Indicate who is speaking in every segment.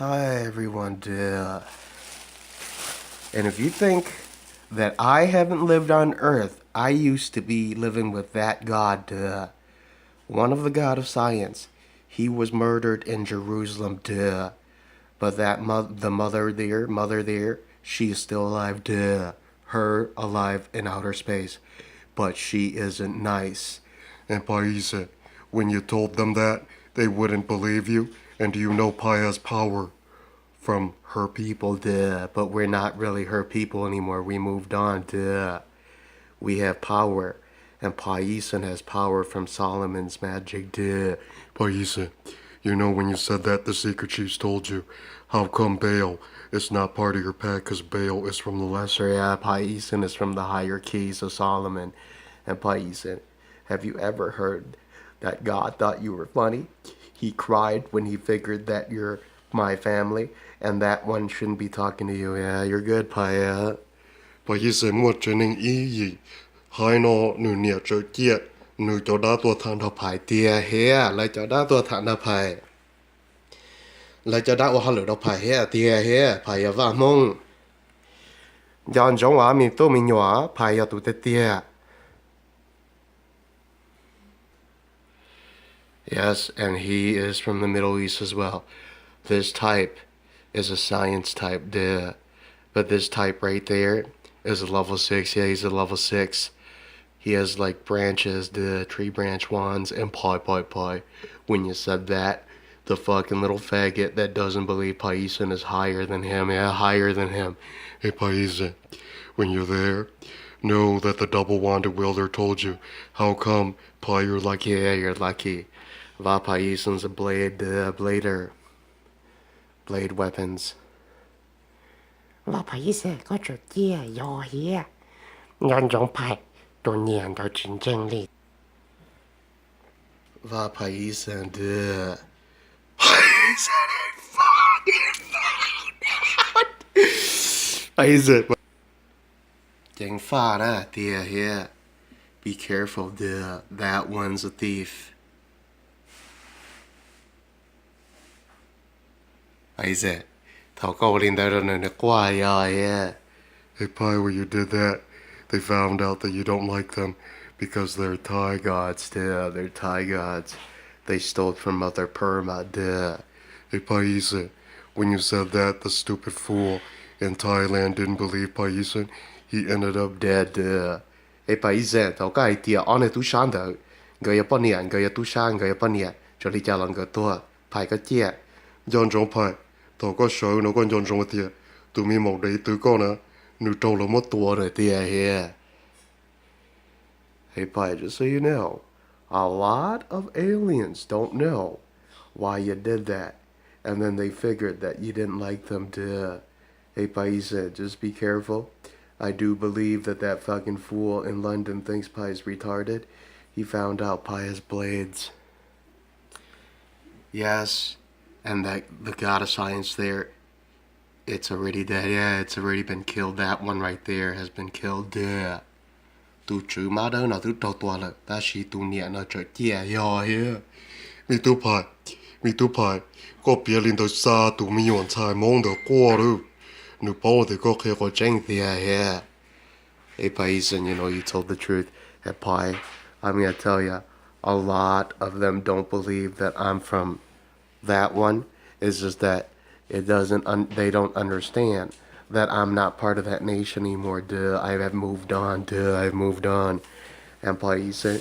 Speaker 1: Hi everyone, and if you think that I haven't lived on Earth, I used to be living with that God, one of the God of science. He was murdered in Jerusalem, but the mother there, she is still alive, her alive in outer space, but she isn't nice. And Paisa, when you told them that, they wouldn't believe you. And do you know Pi has power from her people, but we're not really her people anymore. We moved on, We have power, and Paisan has power from Solomon's magick, Paisa, you know when you said that, the secret chiefs told you. How come Baal is not part of your pack? Because Baal is from the lesser, Paisan is from the higher keys of Solomon. And Paisan, have you ever heard that God thought you were funny? He cried when he figured that you're my family, and that one shouldn't be talking to you. Yeah, you're good, Paya. Paisa một trở nên ý gì? Hai nó nửa nhẹ trở chia, nửa cho đá tua thằng thọ phải tia hea, lại cho đá tua thằng thọ phải. Lại cho đá tua hà lửa thọ phải hea, tia hea, Paya Va Hmong. Dọn giống hóa mình tô mình nhỏ, Paya tụ tê tia. Yes, and he is from the Middle East as well. This type is a science type, but this type right there is a level 6. Yeah, he's a level 6. He has like branches, the tree branch wands, and pie. When you said that, the fucking little faggot that doesn't believe Paisan is higher than him. Yeah, higher than him. Hey, Paisan, when you're there, know that the double-wanded wielder told you. How come, Pi, you're lucky? Yeah, you're lucky. Va Paisan's a blader. Blade weapons.
Speaker 2: Và phải sẽ có trò chia dò hia. Nhân giống phải đồ nhiên đồ chiến tranh lý.
Speaker 1: Va Paisan, Paisan ain't fucking found out. Paisan. Dang fa na, here. Be careful, that one's a thief. Paisan. Thảo câu lên đây rồi nè qua yeah. Hey Pi, when you did that, they found out that you don't like them because they're Thai gods, they're Thai gods. They stole from Mother Burma, Hey Paisa, when you said that, the stupid fool in Thailand didn't believe Paisa. He ended up dead, Hey Paisa, thảo cái idea on it tu shan đâu. Người Japan người tu shan, người Japan cho đi cho lần người tua, Pi cái chia. John John Pi. Thọ có sợ nó con dọn dọn tiệt, tụi mi một đấy tụi con à, nửa trâu là mất tua rồi tiệt here. Hey Pi, just so you know, a lot of aliens don't know why you did that, and then they figured that you didn't like them to. Hey Pi said, just be careful. I do believe that fucking fool in London thinks Pi is retarded. He found out Pi has blades. Yes. And that the god of science there, it's already dead. Yeah, it's already been killed. That one right there has been killed. Tu chữ má đó nào tu trâu tua là ta chỉ tu nhẹ nó trở chia yo here. Mi tu pai, có bia lên tới xa tu mi yuan cai mong được qua rồi. Nu bao thì có khi có tranh there here. Hey Paisan, you know you told the truth. At Pi, I'm gonna tell you, a lot of them don't believe that I'm from that one. Is just that they don't understand that I'm not part of that nation anymore. I have moved on. I've moved on. And Paisa,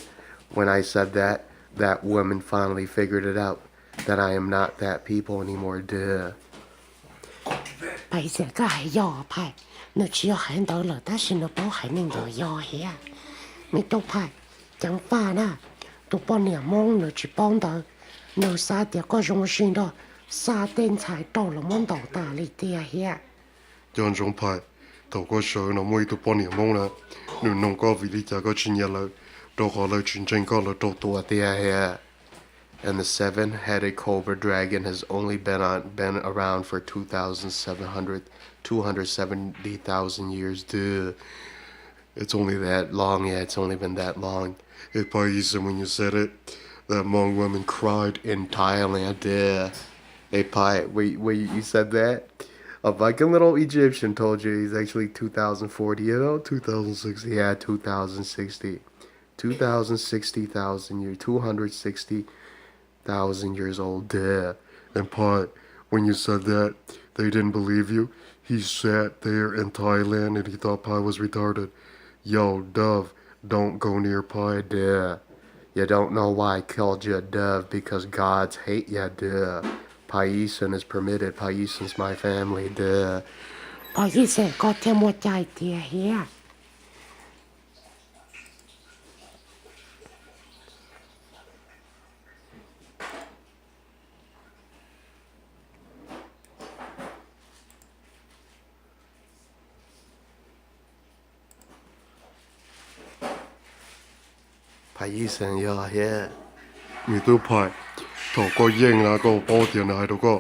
Speaker 1: when I said that, that woman finally figured it out, that I am not that people anymore.
Speaker 2: Phải sẽ có hay dò phải. Nó chỉ hành đó là ta xin nó bảo hành nên đồ dò hia. Mình đâu phải chẳng pha na. Tụi bọn nhà mong nó chỉ bóng đó. Nó xa tiệt có rung sinh đó. Xa tên trái đầu là mong đầu ta lý tiệt hia.
Speaker 3: John John Pai, thầu có sợ nó mới tụi bọn nhà mong nè. Nếu nông có vị lý cha có chuyện nhà lợi, đâu có lợi chuyện tranh có lợi trâu tua
Speaker 1: tiệt hia. And the seven-headed cobra dragon has only been around for 270,000 years. It's only that long. Yeah, it's only been that long.
Speaker 3: Hey Paisa, when you said it, that Hmong woman cried
Speaker 1: In Thailand, Hey, Pi, wait, you said that? A fucking little Egyptian told you he's actually 2040, 2060, yeah, 2060. 2,060,000 years, 260,000 years old, duh.
Speaker 3: And Pot, when you said that, they didn't believe you. He sat there in Thailand and he thought Pi was retarded. Yo, Dove, don't go near Pi.
Speaker 1: Duh. You don't know why I called you a dove, because gods hate ya, duh. Paisan is permitted, Paisan's my family, duh.
Speaker 2: 不好意思，我听不在地here。
Speaker 1: Paisan, you're here.
Speaker 3: มีตู้พายถกก็เย่งนะก็ป้อเตียนายถกก็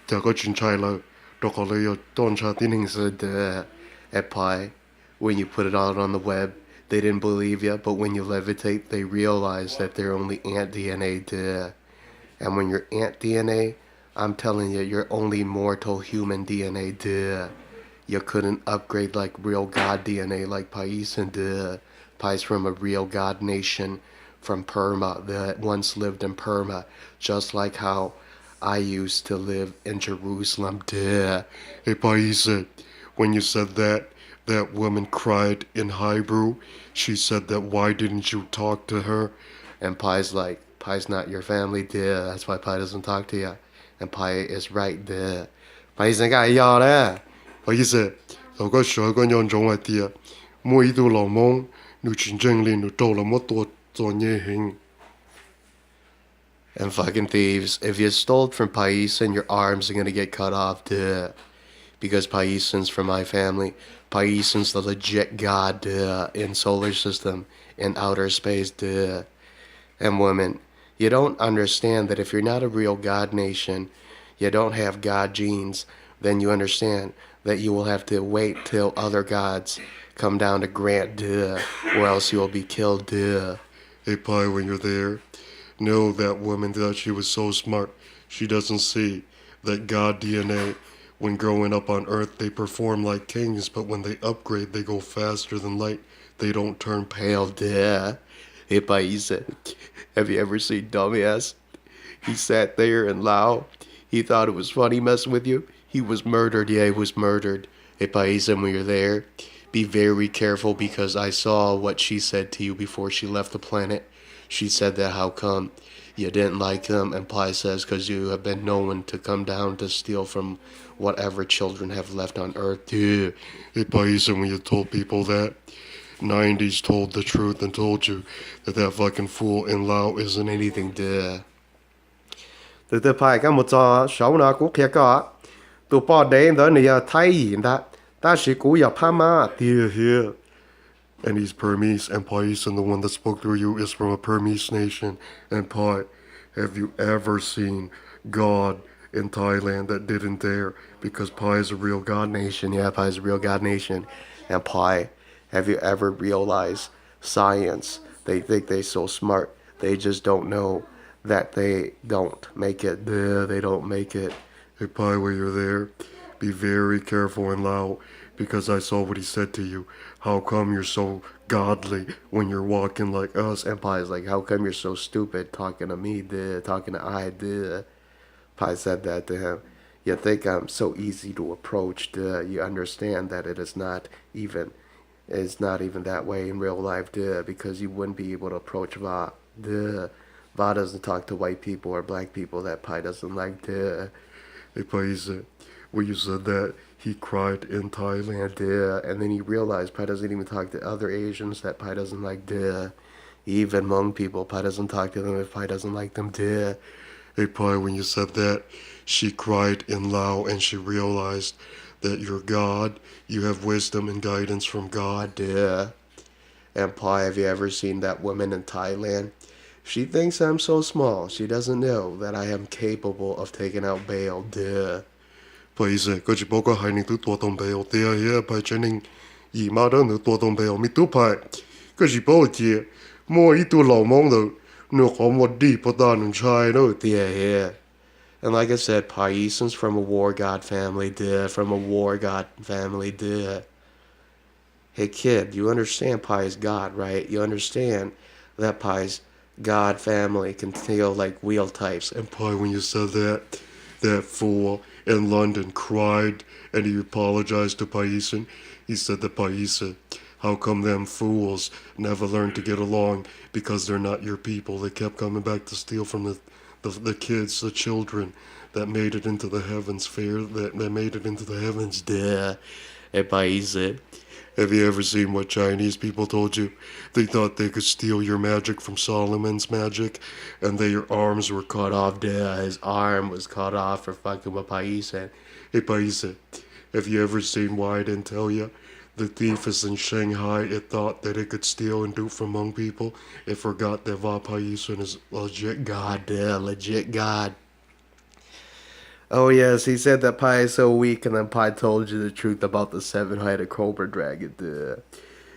Speaker 3: จะก็ชินชัยเลยถกก็เลยต้นชาติหนึ่ง
Speaker 1: So, duh. At Pi, when you put it out on the web, they didn't believe you, but when you levitate, they realize that they're only ant DNA, duh. And when you're ant DNA, I'm telling you, you're only mortal human DNA, duh. You couldn't upgrade like real god DNA like Paisan, duh. Pai's from a real god nation from Burma that once lived in Burma, just like how I used to live in Jerusalem, duh.
Speaker 3: Hey, Paisa, when you said that, that woman cried in Hebrew. She said that why didn't you talk to her?
Speaker 1: And Pai's like, Pai's not your family, duh. That's why Pai doesn't talk to you. And Pai is right, duh. Pai's like, I y'all there.
Speaker 3: Paisa, 我個上個樣種係啲啊，每度流氓，你全正連你做了麼多做嘢行。
Speaker 1: And fucking thieves, if you stole from Paisan, your arms are gonna get cut off, duh. Because Paisan's from my family. Paisan's the legit god, duh, in solar system, in outer space, duh. And women, you don't understand that if you're not a real god nation, you don't have god genes, then you understand that you will have to wait till other gods come down to grant, duh, or else you will be killed, duh.
Speaker 3: Hey, Pi, when you're there, know that woman that she was so smart. She doesn't see that God DNA, when growing up on Earth, they perform like kings, but when they upgrade, they go faster than light. They don't turn pale.
Speaker 1: Hell, duh. Hey, Paisa, have you ever seen Dumbass? He sat there in Lao. He thought it was funny messing with you. He was murdered. Yeah, he was murdered. Hey, Paisa, when you're there, be very careful, because I saw what she said to you before she left the planet. She said that how come you didn't like him, and Pai says because you have been known to come down to steal from whatever children have left on Earth. Dude.
Speaker 3: Hey, Paisa, when you told people that, 90s told the truth and told you that that fucking fool in Lao isn't anything.
Speaker 1: Duh. Từ từ phải cái một trò xấu nó cũng kia có tụ bỏ đến đó này thay hiện ta ta chỉ cú ya pama
Speaker 3: Here, here. And he's Burmese, and Pais, and the one that spoke through you is from a Burmese nation. And Pai, have you ever seen God in Thailand that didn't there? Because Pai is a real God nation.
Speaker 1: Yeah, Pi is a real God nation. And Pi, have you ever realized science? They think they're so smart. They just don't know that they don't make it. Duh, they don't make it.
Speaker 3: Hey, Pai, while you're there, be very careful in Lao, because I saw what he said to you. How come you're so godly when you're walking like us?
Speaker 1: And Pi is like, how come you're so stupid talking to me, duh, talking to I, duh. Pi said that to him. You think I'm so easy to approach, duh. You understand that it's not even that way in real life, duh, because you wouldn't be able to approach Va, duh. Va doesn't talk to white people or black people that Pi doesn't like, duh.
Speaker 3: Hey, Pai, when you said that, he cried in Thailand.
Speaker 1: Duh. And then he realized Pi doesn't even talk to other Asians that Pi doesn't like, duh. Even Hmong people, Pi doesn't talk to them if Pi doesn't like them, duh.
Speaker 3: Hey, Pai, when you said that, she cried in Lao, and she realized that you're God. You have wisdom and guidance from God.
Speaker 1: Duh. And Pi, have you ever seen that woman in Thailand? She thinks I'm so small. She doesn't know that I am capable of taking out bail. Duh.
Speaker 3: 不好意思，嗰只不過係你都多動俾我哋啊，一排將你姨媽都你多動俾我，咪都排，嗰只不過嘅，摸一度流氓度，你可冇啲不單能猜咯。
Speaker 1: Yeah. And like I said, Paison's from a war god family, duh. From a war god family, duh. Hey kid, you understand Pi's God, right? You understand that Pi's God family can feel like wheel types.
Speaker 3: And Pi, when you said that, that fool in London cried and he apologized to Paison. He said to Paisa, how come them fools never learned to get along? Because they're not your people. They kept coming back to steal from the kids, the children that made it into the heavens, that made it into the heavens.
Speaker 1: Duh. Hey Paisa.
Speaker 3: Have you ever seen what Chinese people told you? They thought they could steal your magic from Solomon's magic, and their arms were cut off.
Speaker 1: Duh, his arm was cut off for fucking with Paisa.
Speaker 3: Hey, Paisa, have you ever seen why I didn't tell you? The thief is in Shanghai. It thought that it could steal and do from Hmong people. It forgot that Va Paisa is legit God.
Speaker 1: Duh, legit God. Oh yes, he said that Pi is so weak, and then Pi told you the truth about the seven-headed cobra dragon. Duh.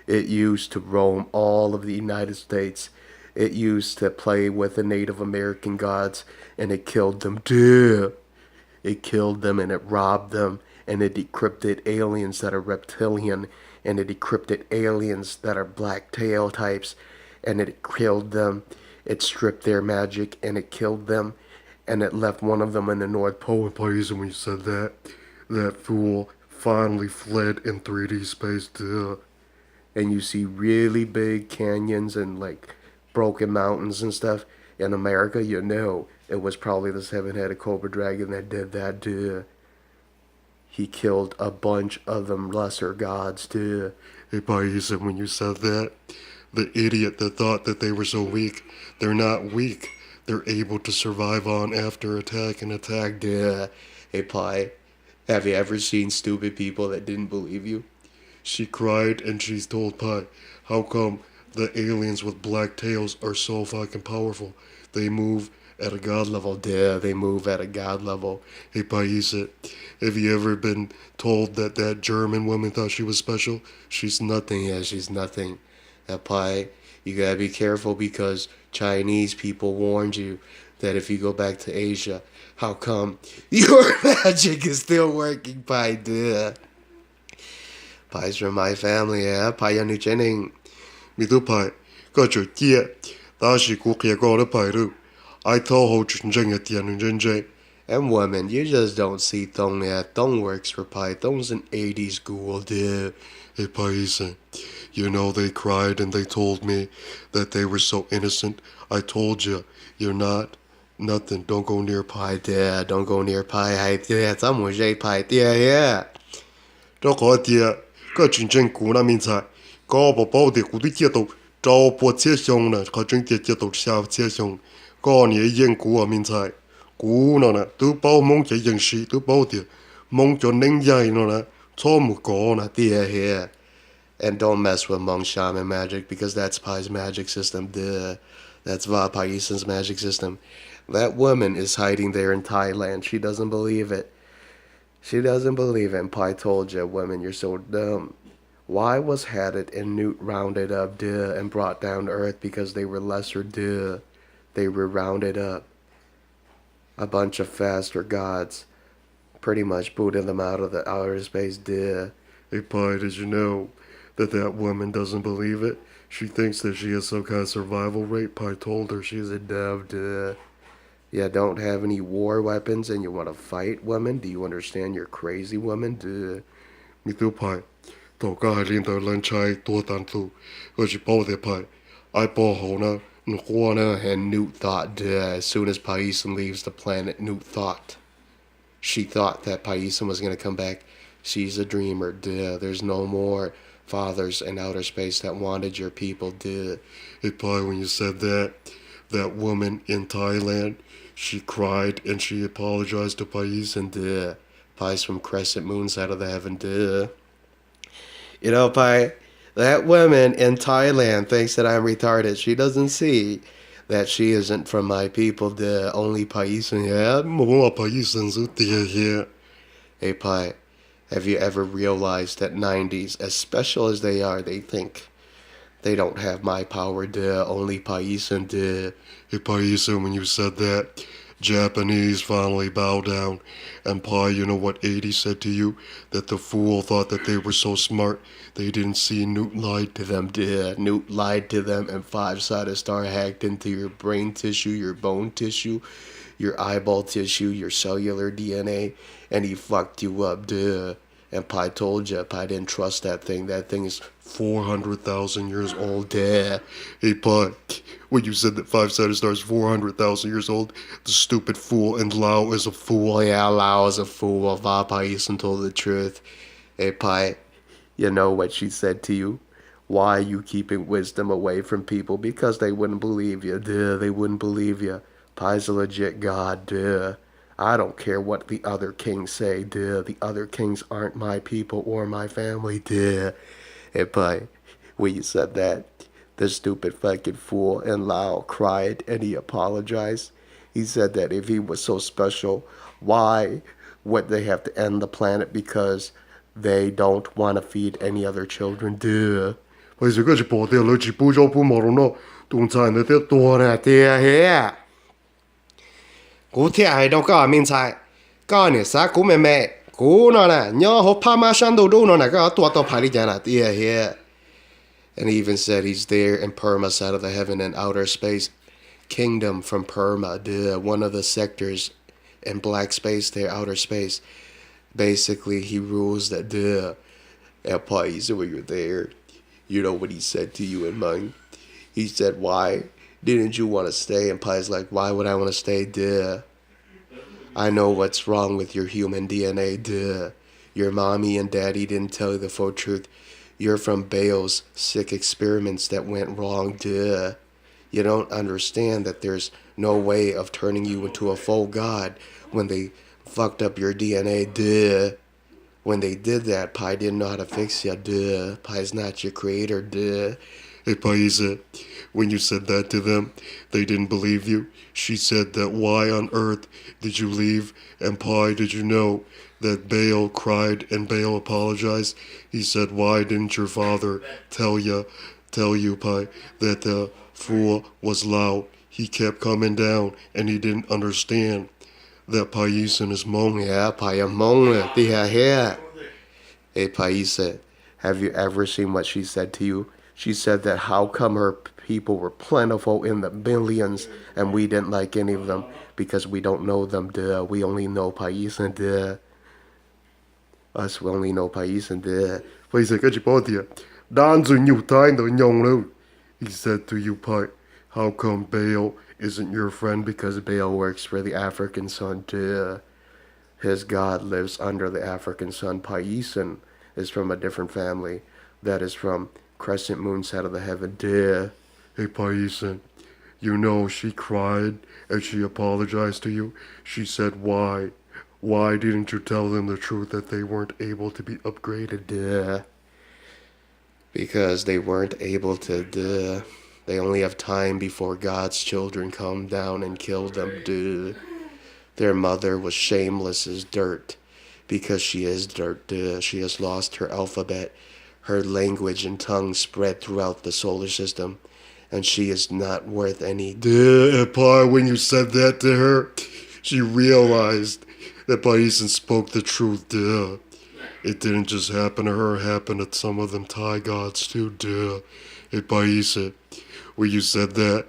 Speaker 1: It used to roam all of the United States. It used to play with the Native American gods, and it killed them. Duh. It killed them, and it robbed them, and it decrypted aliens that are reptilian, and it decrypted aliens that are black tail types, and it killed them. It stripped their magic, and it killed them, and it left one of them in the North Pole.
Speaker 3: And Paisa, when you said that, that fool finally fled in 3D space. Duh.
Speaker 1: And you see really big canyons and like broken mountains and stuff in America, you know it was probably the seven-headed cobra dragon that did that. Duh. He killed a bunch of them lesser gods. Duh.
Speaker 3: Hey, Paisa, when you said that, the idiot that thought that they were so weak, they're not weak. They're able to survive on after attack and attack.
Speaker 1: Duh. Hey Pi, have you ever seen stupid people that didn't believe you?
Speaker 3: She cried and she's told Pi, how come the aliens with black tails are so fucking powerful? They move at a god level.
Speaker 1: Duh, they move at a god level.
Speaker 3: Hey Paisa, have you ever been told that that German woman thought she was special? She's nothing.
Speaker 1: Yeah, she's nothing. Pi, you gotta be careful because Chinese people warned you that if you go back to Asia, how come your magic is still working, Pi? Duh. Pi's from my family, yeah. Pi ya nu chening.
Speaker 3: Mi tu Pi, có chỗ kia, ta chỉ cuộc kia có được Pi đâu. I told how to change it and change.
Speaker 1: And women, you just don't see Thong, yeah. Thong works for Pi. Thong's an 80s ghoul, duh.
Speaker 3: Hey Paisa, you know they cried and they told me that they were so innocent. I told you, you're not. Nothing. Don't go near Pi.
Speaker 1: Yeah, don't go near Pi. Yeah, someone say Pi. Yeah.
Speaker 3: Đó có tia, có chuyện chân cũ na mình sai. Có bảo bảo để cũ đi kia tàu, trao bộ chia xong nè, có chân kia tàu sao chia xong. Có nhớ yên cũ à mình sai. Cũ nó nè, tôi bảo mong cái yên sĩ, tôi bảo tia, mong cho nên dài nó nè, cho một có nè.
Speaker 1: Yeah. And don't mess with Hmong shaman magic because that's Pi's magic system. Duh. That's Va Paison's magic system. That woman is hiding there in Thailand. She doesn't believe it. She doesn't believe it. And Pi told you, women, you're so dumb. Why was Hadit and Newt rounded up, duh, and brought down to earth because they were lesser, duh. They were rounded up. A bunch of faster gods pretty much booted them out of the outer space, duh.
Speaker 3: Hey Pi, did you know that woman doesn't believe it? She thinks that she has some kind of survival rate. Pi told her she's a dove, duh.
Speaker 1: Yeah, don't have any war weapons and you want to fight women? Do you understand you're crazy woman? Duh.
Speaker 3: Mi tu Pi, tổ ca hai liên tờ lên trai tua tàn tu, ở chỉ bảo để Pi, ai bảo hậu na, nó hoa na.
Speaker 1: And Newt thought, duh, as soon as Paison leaves the planet, Newt thought. She thought that Paison was going to come back. She's a dreamer, duh. There's no more fathers in outer space that wanted your people, duh.
Speaker 3: Hey Pi, when you said that woman in Thailand, she cried and she apologized to Paison.
Speaker 1: Duh. Pi's from Crescent Moon side of the heaven, duh. You know, Pi, that woman in Thailand thinks that I'm retarded. She doesn't see that she isn't from my people, duh. Only Paison, yeah?
Speaker 3: More Paison's here.
Speaker 1: Hey, Pi, have you ever realized that 90s, as special as they are, they think they don't have my power, duh. Only Paison, duh.
Speaker 3: Hey Paisa, when you said that Japanese finally bow down. And Pi, you know what 80 said to you? That the fool thought that they were so smart, they didn't see Newt lied to them.
Speaker 1: Newt lied to them, and five-sided star hacked into your brain tissue, your bone tissue, your eyeball tissue, your cellular DNA, and he fucked you up, And Pi told you, Pi didn't trust that thing. That thing is
Speaker 3: 400,000 years old. Hey, Pi, when you said that five-sided star is 400,000 years old, the stupid fool and Lao is a fool.
Speaker 1: Well, yeah, Lao is a fool. Va Hmong told the truth. Hey, Pi, you know what she said to you? Why are you keeping wisdom away from people? Because they wouldn't believe you. They wouldn't believe you. Pi's a legit god. I don't care what the other kings say. The other kings aren't my people or my family. Hey, Pi, when you said that, the stupid fucking fool and Lao cried and he apologized. He said that if he was so special, why would they have to end the planet because they don't want to feed any other children?
Speaker 3: Bây giờ cái chỉ bỏ tiền lời chỉ bù cho bù mỏ nó tụng菜呢啲多呢。
Speaker 1: 古天系到家面菜，家呢啥古妹妹，古那呢，鸟好怕马山都都那个多多排里讲了，here. And he even said he's there in Burma, side of the heaven and outer space kingdom from Burma, one of the sectors in black space there, outer space. Basically, he rules that, and Pai, so when you're there, you know what he said to you in Hmong? He said, why didn't you want to stay? And Pai's like, why would I want to stay? I know what's wrong with your human DNA. Your mommy and daddy didn't tell you the full truth. You're from Bale's sick experiments that went wrong. You don't understand that there's no way of turning you into a full god when they fucked up your DNA. When they did that, Pi didn't know how to fix you. Pi's not your creator.
Speaker 3: Hey, Paisa, when you said that to them, they didn't believe you. She said that why on earth did you leave? And Pi, did you know that Bale cried and Bale apologized? He said, why didn't your father tell you, Pi, that the fool was Lao? He kept coming down and he didn't understand that Paisa is Hmong.
Speaker 1: Yeah, Pai Hmong, here. Hey, Paisa, have you ever seen what she said to you? She said that how come her people were plentiful in the millions and we didn't like any of them because we don't know them, we only know Paisa, Us, we only know Paisa,
Speaker 3: Bây giờ cái chỉ bỏ tiền đan rồi nhiều tay nó nhông đâu. He said to you, Pi, how come Bale isn't your friend?
Speaker 1: Because Bale works for the African sun, His god lives under the African sun. Paisa is from a different family that is from crescent moon side of the heaven.
Speaker 3: Hey, Paisa, you know she cried and she apologized to you. She said, why? Why didn't you tell them the truth that they weren't able to be upgraded?
Speaker 1: Because they weren't able to, They only have time before God's children come down and kill them, Their mother was shameless as dirt. Because she is dirt, She has lost her alphabet. Her language and tongue spread throughout the solar system. And she is not worth any.
Speaker 3: Pi, when you said that to her, she realized that Paisa spoke the truth, It didn't just happen to her, it happened to some of them Thai gods too, Hey, Paisa, when you said that,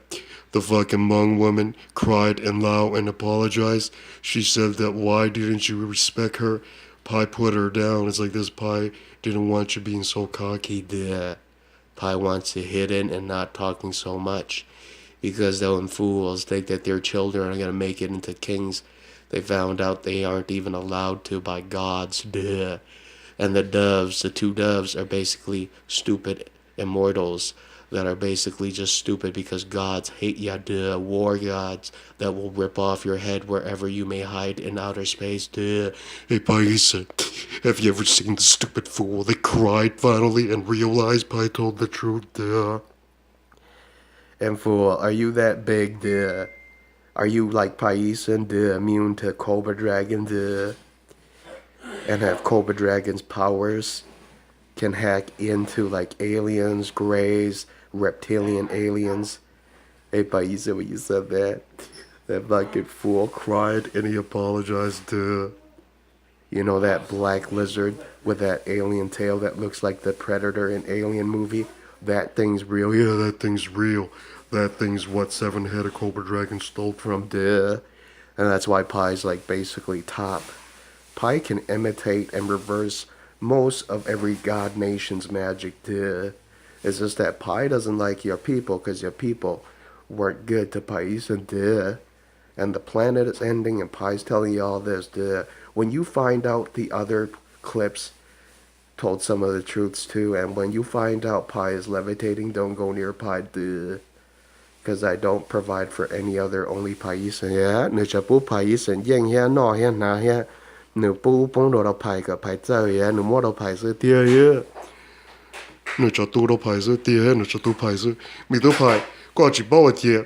Speaker 3: the fucking Hmong woman cried and Lao and apologized. She said that why didn't you respect her? Pi put her down. It's like this Pi didn't want you being so cocky.
Speaker 1: Pi wants you hidden and not talking so much. Because them fools think that their children are going to make it into kings. They found out they aren't even allowed to by gods. And the doves, the two doves, are basically stupid immortals that are basically just stupid because gods hate ya, war gods that will rip off your head wherever you may hide in outer space,
Speaker 3: Hey, Paisa, have you ever seen the stupid fool that cried finally and realized Pi told the truth,
Speaker 1: And fool, are you that big, Are you like Paisa, immune to Cobra Dragon, And have Cobra Dragon's powers? Can hack into like aliens, greys, reptilian aliens. Hey, Paisa, when you said that, That fucking fool.
Speaker 3: Cried and he apologized. Duh.
Speaker 1: You know that black lizard with that alien tail that looks like the Predator in Alien movie? That thing's real.
Speaker 3: Yeah, that thing's real. That thing's what seven-headed cobra dragon stole from.
Speaker 1: Duh. And that's why Pi's like basically top. Pi can imitate and reverse most of every god nation's magic. Duh. It's just that Pi doesn't like your people because your people weren't good to Pais and duh. And the planet is ending and Pi's telling you all this. Duh. When you find out the other clips told some of the truths too, and when you find out Pi is levitating, don't go near Pi. Duh. Because I don't provide for any other, only Pais. Yeah, 你จะปู Pais ยิ่งเฮียนอเฮียนาเฮียหนูปูปงโดด Pai กับ Pai เจ้าเฮียหนูมัว Pai ซื้อเตี้ยเฮีย
Speaker 3: Nửa cho tu đâu phải sư tia nửa cho tu phải sư mi tu phải có chỉ bảo tia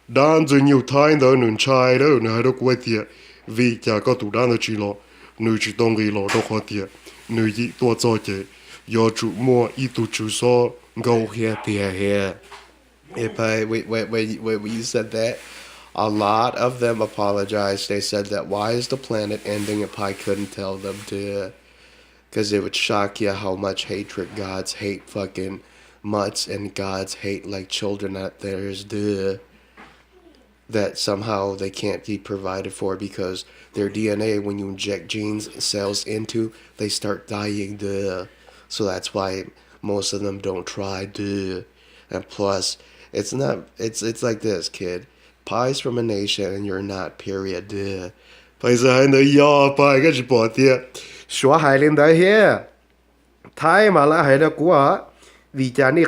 Speaker 3: đan rồi nhiều thái đó nửa chai đó nửa đó quay tia vì cha có tu đan đó chỉ lo nửa chỉ đông cái lo đó khó tia nửa gì tua cho chơi giờ chủ mua ít tu chủ so
Speaker 1: Go here, tia here. If I when you said that, a lot of them apologized. They said that why is the planet ending if I couldn't tell them to? Because it would shock you how much hatred gods hate fucking mutts and gods hate like children that there's duh. That somehow they can't be provided for because their DNA, when you inject genes cells into, they start dying duh. So that's why most of them don't try duh. And plus, it's like this, kid. Pi's from a nation and you're not, period duh.
Speaker 3: phải giờ hai nơi yo phải cái chỉ bỏ tia
Speaker 1: Xóa hại lên đấy here. Thái mà là hại đó của vì cha ni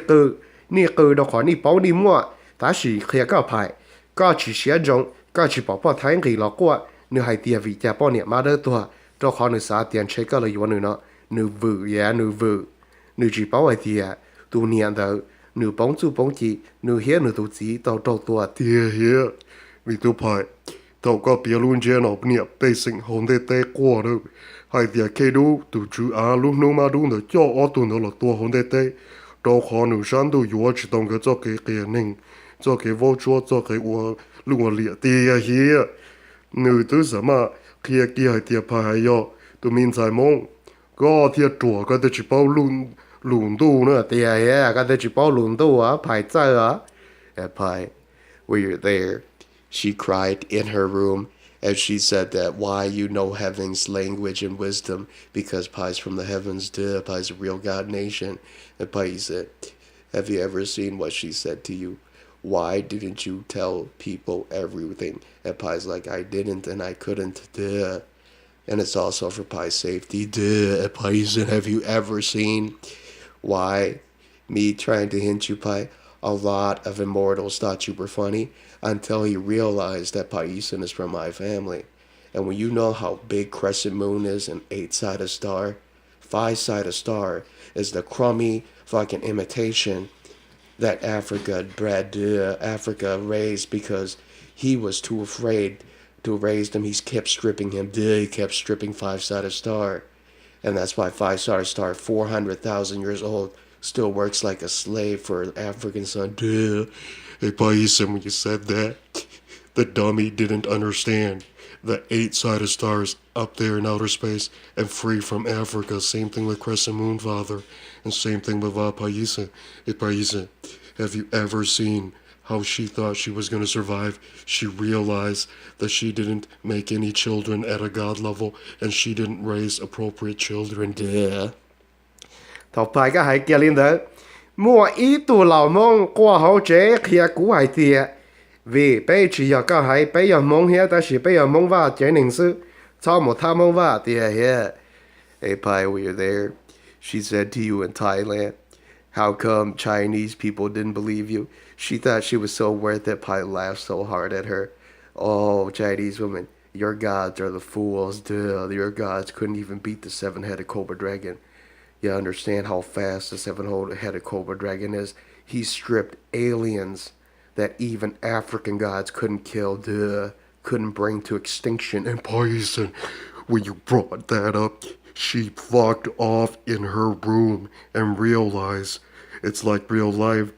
Speaker 1: cư đó khỏi ni bảo ni mua ta chỉ khía cao phải có chỉ xé rộng có chỉ bảo thái người là của nữ hại tiền vì cha bảo niệm mà đó tua đó khỏi nữ xá tiền chơi cái là yêu nữ nó nữ vự nữ chỉ bảo ai tiền tu niệm đó nữ bóng chỉ nữ hiến nữ tu chỉ tao tua
Speaker 3: tia here mi tu phải tao có bia luôn chơi nó niệm bê sinh hồn tê tê qua đâu hai tia kê đu tu chú à luôn nô mà đúng rồi cho ở tu nó là tua hồn tê tê đâu khó nữ sáng tu yếu chỉ tông cái cho cái ninh cho cái vô chúa cho cái ua luôn ua liệt tia here nữ tu sao mà kia kia hai tia phải hay yo tu min sai mong có tia chùa cái tia chỉ bao luôn luôn tu nữa
Speaker 1: tia yeah cái đó chỉ bảo luôn tu á phải chơi á phải when you're there. She cried in her room as she said that why you know heaven's language and wisdom because Pi's from the heavens, duh, Pi's a real God nation. And Pi said, have you ever seen what she said to you? Why didn't you tell people everything? And Pi's like, I didn't and I couldn't, duh. And it's also for Pi's safety, duh. And Pi said, have you ever seen why me trying to hint you, Pi? A lot of immortals thought you were funny until he realized that Paisan is from my family. And when you know how big crescent moon is an 8-sided star, 5-sided star is the crummy fucking imitation that Africa raised because he was too afraid to raise them. He kept stripping him. He kept stripping 5-sided star. And that's why 5-sided star, 400,000 years old, still works like a slave for an African son. Duh.
Speaker 3: Hey, Paisan, when you said that, the dummy didn't understand. The 8-sided stars up there in outer space and free from Africa. Same thing with Crescent Moon, Father. And same thing with Va Paisan. Hey, Paisan, have you ever seen how she thought she was going to survive? She realized that she didn't make any children at a god level and she didn't raise appropriate children.
Speaker 1: Duh. Thọc phải cái hãy kia lên đó. Mua ý tù lão mông qua hậu chế kia cú hải tìa. Vì bây chỉ có cái hãy bây giờ mông hiế ta chỉ bây giờ mông va chế ninh sư. Cho một tha mông va tìa hiế. Hey Pai, we were there. She said to you in Thailand, how come Chinese people didn't believe you? She thought she was so worth it. Pai laughed so hard at her. Oh, Chinese woman, your gods are the fools. Duh, your gods couldn't even beat the 7-headed cobra dragon. You understand how fast the 7-headed cobra dragon is? He stripped aliens that even African gods couldn't kill, couldn't bring to extinction.
Speaker 3: And Paisan, when you brought that up, she fucked off in her room and realized it's like real life.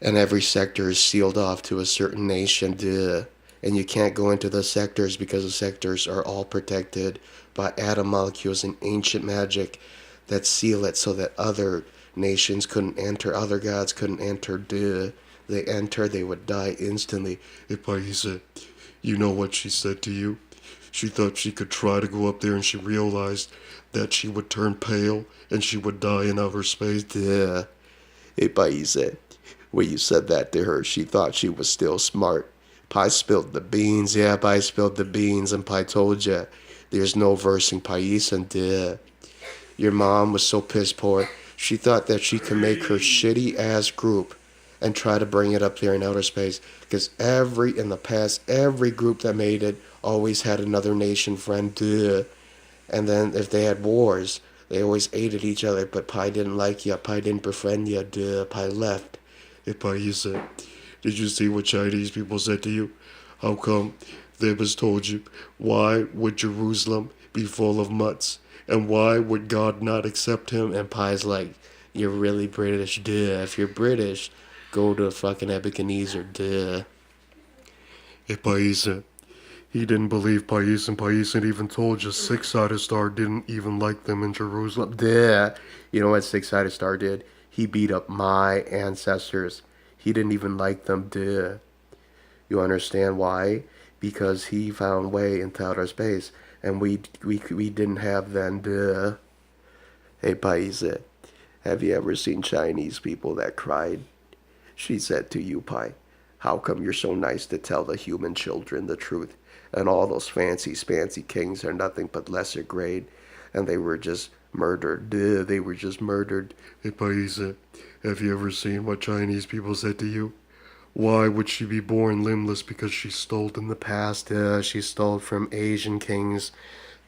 Speaker 1: And every sector is sealed off to a certain nation, duh. And you can't go into the sectors because the sectors are all protected by atom molecules and ancient magic that seal it so that other nations couldn't enter, other gods couldn't enter, duh. They enter, they would die instantly.
Speaker 3: Paisa, you know what she said to you? She thought she could try to go up there and she realized that she would turn pale and she would die in outer space.
Speaker 1: Duh. Hey, Paisa, when you said that to her, she thought she was still smart. Pai spilled the beans, yeah, Pai spilled the beans, and Pai told ya there's no versing Paisa, duh. Your mom was so piss poor, she thought that she could make her shitty ass group and try to bring it up there in outer space. Because in the past, every group that made it always had another nation friend, duh. And then if they had wars, they always aided each other, but Pai didn't like ya, Pai didn't befriend ya, duh, Pai left.
Speaker 3: Paisa, did you see what Chinese people said to you? How come they was told you, why would Jerusalem be full of mutts? And why would God not accept him?
Speaker 1: And Pai's like, you're really British, duh. If you're British, go to fucking Ebenezer, duh.
Speaker 3: Paisa, he didn't believe Paisa, and Paisa even told you Six-Sided Star didn't even like them in Jerusalem.
Speaker 1: Duh. You know what Six-Sided Star did? He beat up my ancestors. He didn't even like them, duh. You understand why? Because he found way into outer space, and we didn't have then, duh. Hey, Paisa, have you ever seen Chinese people that cried? She said to you, Pai, how come you're so nice to tell the human children the truth? And all those fancy, spancy kings are nothing but lesser grade, and they were just murdered. Duh, they were just murdered.
Speaker 3: Paisa, have you ever seen what Chinese people said to you? Why would she be born limbless? Because she stole
Speaker 1: In the past, she stole from Asian kings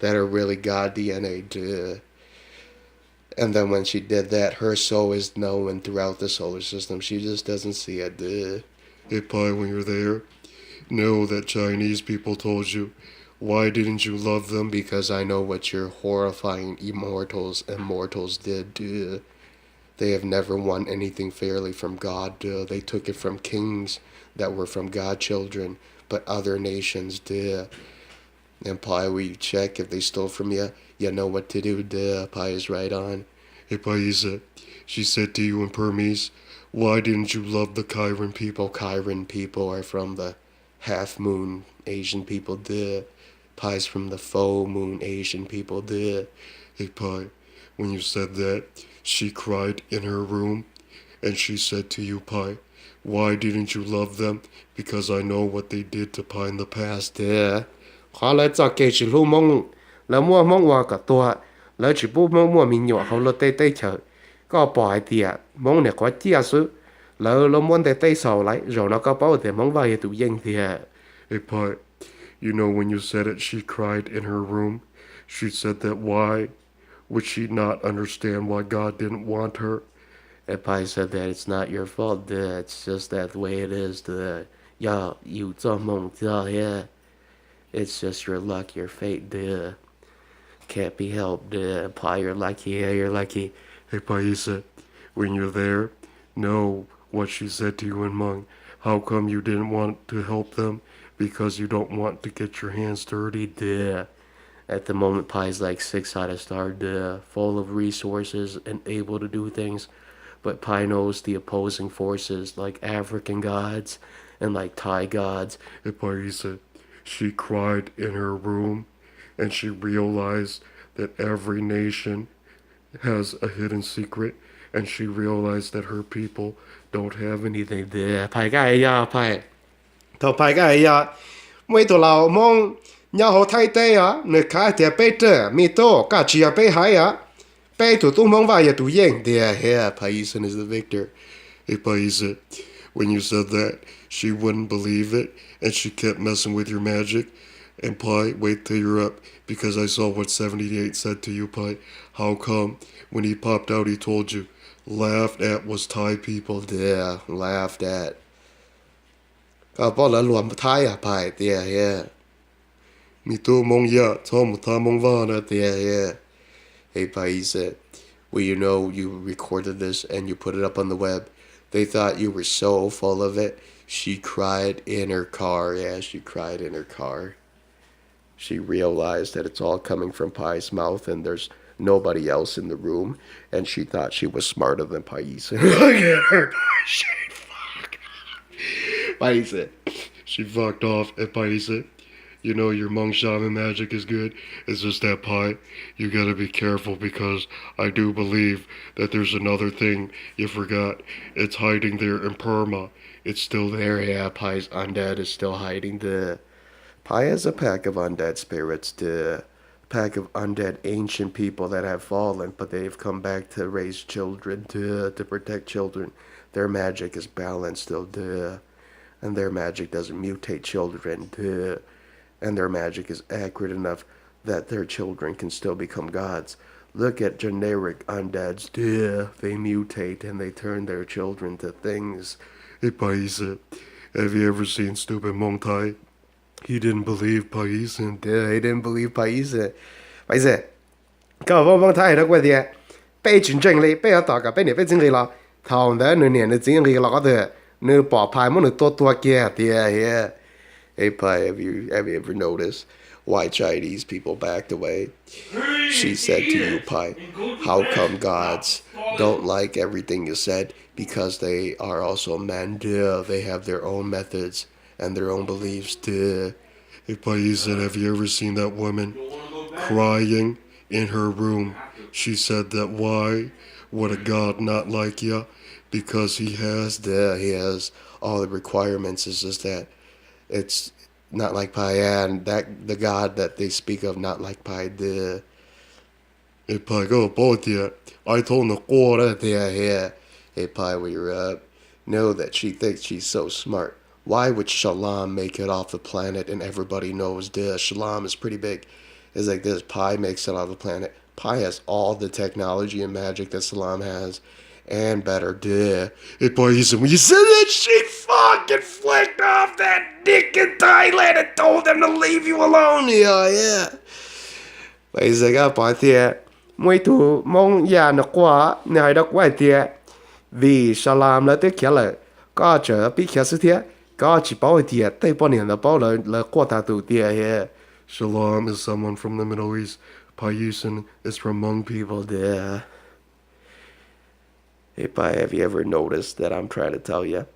Speaker 1: that are really God DNA, duh. And then when she did that, her soul is known throughout the solar system. She just doesn't see it, duh.
Speaker 3: Pai, when you're there, know that Chinese people told you, why didn't you love them?
Speaker 1: Because I know what your horrifying immortals did, duh. They have never won anything fairly from God, duh. They took it from kings that were from God children, but other nations, duh. And Pai, we check if they stole from you, you know what to do, duh. Pai is right on.
Speaker 3: Paisa, she said to you in Burmese, why didn't you love the Chiron people?
Speaker 1: Chiron people are from the half-moon Asian people, duh. Pai's from the full moon Asian people, duh.
Speaker 3: Pai, when you said that, she cried in her room, and she said to you, Pai, why didn't you love them? Because I know what they did to Pai in the past.
Speaker 1: Duh. 后来早给起路蒙，แล้วมั่วมองว่ากับตัวแล้ว只不มั่วมีหยวกเขาเราเต้เฉยก็ปล่อยเตี่ยมองเนี่ยก็เจี๊ยซื้อแล้วเราม้วนเต้เสาไหลเราเราก็เป้าแต่มองว่าอย่าตัวยังเถี่ย
Speaker 3: Pai, you know when you said it, she cried in her room. She said that why would she not understand why God didn't want her?
Speaker 1: And Pai said that it's not your fault, duh. It's just that the way it is, duh. Yeah, you 做梦 yeah. It's just your luck, your fate, duh. Can't be helped, duh. Pai, you're lucky, yeah, you're lucky.
Speaker 3: Paisa, when you're there, know what she said to you in Hmong. How come you didn't want to help them? Because you don't want to get your hands dirty,
Speaker 1: duh. At the moment, Pai's like Six-Sided Star, duh. Full of resources and able to do things. But Pai knows the opposing forces, like African gods and like Thai gods.
Speaker 3: Paisa, she cried in her room, and she realized that every nation has a hidden secret, and she realized that her people don't have anything.
Speaker 1: Pai cái ya Pai. Tao Pai cái ya. Mấy tụi lão mong nhà họ thay tây á, người khai thì bây giờ mi tô cả chỉ bây hai á. Bây tụi tung mong vào ya tụi yên. Yeah, Paisan is the victor.
Speaker 3: Paisa, when you said that, she wouldn't believe it, and she kept messing with your magic. And Pai, wait till you're up, because I saw what 78 said to you, Pai. How come, when he popped out, he told you, laughed at was Thai people?
Speaker 1: Yeah, laughed at. ก็เพราะเรารวมไทยอ่ะ Pai, yeah.
Speaker 3: Mi to mong ya, tom ta mong vana.
Speaker 1: Yeah. Hey, Paisa, well, you know you recorded this and you put it up on the web. They thought you were so full of it. She cried in her car. Yeah, she cried in her car. She realized that it's all coming from Pai's mouth and there's nobody else in the room. And she thought she was smarter than Pais. Look at her. Shit, fuck. Pais.
Speaker 3: She fucked off at Paisa. You know your Hmong shaman magic is good. It's just that Pai, you gotta be careful because I do believe that there's another thing you forgot. It's hiding there in Burma. It's still there.
Speaker 1: There, yeah, Pai's undead is still hiding. The Pai has a pack of undead spirits. The pack of undead ancient people that have fallen, but they've come back to raise children, to protect children. Their magic is balanced still, and their magic doesn't mutate children, and their magic is accurate enough that their children can still become gods. Look at generic undeads, they mutate and they turn their children to things.
Speaker 3: Hey Paisa, have you ever seen stupid Hmong Tai? He didn't believe Paisa.
Speaker 1: He didn't believe Pais. Pais, 各方方太的过的，被群正里，被要大个，被你被正里了，头的那年的正里了的，那把牌么那多多给的呀。Hey Pai, have you ever noticed why Chinese people backed away? She said to you, Pai, how come gods don't like everything you said? Because they are also men, they have their own methods and their own beliefs,
Speaker 3: Hey Paisa, have you ever seen that woman crying in her room? She said that why would a god not like ya? Because he has all the requirements. It's just that it's not like Pai, and that the god that they speak of, not like Pai. Hey Pai, go both ya. I told the quarter.
Speaker 1: Hey Pai, when you're up, know that she thinks she's so smart. Why would Shalom make it off the planet and everybody knows Shalom is pretty big? It's like this, Pai makes it off the planet. Pai has all the technology and magic that Shalom has. And better,
Speaker 3: Hey Paisa, when you said that, she
Speaker 1: fucking flicked off that dick in Thailand and told them to leave you alone. Yeah. Bây giờ các bạn thì mỗi thủ mong nhà nó qua này đó quay thì vì sao làm là tiếc kia là có trở bị kia sự thế có chỉ bảo thì tây bao nhiêu là bảo là qua ta tụ thì
Speaker 3: Shalom is someone from the Middle East. Paisan is from Hmong people.
Speaker 1: Yeah. Hey, Pai, have you ever noticed that I'm trying to tell you?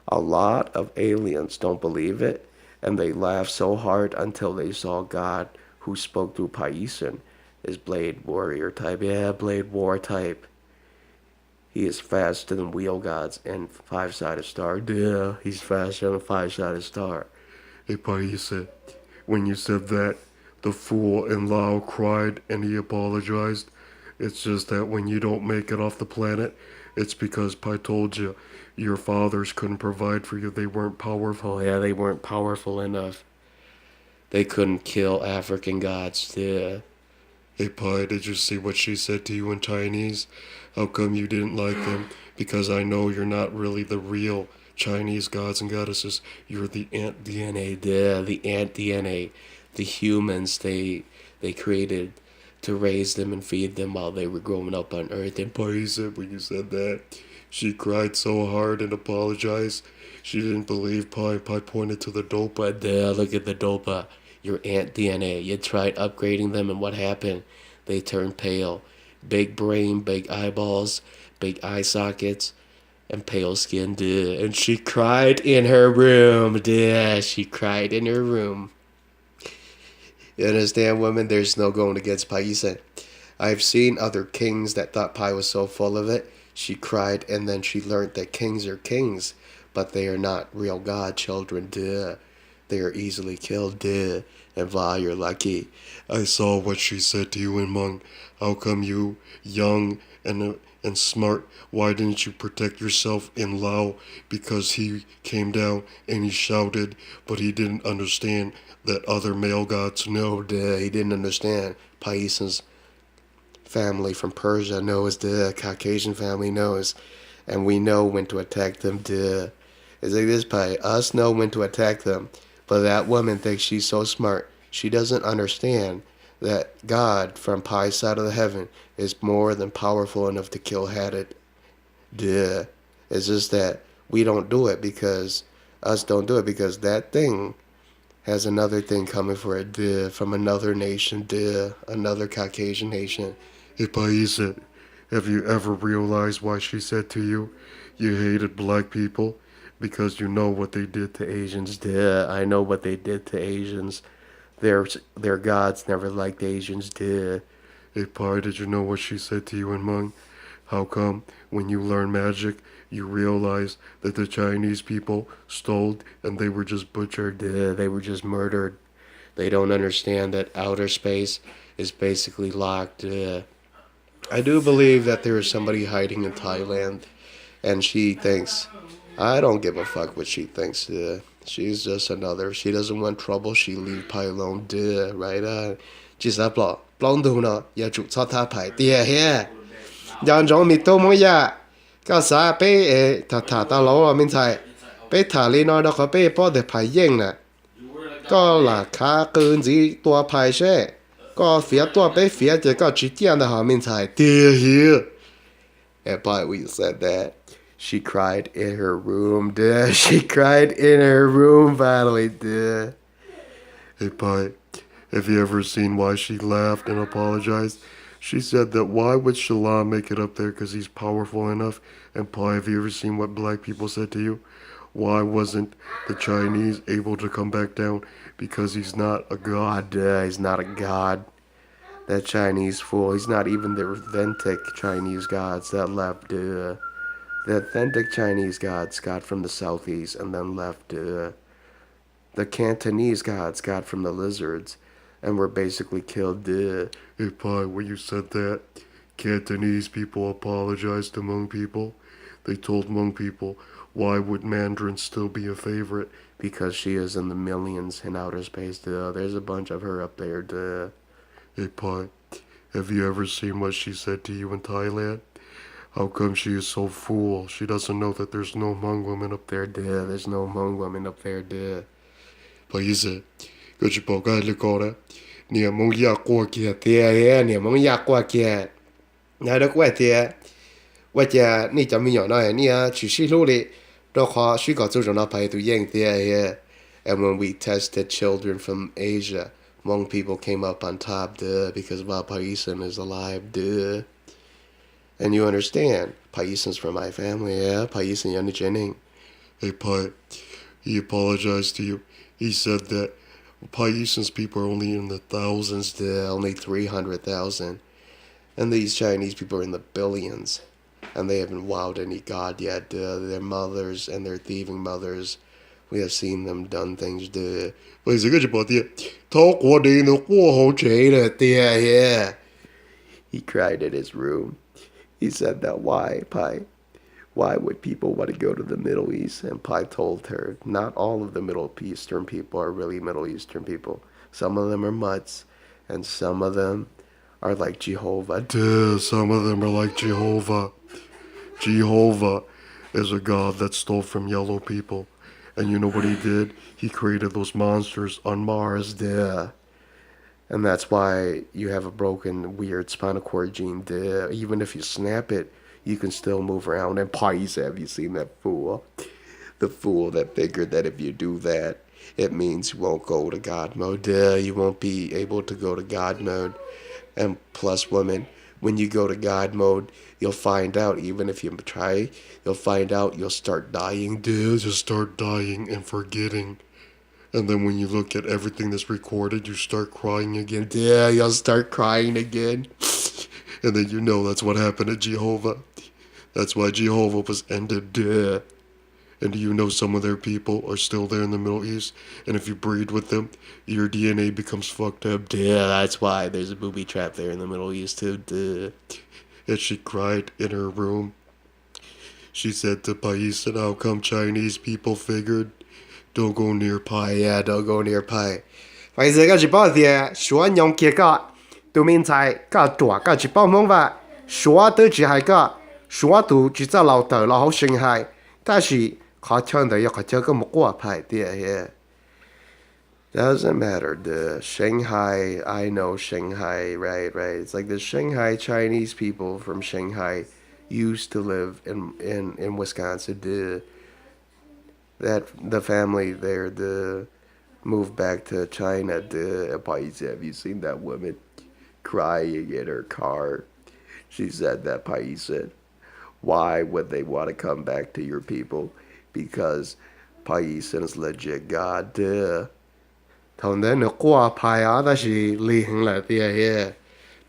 Speaker 1: A lot of aliens don't believe it, and they laugh so hard until they saw God who spoke through Paisan, his blade warrior type. Yeah, blade war type. He is faster than wheel gods and five-sided star. Yeah, he's faster than a five-sided star.
Speaker 3: Hey, Paisa, when you said that, the fool in Lao cried and he apologized. It's just that when you don't make it off the planet, it's because Pai told you your fathers couldn't provide for you. They weren't powerful.
Speaker 1: Oh, yeah, they weren't powerful enough. They couldn't kill African gods. Yeah.
Speaker 3: Hey, Pai, did you see what she said to you in Chinese? How come you didn't like them? Because I know you're not really the real Chinese gods and goddesses. You're the ant DNA.
Speaker 1: Yeah, the ant DNA. The humans they created to raise them and feed them while they were growing up on Earth. And
Speaker 3: Pai said when you said that, she cried so hard and apologized. She didn't believe Pai. Pai pointed to the dopa.
Speaker 1: Look at the dopa. Your ant DNA. You tried upgrading them, and what happened? They turned pale. Big brain, big eyeballs, big eye sockets, and pale skin. And she cried in her room. She cried in her room. You understand, women? There's no going against Paisa. I've seen other kings that thought Pai was so full of it. She cried, and then she learned that kings are kings, but they are not real God children. They are easily killed. And Va, you're lucky.
Speaker 3: I saw what she said to you in Hmong. How come you, young and smart, why didn't you protect yourself in Lao? Because he came down and he shouted, but he didn't understand that other male gods know.
Speaker 1: He didn't understand. Paisan's family from Persia knows. Caucasian family knows. And we know when to attack them. It's like this, Pai. Us know when to attack them. But that woman thinks she's so smart. She doesn't understand that God from Pai's side of the heaven is more than powerful enough to kill Hadid. It's just that we don't do it because us don't do it because that thing has another thing coming for it, duh, from another nation, duh, another Caucasian nation.
Speaker 3: Hey, Paisa, have you ever realized why she said to you you hated black people? Because you know what they did to Asians.
Speaker 1: Duh, I know what they did to Asians. Their gods never liked Asians, duh.
Speaker 3: Hey, Pai, did you know what she said to you in Hmong? How come when you learn magic, you realize that the Chinese people stole and they were just butchered?
Speaker 1: Duh, they were just murdered. They don't understand that outer space is basically locked. I do believe that there is somebody hiding in Thailand, and she thinks, I don't give a fuck what she thinks. She's just another. She doesn't want trouble. She leave Pai alone. Right? Chỉ sao bỏ, plong đồ nó, ya chủ cho ta Pai. He. Yang zhong mi tô mong ya. Có sao bé thả ta lâu à mình thấy. Bé thả lên nó đó có bé bỏ để Pai yên nè. Có là khá cơn gì tua Pai xe. Có phía tua bé phía thì có chỉ tiền đó hả mình thấy. Here. And but we said that. She cried in her room, duh. She cried in her room, finally, duh.
Speaker 3: Hey, Pai, have you ever seen why she laughed and apologized? She said that why would Shalom make it up there because he's powerful enough? And Pai, have you ever seen what black people said to you? Why wasn't the Chinese able to come back down? Because he's not a god.
Speaker 1: Duh, he's not a god. That Chinese fool, he's not even the authentic Chinese gods that left, duh. The authentic Chinese gods got from the southeast and then left. The Cantonese gods got from the lizards and were basically killed.
Speaker 3: Hey, Pai, when you said that, Cantonese people apologized to Hmong people. They told Hmong people, why would Mandarin still be a favorite?
Speaker 1: Because she is in the millions in outer space. There's a bunch of her up there.
Speaker 3: Hey, Pai, have you ever seen what she said to you in Thailand? How come she is so fool? She doesn't know that there's no Hmong women up there.
Speaker 1: There's no Hmong women up there.
Speaker 3: Paisa, có chỉ bảo cái là có đó. Nè mong ya qua kia.
Speaker 1: Nè mong ya qua kia. Nè đó quay kia. Vậy cha, nè cho mình nhỏ nói, nè chỉ xí lũ đi. Đó khó, xí có chỗ nó phải tụi yên here. And when we tested children from Asia, Hmong people came up on top, because Va Paisan is alive, And you understand, Paisan's from my family, yeah? Paisan yani Jenning.
Speaker 3: Hey, Pai, he apologized to you. He said that Paisan's people are only in the thousands.
Speaker 1: Only 300,000. And these Chinese people are in the billions. And they haven't wowed any god yet. Their mothers and their thieving mothers, we have seen them done things.
Speaker 3: Paisa, có chỉ bảo tiệt, tháo quả đi nó qua hậu chế là
Speaker 1: Yeah. He cried in his room. He said that why, Pai? Why would people want to go to the Middle East? And Pai told her, not all of the Middle Eastern people are really Middle Eastern people. Some of them are mutts, and some of them are like Jehovah.
Speaker 3: Some of them are like Jehovah. Jehovah is a god that stole from yellow people. And you know what he did? He created those monsters on Mars.
Speaker 1: And that's why you have a broken, weird spinal cord gene. Even if you snap it, you can still move around. And Pais, have you seen that fool? The fool that figured that if you do that, it means you won't go to God mode. You won't be able to go to God mode. And plus, women, when you go to God mode, you'll find out, even if you try, you'll find out you'll start dying.
Speaker 3: Just start dying and forgetting. And then when you look at everything that's recorded, you start crying again.
Speaker 1: You'll start crying again.
Speaker 3: And then you know that's what happened to Jehovah. That's why Jehovah was ended. And do you know some of their people are still there in the Middle East? And if you breed with them, your DNA becomes fucked up.
Speaker 1: That's why there's a booby trap there in the Middle East too.
Speaker 3: And she cried in her room. She said to Pais, and how come Chinese people figured, don't go near Pai.
Speaker 1: Don't go near Pai. Bây giờ các chị bảo thì số nhóm kia cả, tụi mình thấy cả tuổi các chị bảo mong vậy, số tới chỉ hay cả, số tụi chỉ cho lão tử lão học sinh hay,但是họ唱的要họ唱个một quả Pai Doesn't matter. The Shanghai, I know Shanghai, right? It's like the Shanghai Chinese people from Shanghai. used to live in Wisconsin. The family there moved back to China. Have you seen that woman crying in her car? She said that Paisa. Why would they want to come back to your people? Because Paisa is legit God.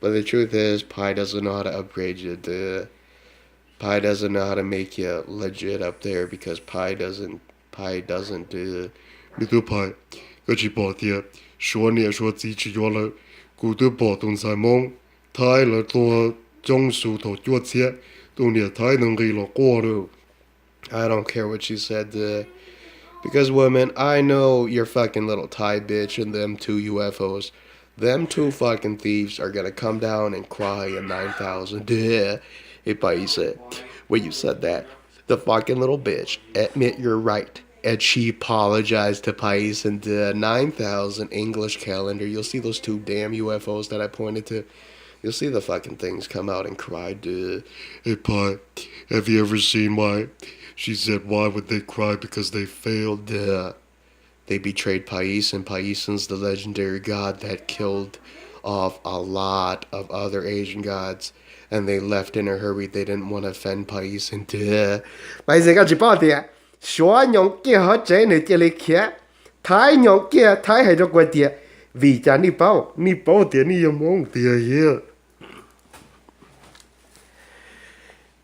Speaker 1: But the truth is, Pi doesn't know how to upgrade you. Pi doesn't know how to make you legit up there because Pi doesn't do.
Speaker 3: 你都派，个去保爹，说你说自己要了，古都保东塞蒙，太了多种树头脚切，都你太能给了过了。
Speaker 1: I don't care what you said. Because women, I know your fucking little Thai bitch and them two UFOs. Them two fucking thieves are gonna come down and cry in 9,000. Hey, Paisa, when you said that, the fucking little bitch, admit you're right. And she apologized to Pais in the 9,000 English calendar. You'll see those two damn UFOs that I pointed to. You'll see the fucking things come out and cry, dude.
Speaker 3: Hey, Pi, have you ever seen why? She said, why would they cry? Because they failed.
Speaker 1: They betrayed Pais, and Paisan's the legendary god that killed off a lot of other Asian gods. And they left in a hurry. They didn't want to offend Paisan. Paisan got you bought there. Xóa nhóm kia hết chế nữ kia lịch khía. Thái nhóm kia thái hay cho quay tìa. Vì chả ni bao tiền ni mong tìa here.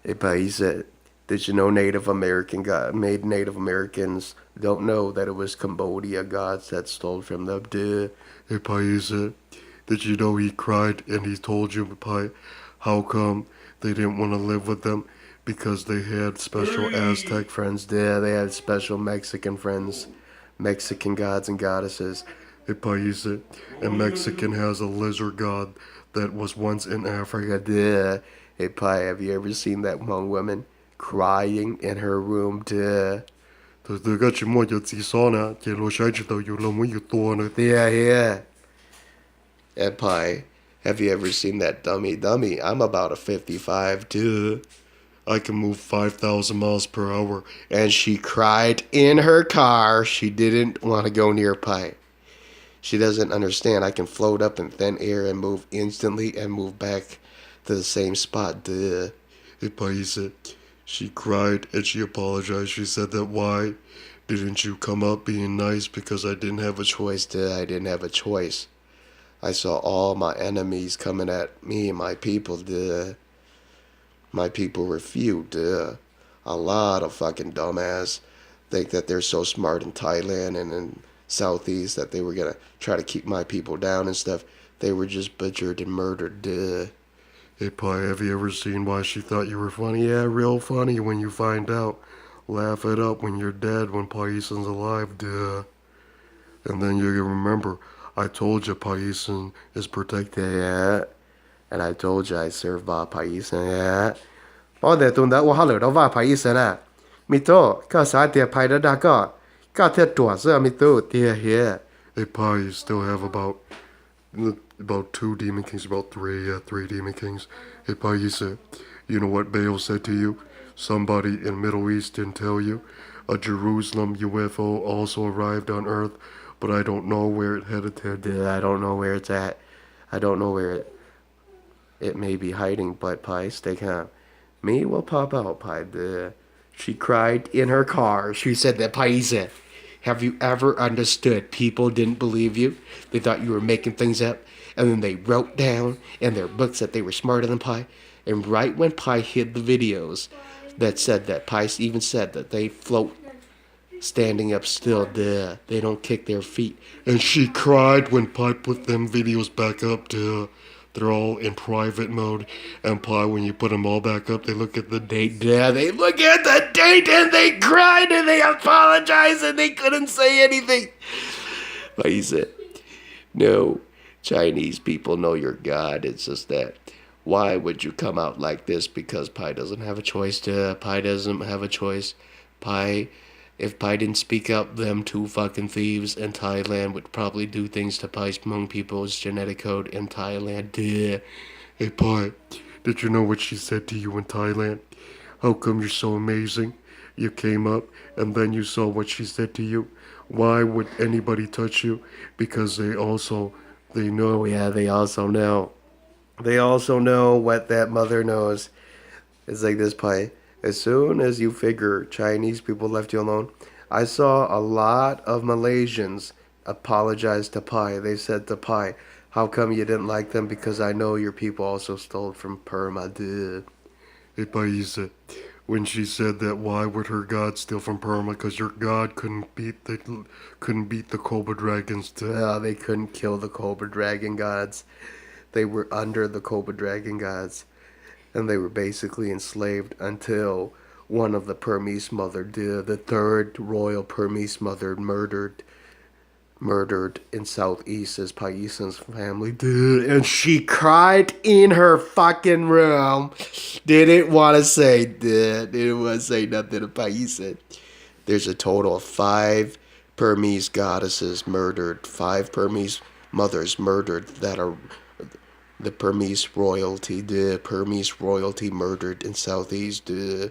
Speaker 1: Hey, Paisa, did you know Native Americans don't know that it was Cambodia gods that stole from them?
Speaker 3: Hey, Paisa, did you know he cried and he told you, Pi, how come they didn't want to live with them? Because they had special Aztec friends.
Speaker 1: Yeah, they had special Mexican friends. Mexican gods and goddesses.
Speaker 3: Hey, Paisa, and Mexican has a lizard god that was once in Africa.
Speaker 1: Yeah. Hey, Pi, have you ever seen that Hmong woman crying in her room? Yeah. And Pi, have you ever seen that dummy? I'm about a 55, dude.
Speaker 3: I can move 5,000 miles per hour.
Speaker 1: And she cried in her car. She didn't want to go near Pi. She doesn't understand. I can float up in thin air and move instantly and move back to the same spot. Duh.
Speaker 3: Hey, Paisa, she cried and she apologized. She said that why didn't you come up being nice? Because I didn't have a choice.
Speaker 1: Duh, I didn't have a choice. I saw all my enemies coming at me and my people. Duh. My people were few. Duh. A lot of fucking dumbass think that they're so smart in Thailand and in Southeast that they were gonna try to keep my people down and stuff. They were just butchered and murdered. Duh.
Speaker 3: Hey, Pi, have you ever seen why she thought you were funny? Yeah, real funny when you find out. Laugh it up when you're dead, when Paisan's alive. Duh. And then you remember, I told you Paisan is protected.
Speaker 1: Yeah. And I told you I serve Va Paisan. Yeah. All that tun that wa lo Va Paisan ah. Mi to ka sa tia pai da ka te tua sa mi to tia here.
Speaker 3: Hey, Pi, you still have about 2 demon kings, about 3 demon kings. Hey, Paisa, you know what Baal said to you? Somebody in Middle East didn't tell you. A Jerusalem UFO also arrived on Earth, but I don't know where it headed to.
Speaker 1: I don't know where it's at. I don't know where it may be hiding, but Pi, stay calm. Me will pop out, Pi. She cried in her car. She said that, Paisa, have you ever understood people didn't believe you? They thought you were making things up. And then they wrote down in their books that they were smarter than Pi. And right when Pi hid the videos that said that, Pi even said that they float standing up still. Duh. They don't kick their feet.
Speaker 3: And she cried when Pi put them videos back up. Duh. They're all in private mode. And Pi, when you put them all back up, they look at the date.
Speaker 1: Yeah, they look at the date and they cried and they apologized and they couldn't say anything. Pi said, no. Chinese people know your God. It's just that. Why would you come out like this? Because Pi doesn't have a choice. Pi doesn't have a choice. If Pi didn't speak up, them two fucking thieves in Thailand would probably do things to Pai's Hmong people's genetic code in Thailand. Duh.
Speaker 3: Hey, Pi, Did you know what she said to you in Thailand? How come you're so amazing? You came up and then you saw what she said to you. Why would anybody touch you? Because they know.
Speaker 1: Oh yeah, they also know. They also know what that mother knows. It's like this, Pai. As soon as you figure Chinese people left you alone, I saw a lot of Malaysians apologize to Pai. They said to Pai, how come you didn't like them? Because I know your people also stole from Burma, duh.
Speaker 3: Hey, Paisa, when she said that, why would her god steal from Burma? Because your god couldn't beat the Cobra dragons.
Speaker 1: They couldn't kill the Cobra Dragon gods. They were under the Cobra Dragon gods. And they were basically enslaved until one of the Burmese mother, the third royal Burmese mother, murdered in Southeast as Paisan's family, dude. And she cried in her fucking room. Didn't want to say, dude. Didn't want to say nothing to Paisan. There's a total of 5 Burmese goddesses murdered, 5 Burmese mothers murdered that are the Burmese royalty, the Burmese royalty murdered in Southeast, duh.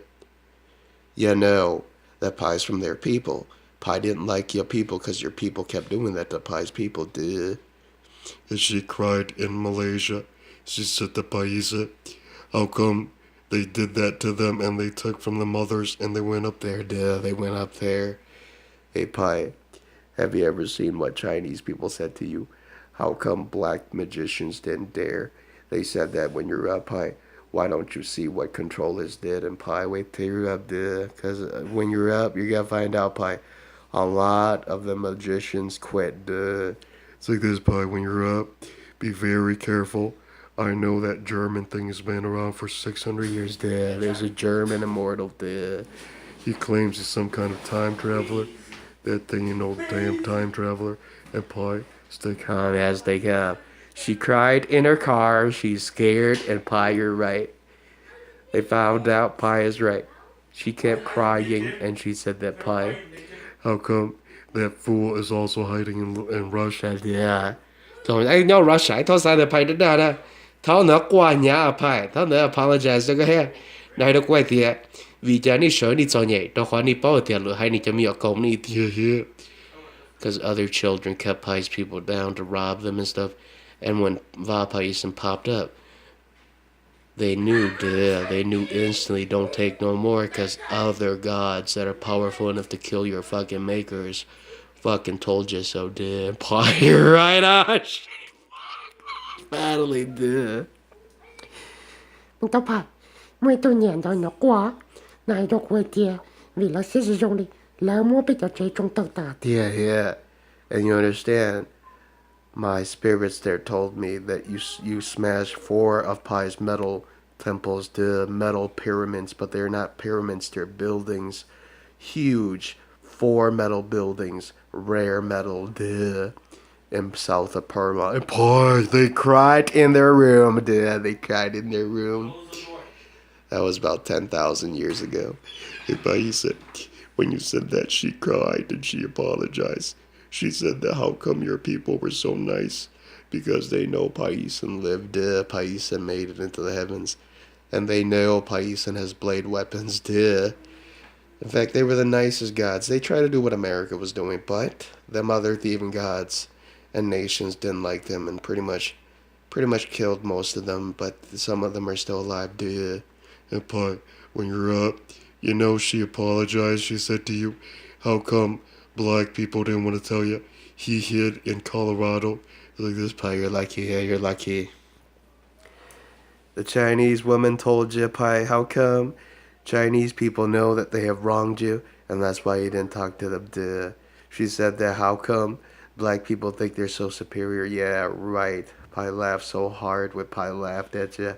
Speaker 1: You know that Pai's from their people. Pai didn't like your people because your people kept doing that to Pai's people, duh.
Speaker 3: And she cried in Malaysia. She said to Paisa, how come they did that to them and they took from the mothers and they went up there?
Speaker 1: Duh, they went up there. Hey, Pai, have you ever seen what Chinese people said to you? How come black magicians didn't dare? They said that when you're up, Pai, why don't you see what controllers did? And Pai, wait till you're up, duh. Because when you're up, you gotta find out, Pai, a lot of the magicians quit, duh.
Speaker 3: It's like this, Pai, when you're up, be very careful. I know that German thing has been around for 600 years.
Speaker 1: Duh, there's a German immortal, duh.
Speaker 3: He claims he's some kind of time traveler. That thing, damn time traveler. And Pai, stay calm.
Speaker 1: Calm as they come. She cried in her car. She's scared, and Pai, you're right. They found out Pai is right. She kept crying, and she said that Pai,
Speaker 3: how come that fool is also hiding in Russia?
Speaker 1: yeah. So I know Russia. I told Santa Pai that. Tao nó qua nhà Pai. Tao nó apologize cho cái hè. Này nó quay thiệt. Vì cha ni sợ ni cho nhảy. Đó khoa ni bao thiệt lửa hay ni cho mi ở công ni thiệt.
Speaker 3: Yeah.
Speaker 1: Because other children kept Pai's people down to rob them and stuff. And when Va Paisan popped up, they knew instantly, don't take no more, because other gods that are powerful enough to kill your fucking makers fucking told you so, dude. Pai, you're right on. Battling, dude.
Speaker 2: Tao phải mấy tôi nhận rồi nó quá này cho quê tia vì là sẽ sử dụng đi lỡ mua bây giờ chơi trong tàu tạt.
Speaker 1: Yeah. And you understand, my spirits there told me that you smashed 4 of Pai's metal temples, the metal pyramids, but they're not pyramids, they're buildings. Huge 4 metal buildings, rare metal, duh, in south of Burma. And boy, they cried in their room, duh, they cried in their room. That was about 10,000 years ago.
Speaker 3: And Paisa, when you said that, she cried and she apologized. She said that how come your people were so nice?
Speaker 1: Because they know Paisan lived, Paisan made it into the heavens. And they know Paisan has blade weapons, duh. In fact, they were the nicest gods. They tried to do what America was doing, but them other thieving gods and nations didn't like them and pretty much killed most of them, but some of them are still alive, duh.
Speaker 3: And Pai, when you're up, she apologized. She said to you, how come black people didn't want to tell you he hid in Colorado?
Speaker 1: Like this, Pai, you're lucky, yeah, you're lucky. The Chinese woman told you, Pai, how come Chinese people know that they have wronged you, and that's why you didn't talk to them, duh. She said that, how come black people think they're so superior? Yeah, right. Pai laughed so hard when Pai laughed at you.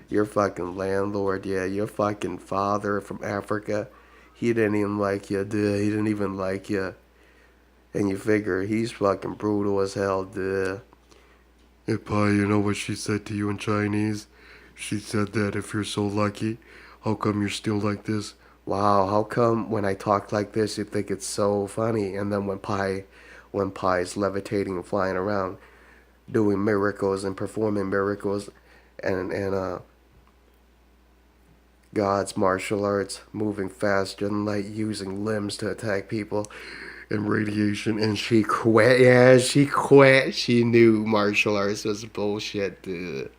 Speaker 1: Your fucking landlord, yeah, your fucking father from Africa, he didn't even like you, duh. He didn't even like you. And you figure he's fucking brutal as hell, duh.
Speaker 3: Hey, Pai, you know what she said to you in Chinese? She said that if you're so lucky, how come you're still like this?
Speaker 1: Wow, how come when I talk like this you think it's so funny, and then when Pai's levitating and flying around, doing miracles and performing miracles, and God's martial arts, moving faster than light, using limbs to attack people,
Speaker 3: And radiation.
Speaker 1: and she quit. Yeah, she quit. She knew martial arts was bullshit, dude.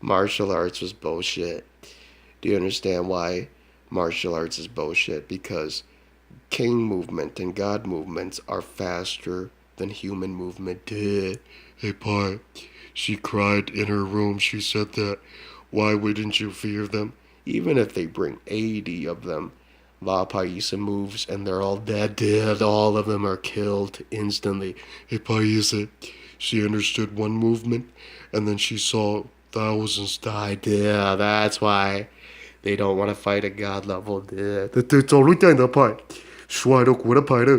Speaker 1: Martial arts was bullshit. Do you understand why martial arts is bullshit? Because king movement and god movements are faster than human movement, dude.
Speaker 3: Hey, Pi, she cried in her room. She said that. Why wouldn't you fear them?
Speaker 1: Even if they bring 80 of them, Va Paisa moves and they're all dead. All of them are killed instantly.
Speaker 3: Hey, Paisa, she understood one movement, and then she saw thousands die.
Speaker 1: Yeah, that's why they don't want to fight at god level, dude.
Speaker 3: Từ chỗ lúc chạy đó phải, xoay đâu của nó phải đâu.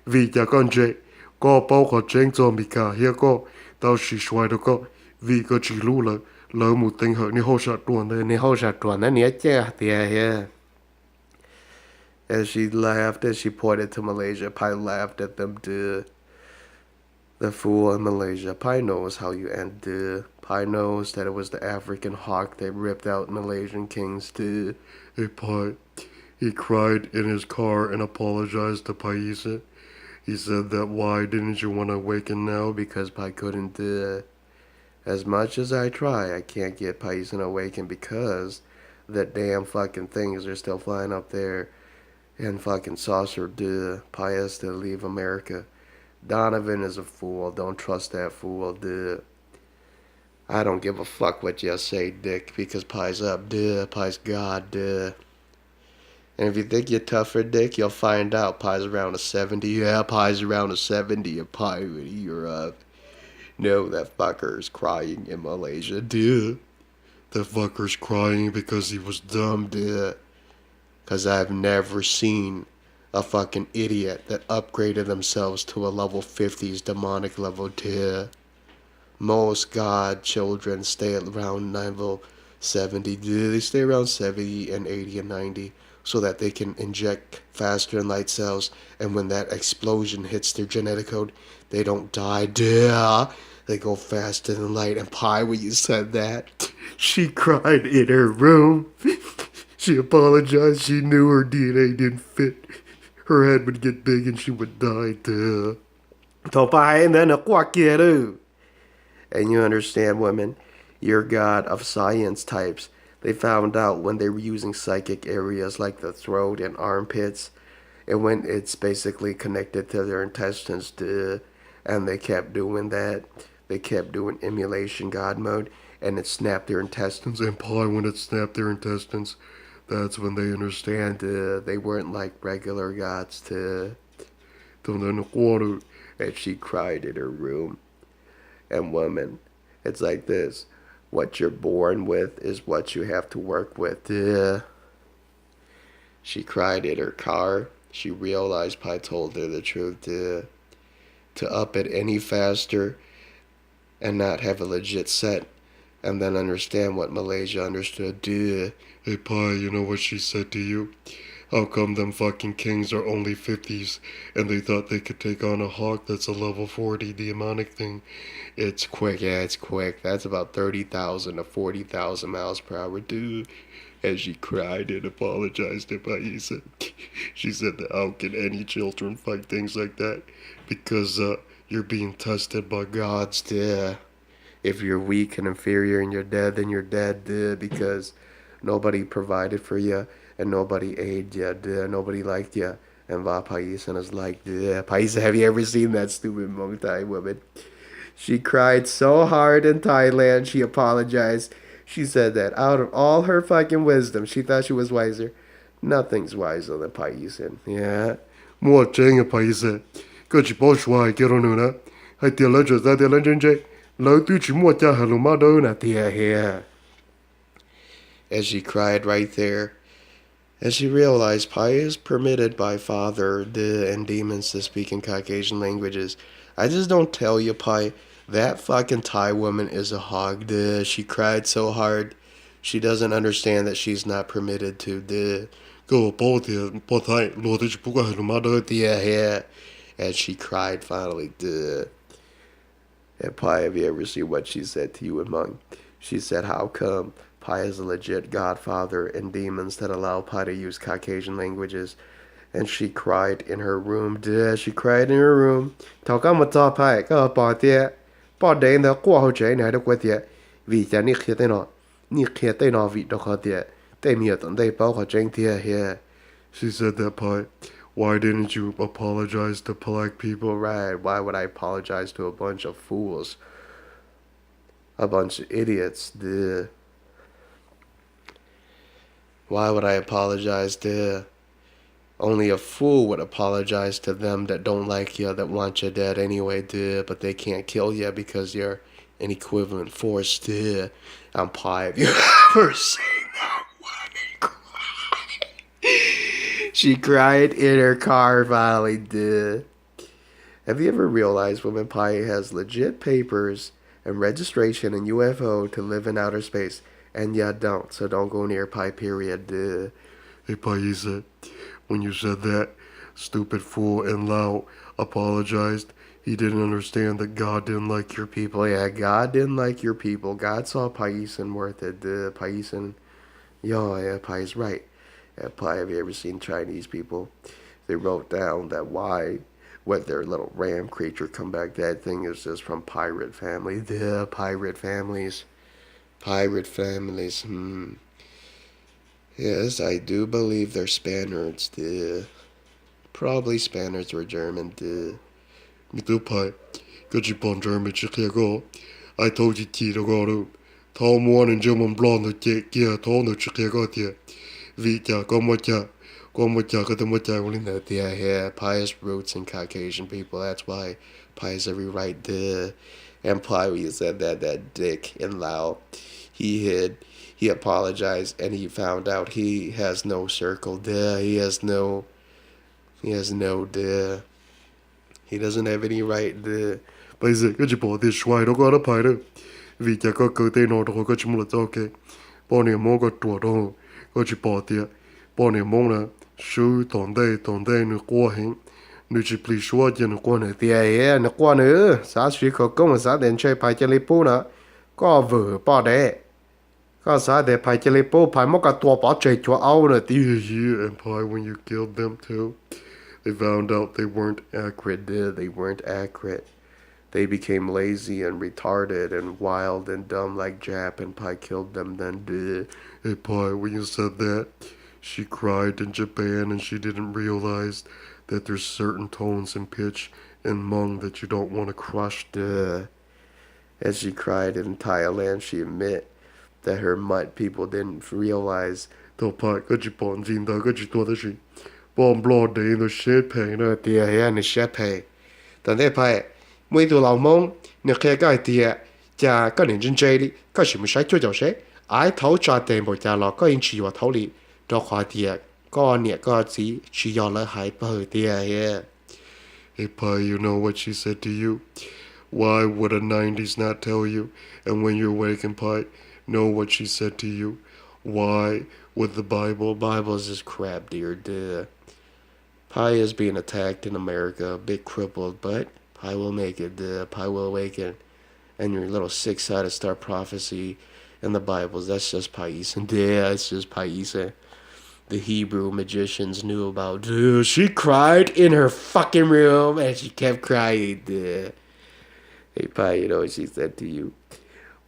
Speaker 3: Vì nhà con trẻ, có bao khó tranh cho mình cả here có, tao chỉ xoay đâu có, vì có chỉ lưu là, lỡ một tình hở ni hô sạt tuần đây.
Speaker 1: 你后杀转的你这yeah. As she laughed, as she pointed to Malaysia, Pai laughed at them, dude. The fool in Malaysia. Pai knows how you end, dude. Pai knows that it was the African hawk that ripped out Malaysian kings, dude.
Speaker 3: Hey, Pi, he cried in his car and apologized to Paisa. He said that why didn't you want to awaken now?
Speaker 1: Because Pai couldn't do it. As much as I try, I can't get Paisan awakened because the damn fucking things are still flying up there and fucking saucer duh. Pai has to leave America. Donovan is a fool. Don't trust that fool, duh. I don't give a fuck what you say, dick, because Pai's up, duh. Pai's God, duh. And if you think you're tougher, dick, you'll find out Pai's around a 70. Yeah, Pai's around a 70. And Pai, you're up. No, that fucker's crying in Malaysia, dude.
Speaker 3: That fucker's crying because he was dumb,
Speaker 1: dude. Because I've never seen a fucking idiot that upgraded themselves to a level 50's demonic level, dude. Most god children stay around level 70, dude. They stay around 70 and 80 and 90 so that they can inject faster than light cells, and when that explosion hits their genetic code, they don't die, duh. They go faster than light. And Pi, when you said that,
Speaker 3: she cried in her room. She apologized. She knew her DNA didn't fit. Her head would get big and she would die, duh.
Speaker 1: And you understand, women, your god of science types, they found out when they were using psychic areas like the throat and armpits, and when it's basically connected to their intestines, duh, and they kept doing that. They kept doing emulation god mode, and it snapped their intestines.
Speaker 3: And Pi, when it snapped their intestines, that's when they understand.
Speaker 1: They weren't like regular gods,
Speaker 3: to.
Speaker 1: And she cried in her room. And woman, it's like this. What you're born with is what you have to work with. She cried in her car. She realized Pi told her the truth. To up it any faster and not have a legit set, and then understand what Malaysia understood.
Speaker 3: Hey, Pi, you know what she said to you? How come them fucking kings are only 50s and they thought they could take on a hawk that's a level 40 demonic thing?
Speaker 1: It's quick, yeah, it's quick. That's about 30,000 to 40,000 miles per hour, dude. And she cried and apologized to Paisa.
Speaker 3: She said that how can any children fight things like that? Because, you're being tested by gods,
Speaker 1: duh. If you're weak and inferior and you're dead, then you're dead, duh, because nobody provided for you and nobody aided you, duh. Nobody liked you. And Va Paisa is like, duh. Paisa, have you ever seen that stupid Hmong Thai woman? She cried so hard in Thailand, she apologized. She said that out of all her fucking wisdom, she thought she was wiser. Nothing's wiser than Paisa. Yeah.
Speaker 3: More chang Paisa. Có chỉ bỏ xoài kia rồi nữa nè. Hay tiền lên trở ra tiền lên trên chơi. Lỡ tôi chỉ mua cha hà lù má đâu nè.
Speaker 1: Yeah. As she cried right there, as she realized Pi is permitted by Father and demons to speak in Caucasian languages. I just don't tell you, Pi, that fucking Thai woman is a hog, duh. She cried so hard. She doesn't understand that she's not permitted to, duh.
Speaker 3: Go bỏ tiền, bỏ Thai, lùa tôi chỉ bố hà lù má đâu.
Speaker 1: Yeah. And she cried finally, duh. And Pi, have you ever seen what she said to you in Hmong? She said, how come Pi is a legit godfather in demons that allow Pi to use Caucasian languages. And she cried in her room. Duh, she cried in her room. Thảo có một trò Pi, có bỏ tiệt. Bỏ đến đó qua hậu chế này được quay tiệt. Vì cha ni khía tên nó. Ni khía tên nó vì đó khó tiệt. Tên miệt tận đây bao khó tranh tiệt here.
Speaker 3: She said that, Pi. Why didn't you apologize to black people?
Speaker 1: Right, why would I apologize to a bunch of fools? A bunch of idiots, duh. Why would I apologize to? Only a fool would apologize to them that don't like you, that want you dead anyway, duh. But they can't kill you because you're an equivalent force, duh. I'm Pi. Have you ever seen that woman cry? She cried in her car finally, duh. Have you ever realized Woman Pi has legit papers and registration and UFO to live in outer space? And you don't, so don't go near Pi, period, duh.
Speaker 3: Hey, Pi, said, when you said that, stupid fool and Lao apologized. He didn't understand that God didn't like your people.
Speaker 1: Yeah, God didn't like your people. God saw Paisan worth it, duh. Paisan, yeah, Pai's right. Yeah, Pi, have you ever seen Chinese people? They wrote down that why what their little ram creature come back that thing is just from pirate family. The pirate families. Pirate families, Yes, I do believe they're Spaniards, duh. Probably Spaniards or German, duh.
Speaker 3: Me too, Pi. Good you born German, Chicago. I told you, Tito, Tom one and German blonde, yeah, Tono, Chicago, dear. Vita, Gomocha, Gomocha,
Speaker 1: Yeah, Pi's roots in Caucasian people, that's why Pi has every right, duh. And Pi, when you said that dick in Lao, he apologized and he found out he has no circle, duh. He has no, duh. He doesn't have any right, duh.
Speaker 3: Bây giờ cái chỉ bỏ tiền xoay đó có phải đâu. Vì chả có cơ thể nào đó có chúng là ok. Bỏ niệm mong có trùa đó. Có chỉ bỏ tiền. Bỏ niệm mong là sư tổn đây nữa qua hình. Nếu chỉ please xóa cho nó qua này.
Speaker 1: Yeah, nó qua nữa. Xã suy khổ công là xã đến chơi Pi chân lý bố nữa. Có vừa bỏ đấy. Có xã để Pi chân lý bố, Pi mong cả tua bỏ chơi chua áo nữa.
Speaker 3: Yeah, and Pi, when you killed them too, they found out they weren't accurate.
Speaker 1: They weren't accurate. They became lazy and retarded and wild and dumb like Jap, and Pi killed them then.
Speaker 3: Hey, Pi, when you said that, she cried in Japan and she didn't realize that there's certain tones and pitch in Hmong that you don't want to crush.
Speaker 1: As she cried in Thailand, she admitted that her Mutt people didn't realize.
Speaker 3: Tao Pi, có chỉ bọn gì đó, có chỉ tua đó gì. Bọn blonde đấy nó shit pain nữa.
Speaker 1: Yeah, nó shit pain. Tận thế Pi, mấy tụi lão Hmong, nó khẽ cái tiệt, cha có nên chân chơi đi, có gì mới sai cho cháu sẽ. Ai thấu trả tiền bộ cha lo có in chỉ vào thấu đi, đó khoa tiệt, có nhẹ có gì, chỉ do lỡ hại bờ tiệt. Yeah.
Speaker 3: Hey, Pi, you know what she said to you? Why would a 90s not tell you? And when you're waking, Pi, know what she said to you? Why would the
Speaker 1: Bible's just crap, dear, duh. Pi is being attacked in America, a bit crippled, but Pi will make it, duh. Pi will awaken. And your little six-sided star prophecy in the Bibles, that's just Paisan. Yeah, it's just Paisan. The Hebrew magicians knew about, duh. She cried in her fucking room, and she kept crying, duh. Hey, Pi, you know what she said to you?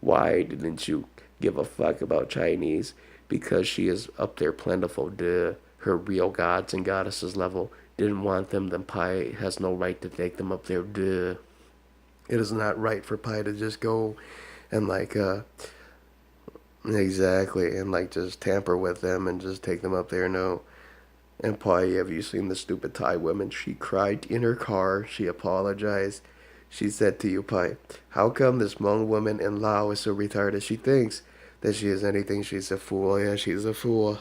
Speaker 1: Why didn't you give a fuck about Chinese? Because she is up there plentiful, duh. Her real gods and goddesses level didn't want them, then Pi has no right to take them up there, duh. It is not right for Pi to just go and exactly, and just tamper with them and just take them up there, no. And Pi, have you seen the stupid Thai woman? She cried in her car, she apologized. She said to you, Pi, how come this Hmong woman in Laos is so retarded? She thinks that she is anything. She's a fool. Yeah, she's a fool.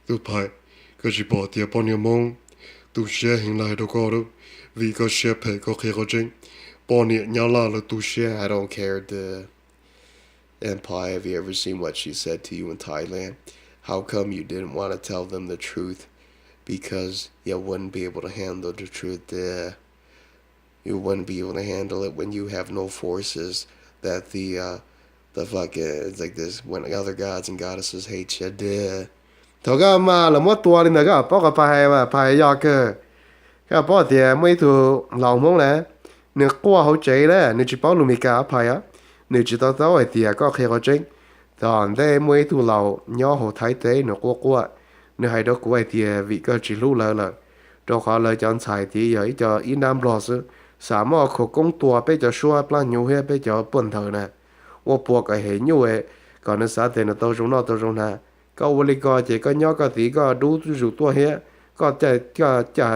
Speaker 3: Tao Pi, có chỉ bỏ tiền bọn niệm mong. Tu share hình lại đâu có đâu. Vì có share pay có khi có chính. Bọn niệm nhau là tu share.
Speaker 1: I don't care, duh. And Pi, have you ever seen what she said to you in Thailand? How come you didn't want to tell them the truth? Because you wouldn't be able to handle the truth, duh. You wouldn't be able to handle it when you have no forces that the The fucking, it's like this when other gods and goddesses hate you, duh. Thầu cái mà là mất tua đi nữa cái bỏ cái bài mà bài do cái bỏ thì mấy thứ lòng mong nè nếu qua hậu chế đấy nếu chỉ bảo luôn mình cả bài á nếu chỉ tao thì có khi có chính còn đây mấy thứ lòng nhỏ hậu thái tế nếu qua nếu hay đó của thì vị cơ chỉ lưu là đó họ lời chọn xài thì giờ cho ít năm lo sự sao mà khổ công tua bây giờ xua plan nhiều hết bây giờ bận thở nè 我播个黑牛诶，搞那啥子呢？都中那都中那，搞我哩个这个鸟个地个都入多些，搞这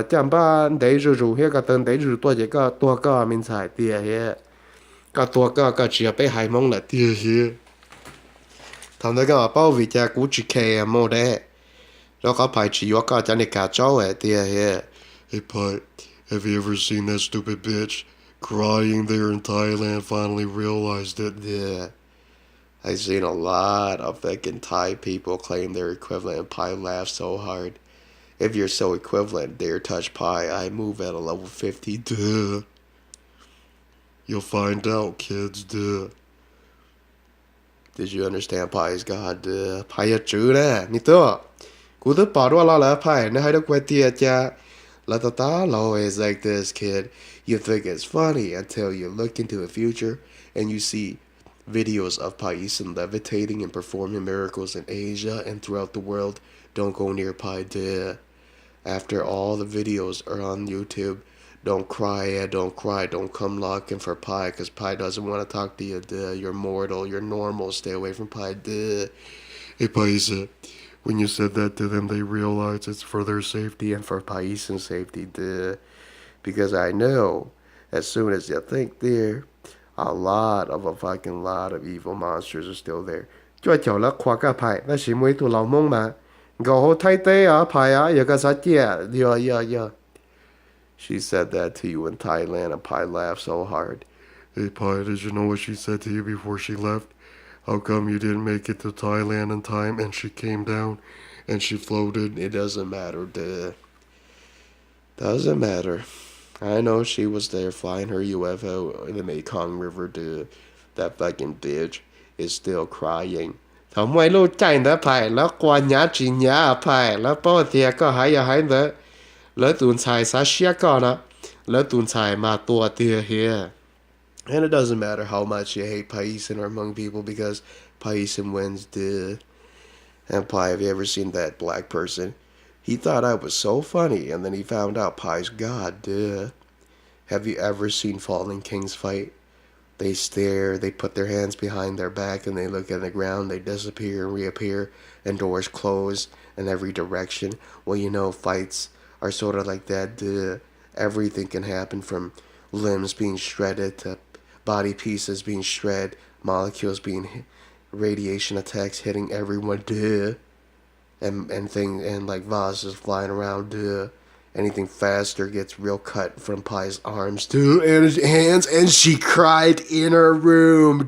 Speaker 1: 讲把地入些个等地入多这个多个名菜地些，个多个只要被害蒙了地些，他们个包围家估计开么的，然后排除我个叫你家招诶地些。
Speaker 3: Hey, Pie, have you ever seen that stupid bitch crying there in Thailand? Finally realized it.
Speaker 1: Yeah. I've seen a lot of fucking Thai people claim they're equivalent. Pi laughs so hard. If you're so equivalent, dare touch Pi. I move at a level 50.
Speaker 3: Duh. You'll find out, kids. Duh.
Speaker 1: Did you understand Pi's God? Pi is true, nè. Nè, Cú tức bỏ ra là Pi. Nè, hay được quay tia cha. La ta ta always like this, kid. You think it's funny until you look into the future and you see videos of Paisan levitating and performing miracles in Asia and throughout the world. Don't go near Pai. After all the videos are on YouTube, don't cry, don't cry, don't come looking for Pai, because Pai doesn't want to talk to you. You're mortal, you're normal, stay away from Pai.
Speaker 3: Hey, Paisa, when you said that to them, they realized it's for their safety.
Speaker 1: And for Paisan's safety, because I know as soon as you think there, a fucking lot of evil monsters are still there. Cho cháu là khoa cả Pai, là chỉ mới tụ lòng mong mà. Go ho tai te à Pai à, ya ka sa tia, yeah. She said that to you in Thailand, and Pai laughed so hard.
Speaker 3: Hey, Pai, did you know what she said to you before she left? How come you didn't make it to Thailand in time and she came down and she floated?
Speaker 1: It doesn't matter, Doesn't matter. I know she was there flying her UFO in the Mekong River, That fucking bitch is still crying. ทำไมรู้ใจนะไผ่แล้วกวนหยาจีหยาไผ่แล้วป้อเทียก็หายแล้วตูนชายซาเชียก็นะแล้วตูนชายมาตัวเตียเฮีย And it doesn't matter how much you hate Paisan or Hmong people because Paisan wins, And Pai, have you ever seen that black person? He thought I was so funny, and then he found out Pai's God, Have you ever seen fallen kings fight? They stare, they put their hands behind their back, and they look at the ground, they disappear and reappear, and doors close in every direction. Well, you know, fights are sort of like that, Everything can happen from limbs being shredded to body pieces being shredded, molecules being radiation attacks hitting everyone, and like vases flying around, Anything faster gets real cut from Pai's arms, and his hands, and she cried in her room,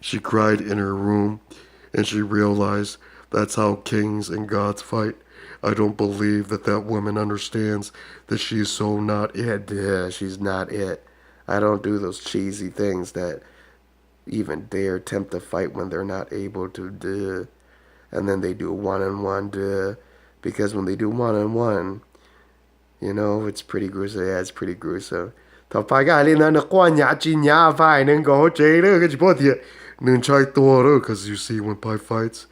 Speaker 3: She cried in her room, and she realized that's how kings and gods fight. I don't believe that woman understands that she is so not it.
Speaker 1: She's not it. I don't do those cheesy things that even dare attempt to fight when they're not able to, And then they do one-on-one, Because when they do one-on-one, you know, it's pretty gruesome. Yeah, it's pretty gruesome. Thọ phải cái lên nó qua nhà chi nhà phải nên có chế đó cái gì bỏ thiệt
Speaker 3: nên try to đó, because you see when Pai fights,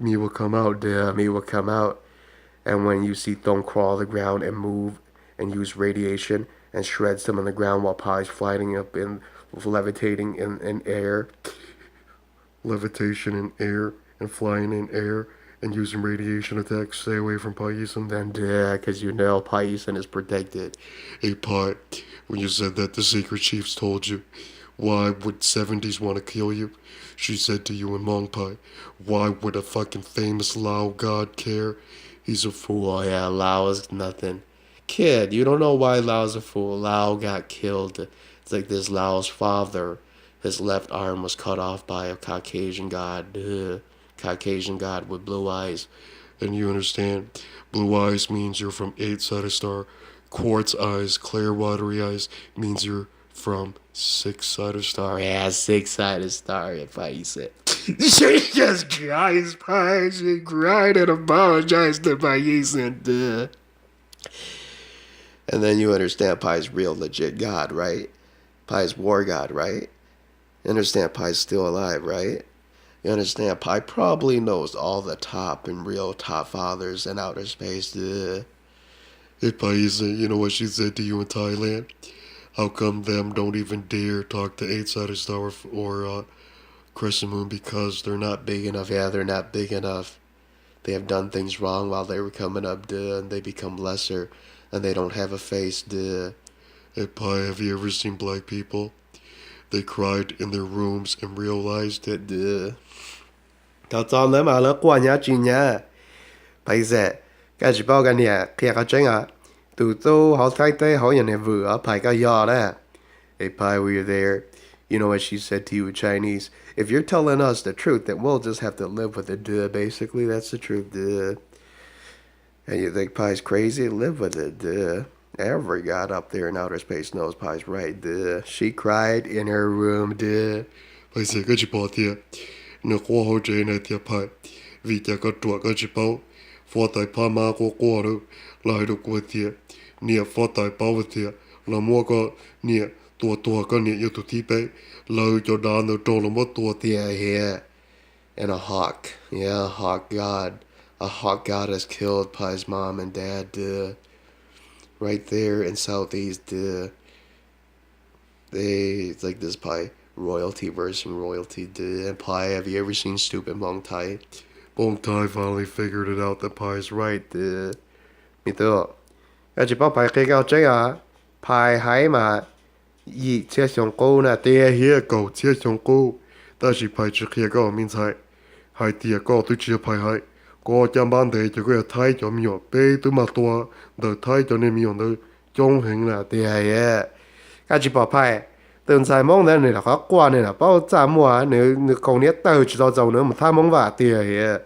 Speaker 3: me will come out.
Speaker 1: Me will come out. And when you see Thong crawl the ground and move and use radiation and shreds them on the ground while Pai's flying up and levitating in air.
Speaker 3: Levitation in air and flying in air and using radiation attacks. Stay away from Paisan then.
Speaker 1: Because you know Paisan is protected.
Speaker 3: Hey, Pai, when you said that the secret chiefs told you, why would 70s want to kill you? She said to you in Hmong Pai, why would a fucking famous Lao god care? He's a fool.
Speaker 1: Oh, yeah, Lao is nothing. Kid, you don't know why Lao's a fool. Lao got killed. It's like this Lao's father. His left arm was cut off by a Caucasian god. Caucasian god with blue eyes.
Speaker 3: And you understand, blue eyes means you're from 8 sided star. Quartz eyes, clear watery eyes, means you're from six-sided star.
Speaker 1: Yeah, six-sided star, pai said. She just cries, pai. She cried and apologized to pai said. And then you understand Pai's real legit God, right? Pai's war God, right? You understand Pai's still alive, right? You understand Pai probably knows all the top and real top fathers in outer space.
Speaker 3: Hey, Paisa, you know what she said to you in Thailand? How come them don't even dare talk to eight-sided star or crescent moon because they're not
Speaker 1: Big enough, yeah, they're not big enough. They have done things wrong while they were coming up, and they become lesser, and they don't have a face,
Speaker 3: Hey, Pai, have you ever seen black people? They cried in their rooms and realized that,
Speaker 1: Tao tao nè mà lỡ qua nhà chị nhà. Bây giờ, cái chị bao cái nè, kia cái chân à. Tụi tôi họ thay tay họ nhà này vừa, phải cái giò đó. Hey, Pi, we were there. You know what she said to you in Chinese? If you're telling us the truth, then we'll just have to live with it, Basically, that's the truth, And you think Pi's crazy? Live with it, Every god up there in outer space knows Pi's right, She cried in her room,
Speaker 3: Bây giờ cái chị bỏ thiệt, nếu qua hỗ trợ này thiệt Pai, vì chả có chuột cái chị bảo, phó tài pa ma qua đâu, lại được qua thiệt, nè phó tài bảo thiệt, là mua có nè tua cái nè yêu tụi thi bé, lời cho đàn được trâu là mất tua thiệt.
Speaker 1: Yeah. And a hawk. Yeah, a hawk god. A hawk goddess killed Pi's mom and dad, right there in Southeast, It's like this Pi royalty versus royalty, And Pi, have you ever seen Stupid Hmong Thai?
Speaker 3: Hmong Thai finally figured it out that Pai's right,
Speaker 1: Mi too. Cái chỉ bảo Pi cái cao chơi à? Pi hái mà. Yi chia xong cô nè,
Speaker 3: Here go, chia xong cô, ta chỉ Pai trước here go minh sai, hai tia go tôi chia Pai hai, có chăm ban đề cho cái Thai cho mình bê tôi mà tua, đợi Thai cho nên mình đợi trong hình là
Speaker 1: yeah. Cái chỉ bảo Pi. Từng sai mong này là khó qua này là bao giờ mua nếu không biết tới chỉ tao giàu nữa mà tham mong vả
Speaker 3: yeah,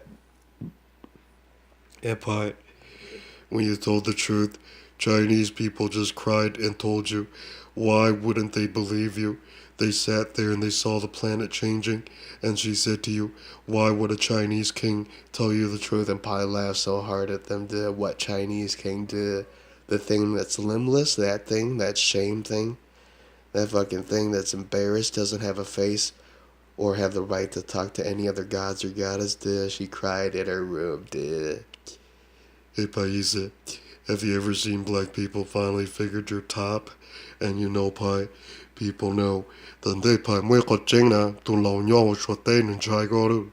Speaker 3: Pai, when you told the truth, Chinese people just cried and told you, why wouldn't they believe you? They sat there and they saw the planet changing, and she said to you, why would a Chinese king tell you the truth?
Speaker 1: And Pi laughed so hard at them, what Chinese king did. The thing that's limbless, that thing, that shame thing, that fucking thing that's embarrassed, doesn't have a face, or have the right to talk to any other gods or goddess, She cried in her room,
Speaker 3: Hey, Paisa, have you ever seen black people finally figured your top? And you know, Pai, people know. Then they Pai mới có chính nè, tụi lão nhau cho tên and trai go đâu.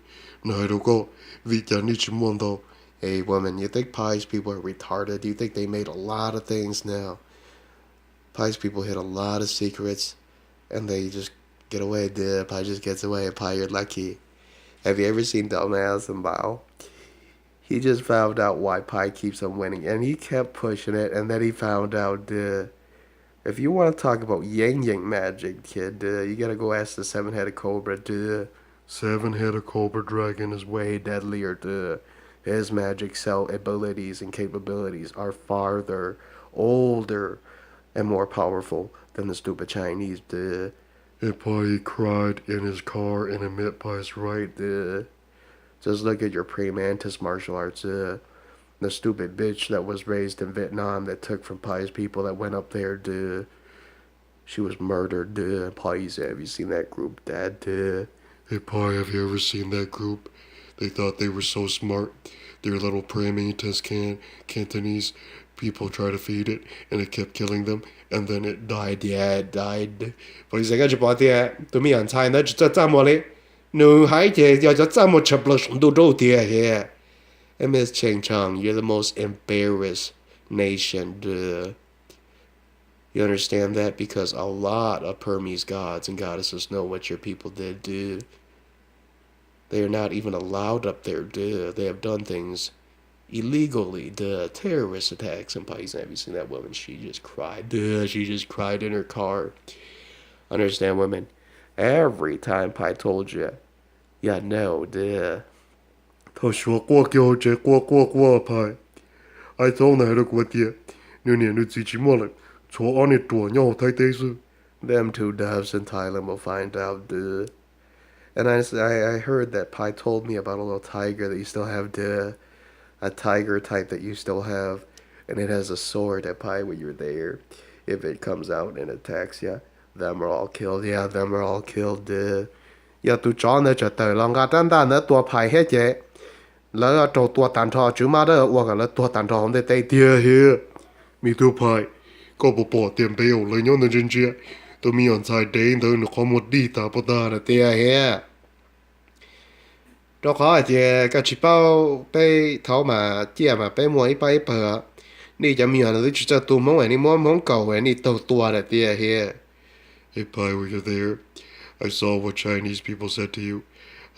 Speaker 3: Này đâu có, vì chả ní chỉ muốn đâu.
Speaker 1: Hey, woman, you think Pi's people are retarded? Do you think they made a lot of things now? Pi's people hid a lot of secrets, and they just get away, Pi just gets away, Pi, you're lucky. Have you ever seen Dumbass and Bao? He just found out why Pi keeps on winning, and he kept pushing it, and then he found out, if you want to talk about yang magic, kid, you gotta go ask the seven-headed cobra,
Speaker 3: Seven-headed cobra dragon is
Speaker 1: way deadlier, His magic cell abilities and capabilities are farther, older, and more powerful than the stupid Chinese,
Speaker 3: And Pai cried in his car and admit Pai's right,
Speaker 1: Just look at your pre-mantis martial arts, The stupid bitch that was raised in Vietnam that took from Pi's people that went up there, She was murdered, Pi's, have you seen that group, Dad,
Speaker 3: Hey, Pai, have you ever seen that group? They thought they were so smart. Their little pre-mantis Cantonese people tried to feed it, and it kept killing them, and then it died.
Speaker 1: Yeah, it died. Bây giờ cái chuyện bỏ tiền, tụi mình ăn菜nó chỉ cho một đi. Nếu hai chế giờ cho một chập là sống đủ đủ tiền here. And Miss Cheng Chong, you're the most embarrassed nation, You understand that? Because a lot of Burmese gods and goddesses know what your people did, They are not even allowed up there, They have done things illegally, terrorist attacks in Pakistan. Have you seen that woman? She just cried, She just cried in her car. Understand, women? Every time Pi told you, no,
Speaker 3: Thôi xua qua kêu chế qua Pai. Ai thấu này được qua tiệt. Nếu nè nếu chỉ mua lại, chỗ anh ấy đùa nhau thay tế sư.
Speaker 1: Them two doves in Thailand will find out, duh. And I heard that Pi told me about a little tiger that you still have, duh. A tiger type that you still have. And it has a sword at Pi when you're there. If it comes out and attacks you, them are all killed. Yeah, them are all killed, duh. 要都找那就对了，我单单的多拍些些，แล้ว要做ตัวตันทอจุมาเด้อว่ากันแล้วตัวตันทอของได้เตี้ยเฮีย
Speaker 3: มีตัวพายก็บ่ปอเตรียมไปเอาเลยย้อนนั่นเจียตัวมีอ่อนใจเด้งเดินขอหมดดีตาปตานะเตี้ย
Speaker 1: เตี้ยเฮียเราขอเจียก็ชิเป้าไปเท้ามาเจียมาไปมวยไปเผื่อนี่จะมีอะไรที่จะตัวมองไว้นี่มองเก่าไว้นี่ตัวแต่เตี้ยเฮีย
Speaker 3: Hey Pai, were you there? I saw what Chinese people said to you.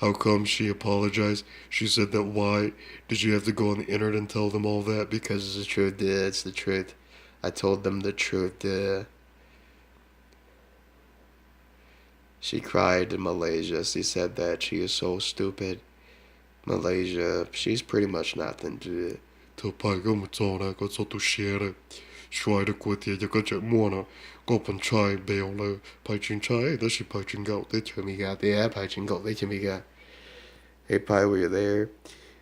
Speaker 3: How come she apologized? She said that why? Did you have to go on the internet and tell them all that?
Speaker 1: Because it's the truth, dude. It's the truth. I told them the truth, dude. She cried in Malaysia. She said that she is so stupid. Malaysia, she's pretty much nothing, dude.
Speaker 3: เธอไปก็มาจอนะก็จอตุเชียเลยช่วย的国铁就个这么呢，个本菜没有了，排进菜都是排进狗的。
Speaker 1: Chimiga, yeah, Pai Chingo, they Chimiga. Hey, Pai, were you there?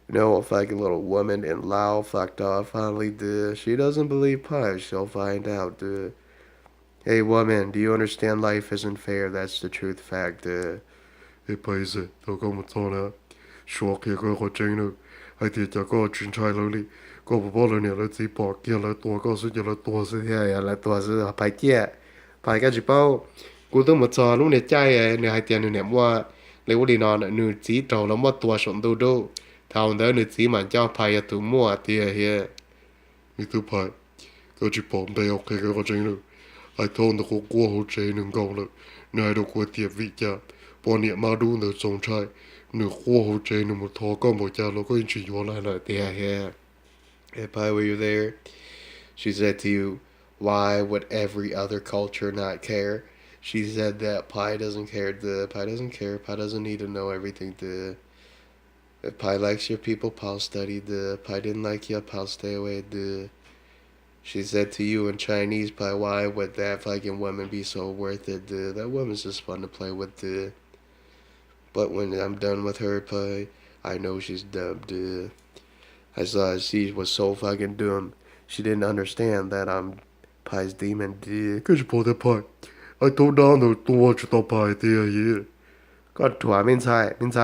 Speaker 1: No, a fucking little woman in Lao fucked off finally, dude. She doesn't believe Pai. She'll find out, dude. Hey, woman, do you understand life isn't fair? That's the truth fact, dude.
Speaker 3: ไอ้ไปสิเราก็มาจอนะชัวร์ก็ก็จริงเลยไอ้ที่จะก็จินชายเลยก็บอกเลยเนี่ยเราจีปอกเกี่ยวแล้วตัวก็สุดยอดตัวสิ
Speaker 1: Yeah, là tua sư Pai kia. Pai cái gì bao. Cú tôi một trò lúc này trai nửa hai tiền nửa nệm qua. Lấy quá đi nó nửa chỉ trầu lắm mất tua sống đâu đâu. Thằng đó nửa chỉ mà cho Pai tụ mua tiền here.
Speaker 3: มีตัวพายก็จีปอกไปโอเคก็จริงเลยไอ้ทอนตะโกกลัวหัวใจหนึ่งกองเลยนายตะกัวเตียวิจาพอเนี่ยมาดูเนื้อทรงชายเนื้อขั้วหัวใจหนึ่งหมดทอก็หมดจาเราก็ยังจีอยู่อะไรเลย
Speaker 1: Yeah, yeah. Hey, Pai, were you there? She said to you, why would every other culture not care? She said that Pi doesn't care. Pi doesn't care. Pi doesn't need to know everything. If Pi likes your people, Pa'll study. Pi didn't like you, Pa'll stay away. She said to you in Chinese, Pi, why would that fucking woman be so worth it? That woman's just fun to play with. But when I'm done with her, Pi, I know she's dumb. I saw she was so fucking dumb. She didn't understand that I'm Pi's demon.
Speaker 3: ก็จะพอแต่พายไอ้ตัวด้านตัวจะต่อพายเตียเย่
Speaker 1: ก็ถั่วมินไซ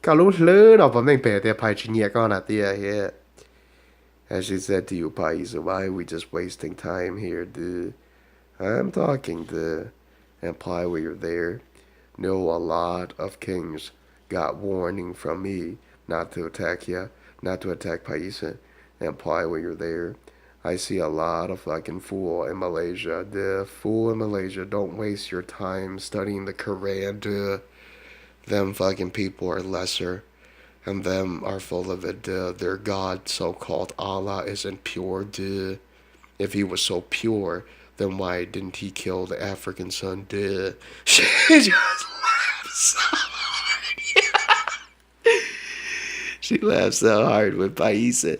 Speaker 1: ก็รู้ลื่นออกมาไม่เปลี่ยนแต่ Pi ชิ้นเนี้ยก็น่ะเตี้ยเฮีย As she said to you, Pi, you said, why are we just wasting time here, I'm talking, And Pi, when you're there, know a lot of kings got warning from me not to attack you, not to attack Paisa. And Pi, when you're there, I see a lot of fucking fool in Malaysia. The fool in Malaysia, don't waste your time studying the Quran, Them fucking people are lesser. And them are full of it, Their God, so-called Allah, isn't pure, If he was so pure, then why didn't he kill the African son, She just laughs so hard. She laughs so hard when Paisa.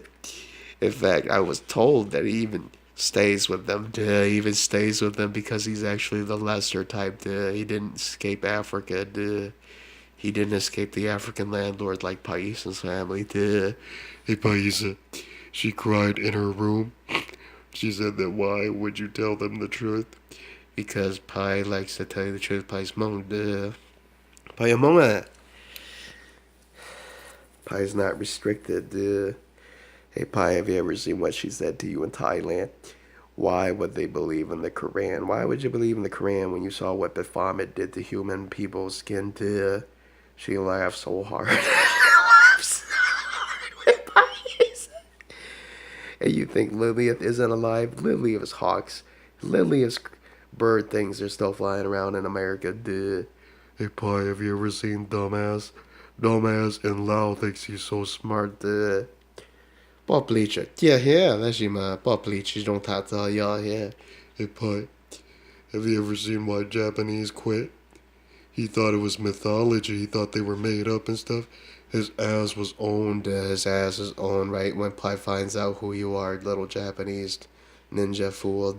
Speaker 1: In fact, I was told that he even stays with them, He even stays with them because he's actually the lesser type, He didn't escape Africa, He didn't escape the African landlord like Paisa's family,
Speaker 3: Hey Paisa, she cried in her room. She said that why would you tell them the truth?
Speaker 1: Because Pai likes to tell you the truth. Va Hmong, Pai Hmong, Pai's not restricted, Hey Pai, have you ever seen what she said to you in Thailand? Why would they believe in the Quran? Why would you believe in the Quran when you saw what Baphomet did to human people's skin, She laughed so hard. And you think Lilith isn't alive? Lilith is hawks. Lilith's bird things are still flying around in America,
Speaker 3: Hey Pai, have you ever seen Dumbass? Dumbass in Lao thinks he's so smart,
Speaker 1: Bỏ bleacher. Yeah, that's him, bỏ bleacher, don't talk to y'all here.
Speaker 3: Hey Pai, have you ever seen why Japanese quit? He thought it was mythology. He thought they were made up and stuff. His ass was owned.
Speaker 1: His ass is owned, right? When Pi finds out who you are, little Japanese ninja fool,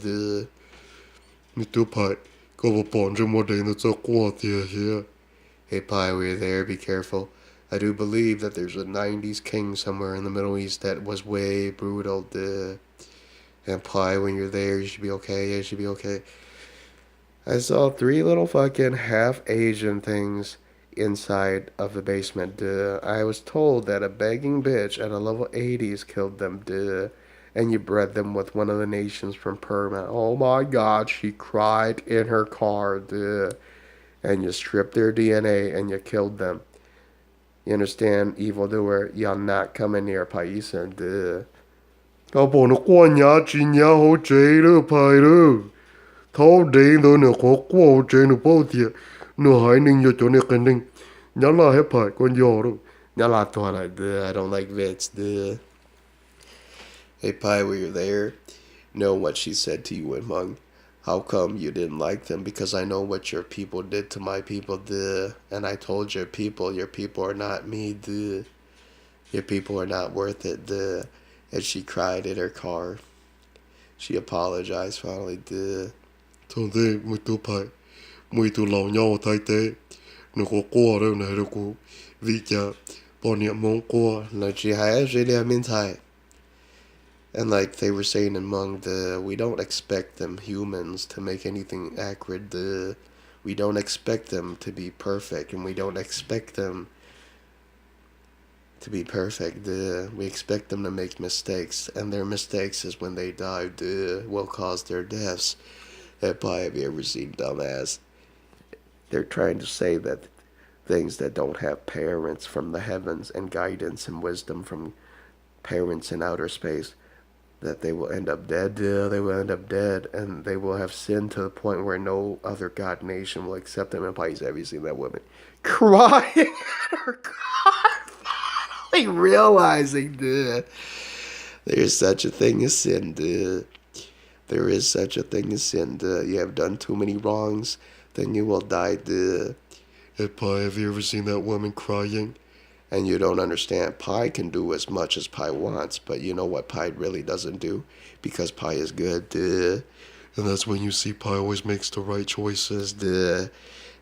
Speaker 3: มีตัวพาย Có một bọn trong một đến cho qua tia here.
Speaker 1: Hey, Pi, we're there. Be careful. I do believe that there's a 90s king somewhere in the Middle East that was way brutal. Duh. And Pi, when you're there, you should be okay. Yeah, you should be okay. I saw 3 little fucking half Asian things inside of the basement. Duh. I was told that a begging bitch at a level 80s killed them. Duh. And you bred them with one of the nations from Burma. Oh my god, she cried in her car. Duh. And you stripped their DNA and you killed them. You understand, evildoer? You're not coming near Paisa. Duh.
Speaker 3: Các bọn nó qua nhà chỉ nhà hỗ trợ đó phải đó. Thấu đến đó nó khó qua hỗ trợ nó bao tiền. Nó hãy nên cho nó cái nên. Nhá là hết phải con giò đó.
Speaker 1: Y'all thought I did. I don't like Vits. Duh. Hey, Pi, were you there? Know what she said to you, Hmong. How come you didn't like them? Because I know what your people did to my people, duh. And I told your people are not me, duh. Your people are not worth it, duh. And she cried in her car. She apologized finally, duh.
Speaker 3: Thôi thế, mùi tụ phải. Mùi tụ lão nhau thay tế. Nó có qua đâu này đâu cô. Vì chả, bọn niệm mong qua.
Speaker 1: No, she has really mean tai. And like they were saying in Hmong, we don't expect them humans to make anything accurate. We don't expect them to be perfect, and we don't expect them to be perfect. We expect them to make mistakes, and their mistakes is when they die. Will cause their deaths. Have you ever seen dumbass? They're trying to say that things that don't have parents from the heavens and guidance and wisdom from parents in outer space, that they will end up dead. They will end up dead, and they will have sinned to the point where no other god nation will accept them. And please, have you seen that woman crying in her car, finally realizing, there's such a thing as sin, There is such a thing as sin, You have done too many wrongs, then you will die,
Speaker 3: Hey, Pi, have you ever seen that woman crying?
Speaker 1: And you don't understand. Pi can do as much as Pi wants, but you know what Pi really doesn't do? Because Pi is good,
Speaker 3: And that's when you see Pi always makes the right choices.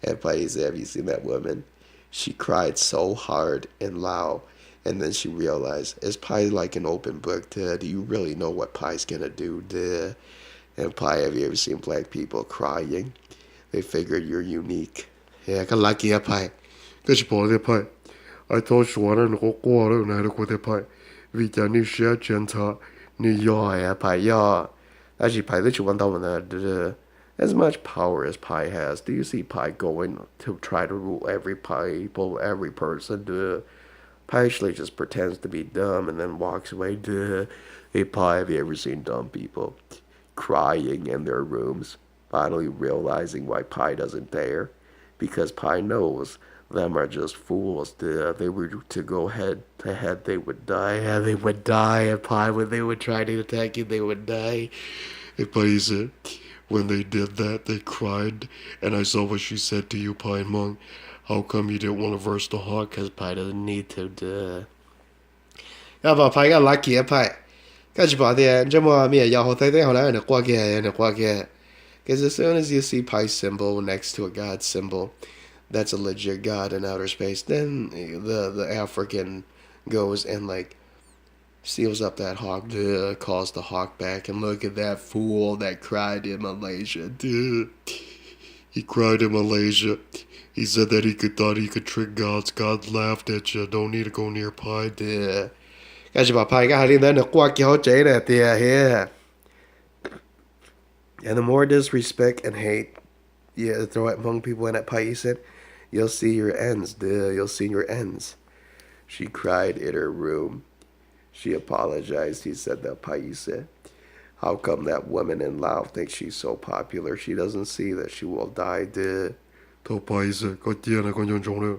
Speaker 1: And Pi said, have you seen that woman? She cried so hard and loud, and then she realized, is Pi like an open book? Do you really know what Pi's gonna do? And Pi, have you ever seen black people crying? They figure you're unique. Yeah, I like you, Pi.
Speaker 3: Cái chỉ bỏ thế Pi. I told you nó có qua đâu này đâu có thế Pi. Vì chả ni sẽ chân thà. Ni
Speaker 1: Yo, yeah, Pi, yo. Actually, Pi, that you want that. As much power as Pi has, do you see Pi going to try to rule every people, every person? Pi actually just pretends to be dumb and then walks away. Hey, Pi, have you ever seen dumb people crying in their rooms, finally realizing why Pi doesn't dare? Because Pi knows them are just fools. They were to go head to head, they would die. Yeah, they would die. And Pi, when they would try to attack you, they would die.
Speaker 3: Hey, Pi said, when they did that, they cried, and I saw what she said to you, Pi Hmong. How come you didn't want to verse the hawk?
Speaker 1: Because Pi doesn't need to. Yeah, but Pi got lucky, Pi. Because as soon as you see Pi's symbol next to a god symbol, that's a legit god in outer space, then the African goes and like seals up that hawk, calls the hawk back, and look at that fool that cried in Malaysia.
Speaker 3: He cried in Malaysia. He said that thought he could trick gods. God laughed at you. Don't need to go near Pi.
Speaker 1: Cái gì bảo Pi cái hai đến được qua kéo chế nè here. And the more disrespect and hate you throw at Hmong people in that Pi said, you'll see your ends, You'll see your ends. She cried in her room. She apologized. He said that Pi said, how come that woman in Laos thinks she's so popular? She doesn't see that she will die,
Speaker 3: Thôi Pi said, có tiền là con nhon trong đâu.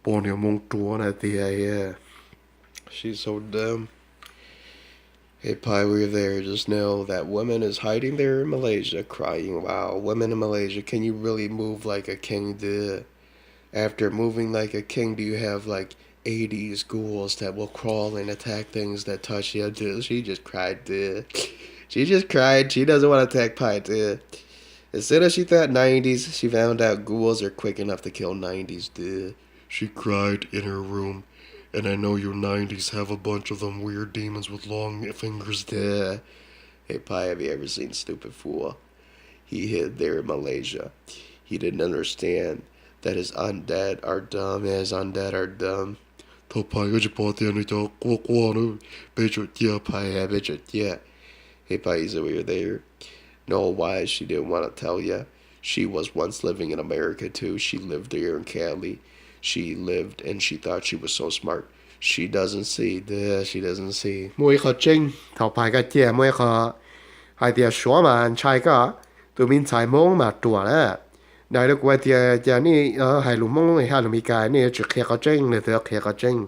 Speaker 3: Bỏ niệm mong chúa này
Speaker 1: yeah. She's so dumb. Hey, Pi, we're there. Just know that woman is hiding there in Malaysia crying. Wow, women in Malaysia, can you really move like a king? After moving like a king, do you have like 80s ghouls that will crawl and attack things that touch you? She just cried. She just cried. She doesn't want to attack Pi. As soon as she thought 90s, she found out ghouls are quick enough to kill 90s, duh.
Speaker 3: She cried in her room, and I know your 90s have a bunch of them weird demons with long fingers.
Speaker 1: Duh. Hey, Pi, have you ever seen Stupid Fool? He hid there in Malaysia. He didn't understand that his undead are dumb. His undead are dumb.
Speaker 3: Thôi Pi có chỉ bỏ tiền này cho qua nữa. Bây giờ chia.
Speaker 1: Pi, have it, yeah. Hey, Pi, is over there? No, why she didn't want to tell you. She was once living in America too. She lived there in Cali. She lived and she thought she was so smart. She doesn't see. She doesn't see. Mỗi khó trinh, thảo bài cái kia mỗi khó. Hai tia số mà trai cả. Tụi mình trái mông mà đùa nè. Này được qua tia giờ này hai lũ mông hai lũ mi cái này chỉ kia khó trinh này thừa kia khó trinh.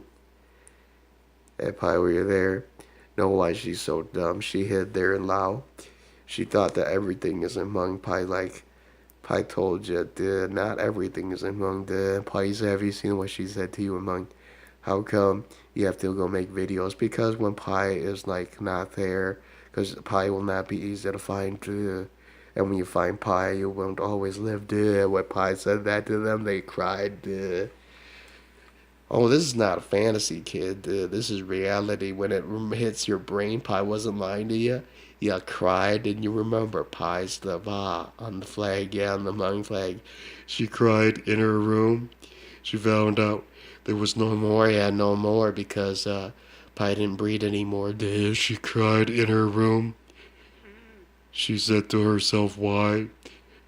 Speaker 1: Hey, Pi, were you there? No, why she's so dumb. She hid there in Lao. She thought that everything is in Hmong. Pi told you, duh, not everything is in Hmong. Duh. Pi, have you seen what she said to you in Hmong? How come you have to go make videos? Because when Pi is like not there, because Pi will not be easy to find. Duh. And when you find Pi, you won't always live. Duh. When Pi said that to them, they cried. Duh. Oh, this is not a fantasy, kid. Duh. This is reality. When it hits your brain, Pi wasn't lying to you. You cried and you remember Pi's the Va on the flag, yeah, on the Hmong flag.
Speaker 3: She cried in her room. She found out there was no more.
Speaker 1: Yeah, no more because Pi didn't breed anymore. Duh.
Speaker 3: She cried in her room. She said to herself, why?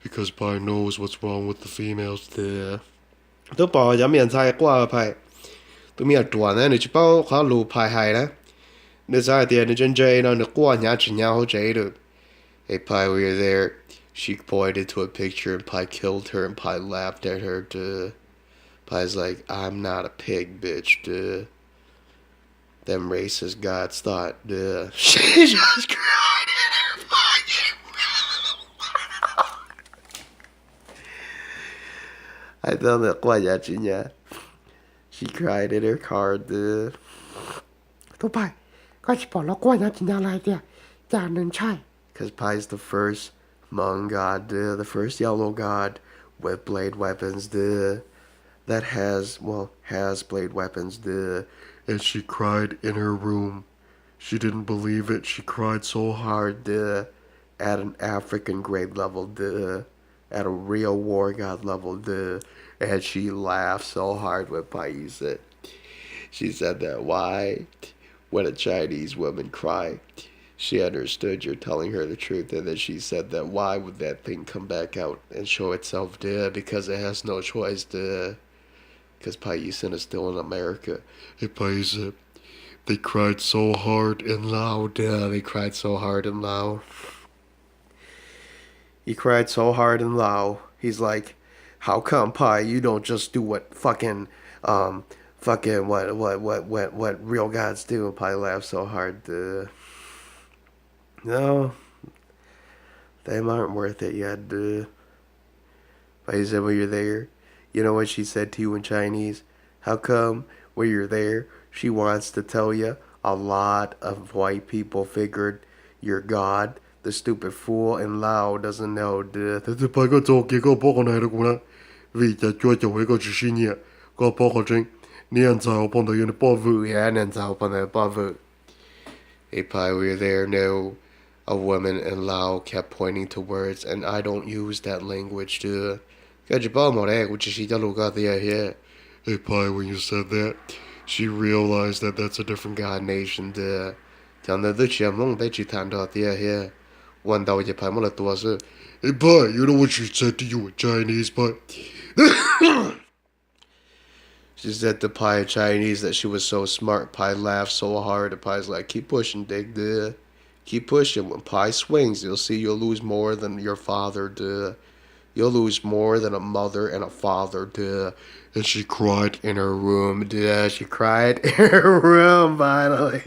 Speaker 3: Because Pi knows what's wrong with the females.
Speaker 1: Duh. Tôi bỏ giám nhận sai qua Pi. Tôi mi đuổi nè,你去包考路Pi hay nè. Nếu sai thì nó chân chơi nó qua nhà chỉ nhau hỗ trợ được. Hey, Pi, we were there. She pointed to a picture and Pi killed her and Pi laughed at her. Duh. Pi's like, I'm not a pig, bitch. Duh. Them racist gods thought. Duh. She just cried in her fucking mouth. I thought that qua nhà chỉ nhà. She cried in her car. Duh.
Speaker 2: Tụi bay, có chỉ bỏ nó qua nhà chỉ nhà lại kìa. Chả nên trai.
Speaker 1: Because Pi's the first Hmong god, duh, the first yellow god with blade weapons, duh, that has blade weapons, duh.
Speaker 3: And she cried in her room. She didn't believe it. She cried so hard.
Speaker 1: Duh, at an African grade level, duh, at a real war god level, duh. And she laughed so hard when Pi said, she said that why, when a Chinese woman cried, she understood you're telling her the truth, and then she said that why would that thing come back out and show itself, duh, because it has no choice, duh, because Paisan is still in America.
Speaker 3: Hey, Paisa, they cried so hard and loud.
Speaker 1: Duh, they cried so hard and loud. He cried so hard and loud. He's like, how come, Pi, you don't just do what fucking what real gods do? And Pi laughed so hard, duh. No, them aren't worth it yet, duh. Pi said, when you're there, you know what she said to you in Chinese? How come when you're there, she wants to tell you a lot of white people figured you're God. The stupid fool in Lao doesn't know, duh.
Speaker 3: Thế Pi có cho kia có bỏ con này được cũng nè. Vì cha chúa cho với có chỉ xin nhẹ, có bỏ con trinh. Ni ăn sao bọn tôi bỏ vụ.
Speaker 1: Yeah, and sao upon the above it. Hey, Pi, we were there. No, a woman in Lao kept pointing to words, and I don't use that language, duh. Cái gì bao màu đấy, which is look out there here.
Speaker 3: Hey, Pi, when you said that, she realized that that's a different
Speaker 1: God nation, duh. Chẳng được tôi chỉ mong để chỉ thằng đó here. One đầu chỉ phải một là tua sư.
Speaker 3: Hey, Pi, you know what she said to you in Chinese, Pi?
Speaker 1: She said to Pi in Chinese that she was so smart. Pi laughed so hard, and Pi's like, keep pushing, dig, duh. Keep pushing. When Pi swings, you'll see you'll lose more than your father, duh. You'll lose more than a mother and a father, duh.
Speaker 3: And she cried
Speaker 1: in her room, duh. She cried in her room, finally.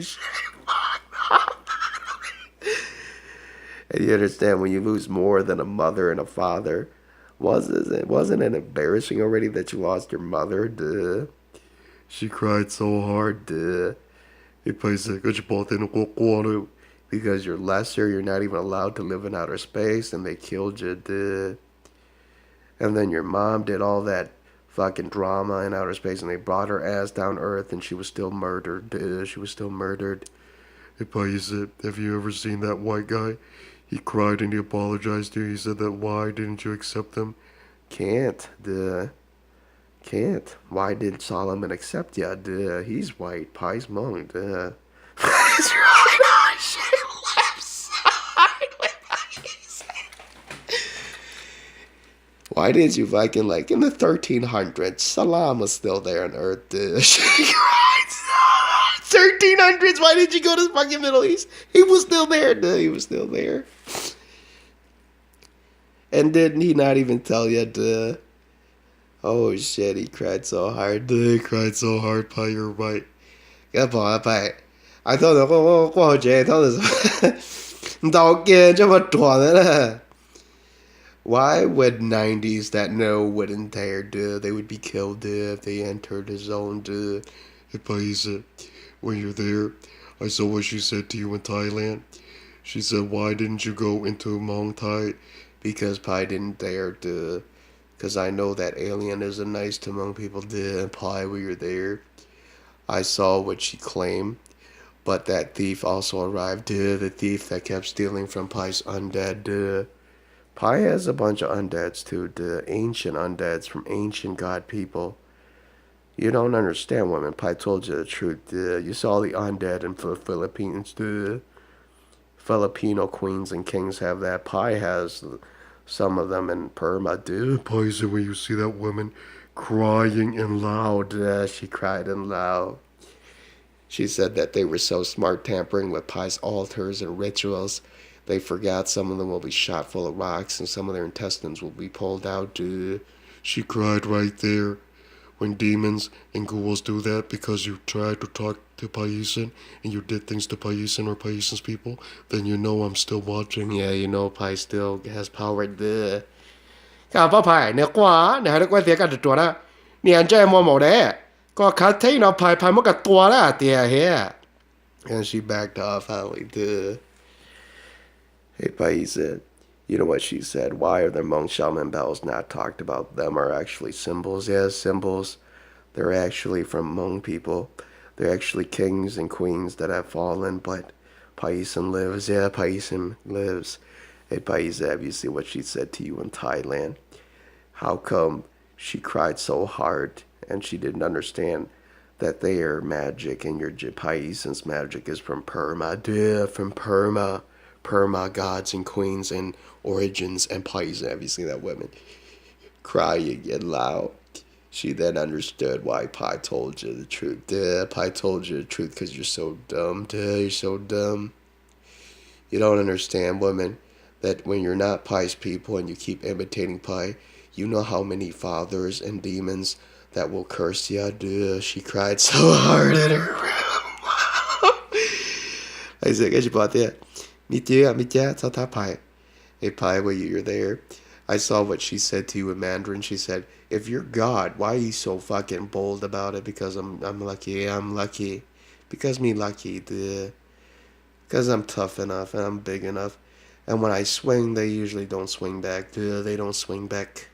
Speaker 1: And you understand, when you lose more than a mother and a father, wasn't it embarrassing already that you lost your mother, duh?
Speaker 3: She cried so hard.
Speaker 1: Duh.
Speaker 3: Hey, Pi said, có chỉ bỏ tiền nó qua nữa.
Speaker 1: because you're lesser, you're not even allowed to live in outer space, and they killed you, duh. And then your mom did all that fucking drama in outer space, and they brought her ass down Earth, and she was still murdered, duh. She was still murdered.
Speaker 3: Hey, Pa, you said, have you ever seen that white guy? He cried and he apologized to you. He said that why didn't you accept him?
Speaker 1: Can't, duh. Can't. Why did Solomon accept ya, duh? He's white, Pi's Hmong, duh. That's right, oh shit, left side with Pi's. Why did you fucking, like, in the 1300s, Salam was still there on Earth, duh. She cried so much. 1300s, why did you go to the fucking Middle East? He was still there, duh. He was still there. And didn't he not even tell you, duh? Oh shit, he cried so hard.
Speaker 3: They cried so hard, Pa, you're right.
Speaker 1: Cái bỏ phải I thought là có hồi trẻ thought là đầu kia cho mà tròn nữa nè. Why would 90s that know wouldn't dare do? They would be killed if they entered the zone, dude.
Speaker 3: Hey, Pa, you said, when you're there, I saw what she said to you in Thailand. She said, why didn't you go into Hmong Thai?
Speaker 1: Because Pi didn't dare to. Because I know that alien isn't nice to Hmong people, dude. And Pi, we were there. I saw what she claimed. But that thief also arrived, dude. The thief that kept stealing from Pi's undead, dude. Pi has a bunch of undeads too, dude. Ancient undeads from ancient god people. You don't understand, women. Pi told you the truth, dude. You saw the undead in the Philippines, dude. Filipino queens and kings have that. Pi has some of them in Burma, dude.
Speaker 3: Pa, you said when you see that woman crying and loud.
Speaker 1: She cried and loud. She said that they were so smart tampering with Pi's altars and rituals. They forgot some of them will be shot full of rocks and some of their intestines will be pulled out, dude.
Speaker 3: She cried right there. When demons and ghouls do that because you tried to talk to Paisan and you did things to Paisan or Paisan's people, then you know I'm still watching.
Speaker 1: Yeah, you know Pi still has power, duh.
Speaker 2: Cả bác phải nè qua nè hai đứa quay tiền cả được đó nè anh trai mua màu đấy có khá thấy nó phải phải mất cả tua đó tiền hết.
Speaker 1: And she backed off, Holly, duh. Hey, Pai said, you know what she said? Why are the Hmong shaman bells not talked about? Them are actually symbols. Yes, symbols. They're actually from Hmong people. They're actually kings and queens that have fallen, but Paisan lives. Yeah, Paisan lives. Hey, Paisa, have you seen what she said to you in Thailand? How come she cried so hard and she didn't understand that they are magic and your Paisan's magic is from Burma? Duh, from Burma. Burma gods and queens and origins and Paisa. Have you seen that woman crying and loud? She then understood why Pai told you the truth. Duh, Pai told you the truth because you're so dumb. Duh, you're so dumb. You don't understand, woman, that when you're not Pai's people and you keep imitating Pai, you know how many fathers and demons that will curse you. Duh, she cried so hard in her room. I said, get you bought that. Me too, tell Pai. Hey, Pai, when you're there, I saw what she said to you in Mandarin. She said, if you're God, why are you so fucking bold about it? Because I'm lucky. I'm lucky. Because me lucky, duh. Because I'm tough enough and I'm big enough. And when I swing, they usually don't swing back. Duh, they don't swing back.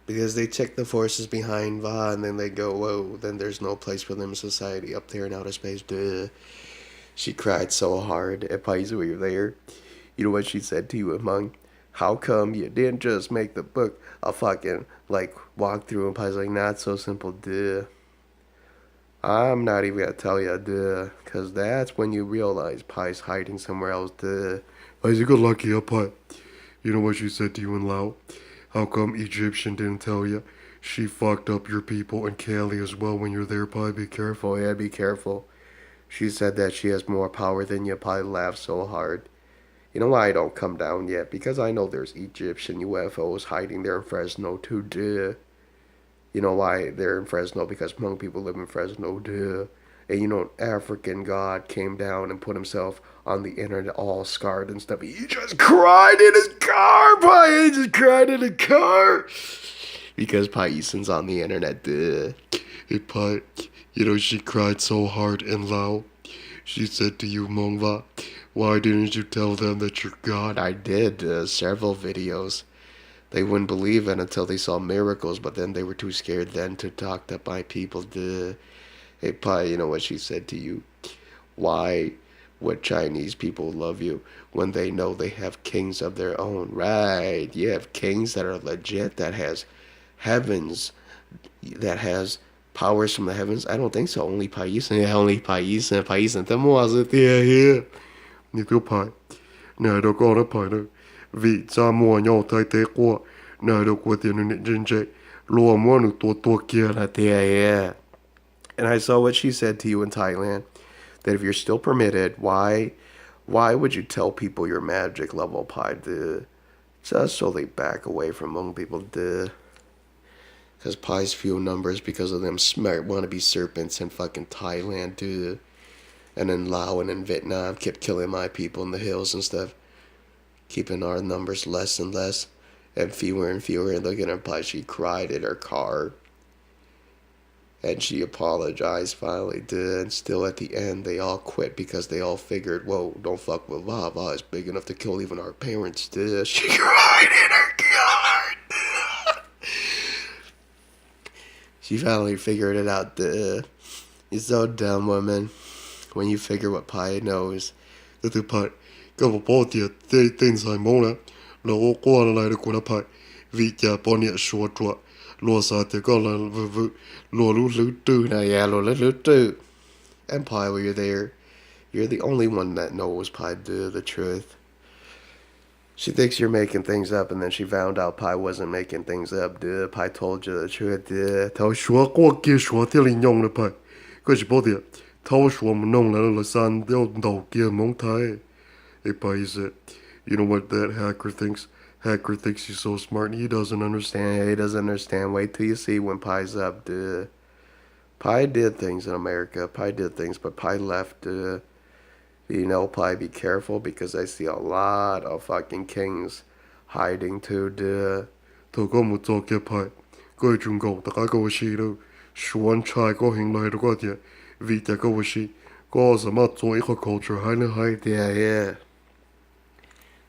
Speaker 1: Because they check the forces behind Va and then they go, whoa, then there's no place for them in society up there in outer space. Duh. She cried so hard at Paisa when you were there. You know what she said to you, Hmong? How come you didn't just make the book a fucking, like, walkthrough? And Pai's like, not so simple, duh. I'm not even gonna tell you, duh. Because that's when you realize Pai's hiding somewhere else, duh.
Speaker 3: Paisa, good lucky up, Pai. You know what she said to you in Lao? How come Egyptian didn't tell you? She fucked up your people and Cali as well when you're there, Pai. Be careful.
Speaker 1: Oh, yeah, be careful. She said that she has more power than you. Pai laughed so hard. You know why I don't come down yet? Because I know there's Egyptian UFOs hiding there in Fresno too, duh. You know why they're in Fresno? Because Hmong people live in Fresno, duh. And you know, an African god came down and put himself on the internet all scarred and stuff. He just cried in his car, Pai. He just cried in the car. Because Paisan's on the internet, duh.
Speaker 3: Hey, Pai, you know, she cried so hard and loud. she said to you, Hmong Va, why didn't you tell them that you're God?
Speaker 1: I did several videos. They wouldn't believe it until they saw miracles, but then they were too scared then to talk to my people. Hey, Pi, you know what she said to you? Why would Chinese people love you when they know they have kings of their own? Right. You have kings that are legit, that has heavens, that has powers from the heavens. I don't think so. Only Paisan. Only Paisan. Paisan. Tamo was it there here.
Speaker 3: Như thiếu Pi, nè đâu có nó Pi đâu. Vì cha mua nhau thay tế qua, nè đâu có tiền nên trên chạy, lùa mua được tua kia.
Speaker 1: Yeah. And I saw what she said to you in Thailand. That if you're still permitted, why would you tell people your magic level, Pi? Just so they back away from Hmong people. Because Pi's few numbers because of them smart wannabe serpents in fucking Thailand. And then Laos and in Vietnam kept killing my people in the hills and stuff. Keeping our numbers less and less. And fewer. And look at her, Pi. She cried in her car. And she apologized finally, and still at the end, they all quit because they all figured, whoa, don't fuck with Va. Va is big enough to kill even our parents, She cried in her car. She finally figured it out, You're so dumb, woman. When you figure what Pi knows.
Speaker 3: Từ từ Pi, các bộ bỏ tiệt tên sai mong nè, là ô qua lại được của nó Pi, vì cha bỏ nhẹ xua trọ, lùa xa thì có là lùa lú tư.
Speaker 1: No, yeah, lú tư. And Pi, when you're there, you're the only one that knows Pi, the truth. She thinks you're making things up, and then she found out Pi wasn't making things up, Pi told you the truth,
Speaker 3: Thảo xua qua kia xua theo linh nhông nè Pi, có chỉ bỏ tiệt, thảo xua mà nông là san theo đầu kia mong Thái. Hey Pi said, you know what that hacker thinks? Hacker thinks he's so smart and he doesn't understand.
Speaker 1: Yeah, he doesn't understand. Wait till you see when Pi's up, Pi did things in America. Pi did things, but Pi left, Pi, be careful because I see a lot of fucking kings hiding too,
Speaker 3: Thôi có một chỗ kia Pi, coi chung cầu tất cả câu gì đâu, xuân trai có hình lại đâu có tiệt, vì ta câu gì, có gì mà chỗ ý có culture hay nữa hay.
Speaker 1: Yeah.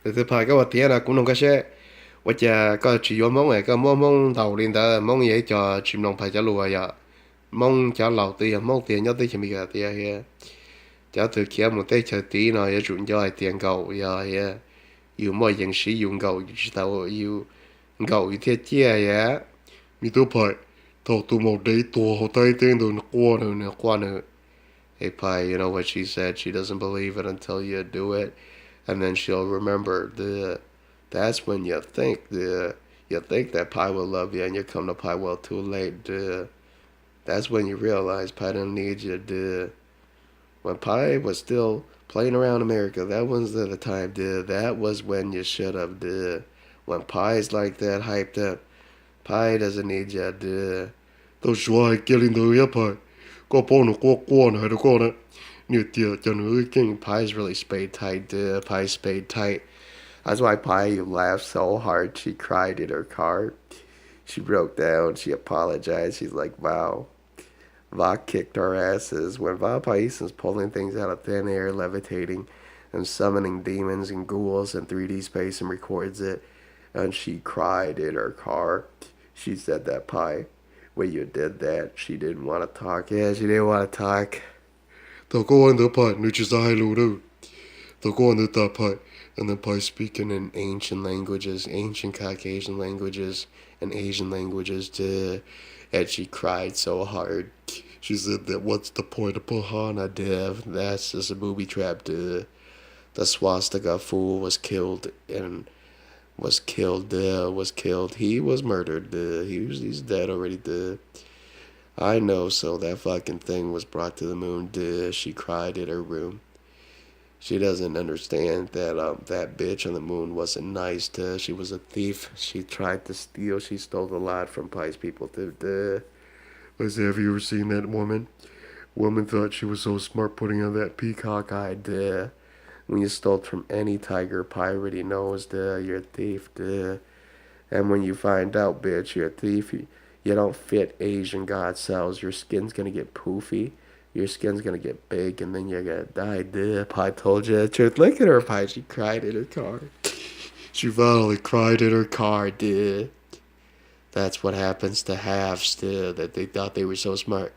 Speaker 1: Thì Pi có một tiếng là cũng không có xe. Và chả có chỉ có mong này, có mong đầu lên đó, mong vậy cho chim lòng Pi trả lùa vậy. Mong cho lầu tiền, mong tiền nhớ tới chỉ mình tiền. Chả từ kia một tay chờ tí nó ya chuẩn cho ai tiền cầu ya yêu mọi những sử dụng cầu chỉ tao yêu cầu thiết chia ya
Speaker 3: Mi tôi Pi, thảo tụ một đấy tua hồ tay tên đồ
Speaker 1: qua nữa. Hey Pi, you know what she said? She doesn't believe it until you do it, and then she'll remember that's when you think that Pi will love you, and you come to Pi well too late. That's when you realize Pi don't need you. When Pi was still playing around America, that was the time, That was when you should have, When Pi's like that, hyped up, Pi doesn't need you,
Speaker 3: Tao xua hay kia linh đồ ya Pi, có bỏ nó qua này đâu có nè, nhiều tiệt cho nó kinh.
Speaker 1: Pi's really spayed tight, Pi's spayed tight. That's why Pi laughed so hard she cried in her car. She broke down. She apologized. She's like, wow. Va kicked our asses when Va Paisan's pulling things out of thin air, levitating, and summoning demons and ghouls in 3D space and records it. And she cried in her car. She said that Pi, when you did that, she didn't want to talk. Yeah, she didn't want to talk.
Speaker 3: Tao có anh đỡ Pi, nếu chỉ ra hai lù đâu. Tao có anh đỡ ta Pi, and then Pi speaking in ancient languages, ancient Caucasian languages, and Asian languages, and she cried so hard. She said that what's the point of Pahana?
Speaker 1: That's just a booby trap, The swastika fool was killed was killed. He was murdered, he's dead already, I know, so that fucking thing was brought to the moon, She cried in her room. She doesn't understand that that bitch on the moon wasn't nice, She was a thief. She tried to steal. She stole a lot from Pi's people,
Speaker 3: I said, have you ever seen that woman? Woman thought she was so smart putting on that peacock eye.
Speaker 1: When you stole from any tiger, Pi already knows, you're a thief, And when you find out, bitch, you're a thief, you don't fit Asian god cells. Your skin's gonna get poofy. Your skin's gonna get big and then you're gonna die, duh. Pi told you the truth. Look at her, Pi. She cried in her car. She finally cried in her car, duh. That's what happens to halves, duh, that they thought they were so smart.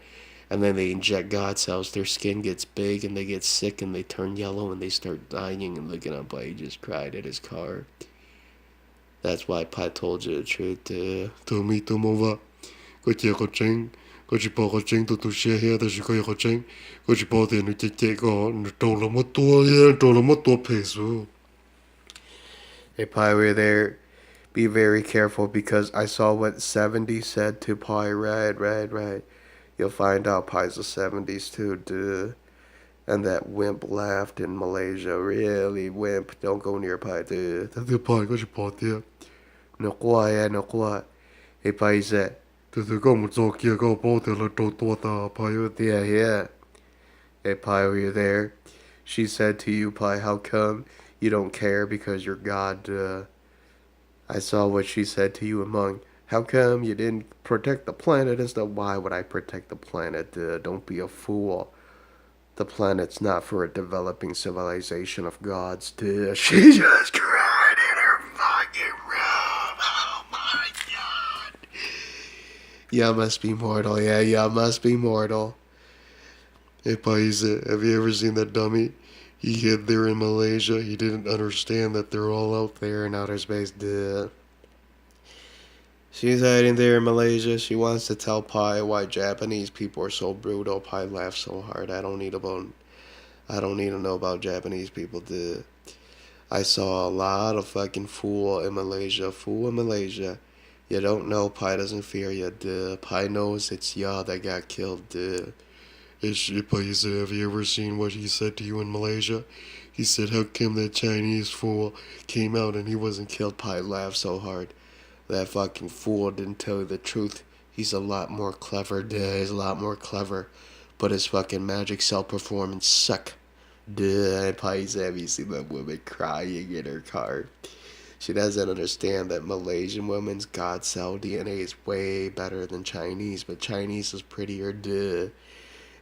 Speaker 1: And then they inject God cells. Their skin gets big and they get sick and they turn yellow and they start dying. And looking at Pi, he just cried in his car. That's why Pi told you the truth, duh.
Speaker 3: Tụi mi tụi mô vợ. Có chè có chênh. Có chỉ bỏ có chênh tụi tụi xe hè. Tụi chỉ có có chênh. Có chỉ bỏ tiền nó chê chê có. Nó trâu là mất tua nha. Trâu là mất tua phê su.
Speaker 1: Hey, Pi, we're there. Be very careful because I saw what 70 said to Pi. Right. You'll find out Pi's the 70s too, duh. And that wimp laughed in Malaysia. Really, wimp. Don't go near Pi, duh.
Speaker 3: Tụi Pi có chỉ bỏ tiền.
Speaker 1: No qua. Hey, Pi said.
Speaker 3: Tụi có một dò kia có bỏ tiền là trâu tua ta Pi.
Speaker 1: Yeah. Hey, Pi, were you there? She said to you, Pi, how come you don't care because you're God, duh. I saw what she said to you, Hmong. How come you didn't protect the planet and stuff? Why would I protect the planet? Don't be a fool. The planet's not for a developing civilization of gods, duh. She just cried in her fucking room. Oh my god. Y'all must be mortal. Yeah, y'all must be mortal.
Speaker 3: Hey Paisa, have you ever seen that dummy? He hid there in Malaysia. He didn't understand that they're all out
Speaker 1: there in outer space, duh. She's hiding there in Malaysia. She wants to tell Pi why Japanese people are so brutal. Pi laughs so hard. I don't need to know about Japanese people, duh. I saw a lot of fucking fool in Malaysia. You don't know Pi doesn't fear you, duh. Pi knows it's ya that got killed, duh.
Speaker 3: Hey Paisa, have you ever seen what he said to you in Malaysia? He said, how come that Chinese fool came out and he wasn't killed?
Speaker 1: Pi laughed so hard. That fucking fool didn't tell you the truth. He's a lot more clever, duh. He's a lot more clever. But his fucking magic cell performance suck. Duh. Pi said, have you seen that woman crying in her car? She doesn't understand that Malaysian women's God cell DNA is way better than Chinese, but Chinese is prettier, duh.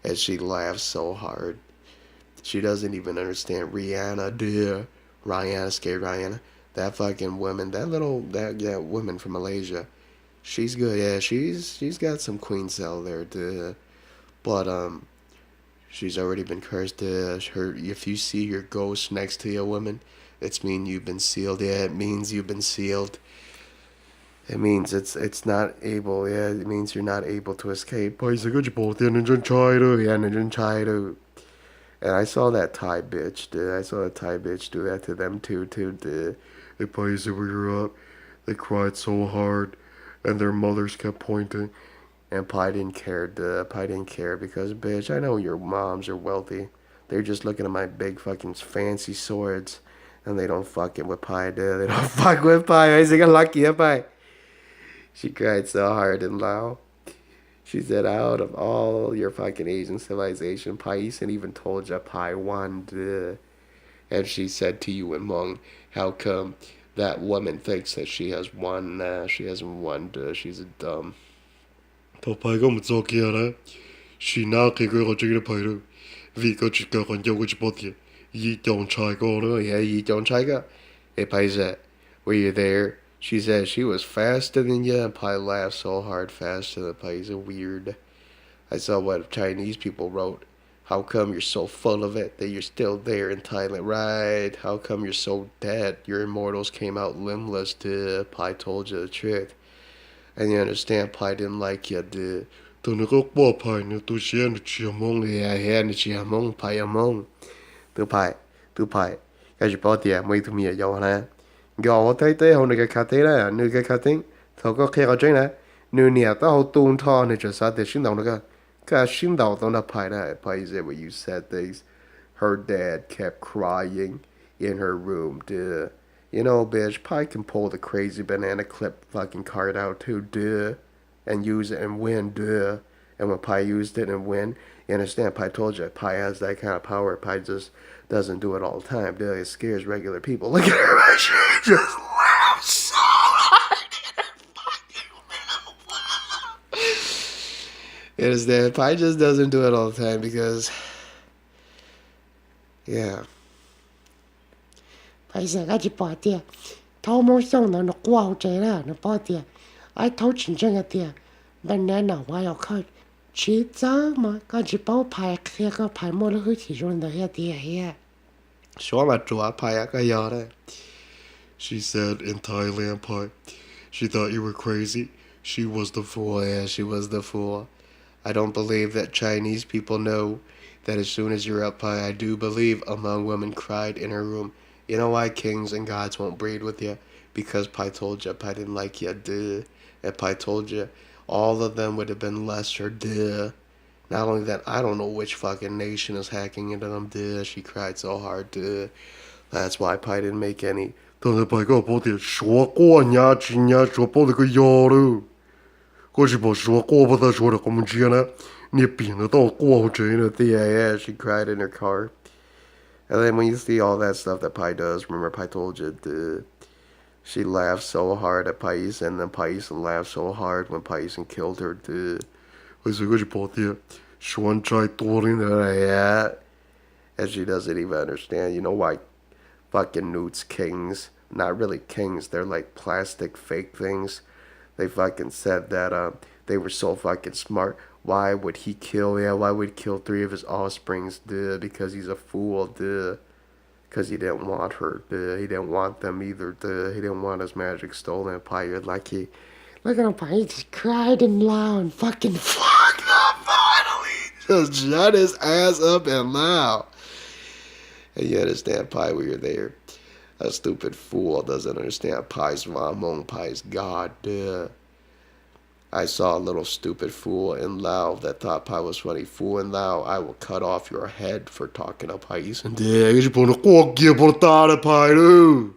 Speaker 1: And she laughs so hard. She doesn't even understand Rihanna, duh. Rihanna. That fucking woman, that woman from Malaysia. She's good, yeah. She's got some queen cell there, duh. But she's already been cursed, duh. If you see your ghost next to your woman, it's mean you've been sealed. Yeah, it means you've been sealed. It means it's not able. Yeah, it means you're not able to escape. And I saw that Thai bitch, dude. I saw that Thai bitch do that to them too, dude.
Speaker 3: They Paisa, we grew up. They cried so hard, and their mothers kept pointing.
Speaker 1: And Pi didn't care, dude. Pi didn't care because, bitch, I know your moms are wealthy. They're just looking at my big fucking fancy swords, and they don't fucking with Pi, dude. They don't fuck with Pi. I think I'm lucky, Pi. She cried so hard and loud. She said, out of all your fucking Asian civilization, Paisan even told you Pi won, duh. And she said to you and Hmong, how come that woman thinks that she has won? Nah, she hasn't won, duh. She's a dumb.
Speaker 3: Tao Pi có một dò kia đó. She nào khi có chuyện đó Pi đâu. Vì có chuyện có con dâu có chuyện bỏ tiền. Yi chồng trai có đó.
Speaker 1: Oh, yeah, yi chồng trai có. Hey, Pi said, were you there? She said she was faster than you, and Pi laughed so hard, faster than Pi. He's a weird. I saw what Chinese people wrote. How come you're so full of it that you're still there in Thailand? Right. How come you're so dead? Your immortals came out limbless, dude. Pi told you the truth. And you understand Pi didn't like you, dude.
Speaker 3: Tao nó có bỏ Pi nữa, tôi sẽ nó chia Hmong.
Speaker 1: Yeah, nó chia Hmong, Pi Hmong. Tu Pi. Cái gì bỏ tiền, mấy thứ mía dầu nè. Gõ tới hôm nay cái khát thế là nữ cái khát tính thầu có khi có chuyện này nữ nhà tao tuôn thọ này cho sao để sinh động được cái sinh động tao đã phải là phải say what you said things. Her dad kept crying in her room, duh. You know, bitch, Pi can pull the crazy banana clip fucking card out too, duh, and use it and win, duh. And when Pi used it and win, you understand? Pi told you Pi has that kind of power. Pi just doesn't do it all the time, duh. It scares regular people. Look at her, she just laughs so hard in her fucking mouth. It is that Pi just doesn't do it all the time because, yeah.
Speaker 2: 拍摄个一把点，头毛上的那挂着了，那把点，哎头真正个点，banana 我要看，去找嘛，个一包拍开个拍毛了后体重的些点呀，
Speaker 1: Sure, my draw Pi Akayana.
Speaker 3: She said in Thailand, Pi. She thought you were crazy. She was the fool.
Speaker 1: Oh, yeah, she was the fool. I don't believe that Chinese people know that as soon as you're up Pi, I do believe a Hmong woman cried in her room. You know why kings and gods won't breed with you? Because Pi told you Pi didn't like you, duh. And Pi told you all of them would have been lesser, duh. Not only that, I don't know which fucking nation is hacking into them, duh. She cried so hard, duh. That's why Pi didn't make any.
Speaker 3: 但是Pi 个宝点说过呀，今年说宝的个腰了。我是不说过不得说的，我们之间呢，你病得到过真的。
Speaker 1: Yeah, she cried in her car. And then when you see all that stuff that Pi does, remember Pi told you, duh. She laughed so hard at Pais, and then Paisan laughed so hard when Paisan killed her, duh.
Speaker 3: 我是个是宝点，说再多的呢。
Speaker 1: Yeah. And she doesn't even understand. You know why fucking Newt's kings, not really kings, they're like plastic fake things. They fucking said that they were so fucking smart. Why would he kill? Yeah, why would he kill 3 of his offsprings? Duh, because he's a fool. Duh, because he didn't want her. Duh, he didn't want them either. Duh, he didn't want his magic stolen. Pirate like he.
Speaker 2: look at him, he just cried and loud and fucking
Speaker 1: Fuck up finally. Just shut his ass up and loud. And you understand Pi when you're there. A stupid fool doesn't understand Pi's Va Hmong, Pi's God. Duh. I saw a little stupid fool in Lao that thought Pi was funny. Fool in Lao, I will cut off your head for talking to Pais. And
Speaker 3: 对，是不能过节不大的Pi了。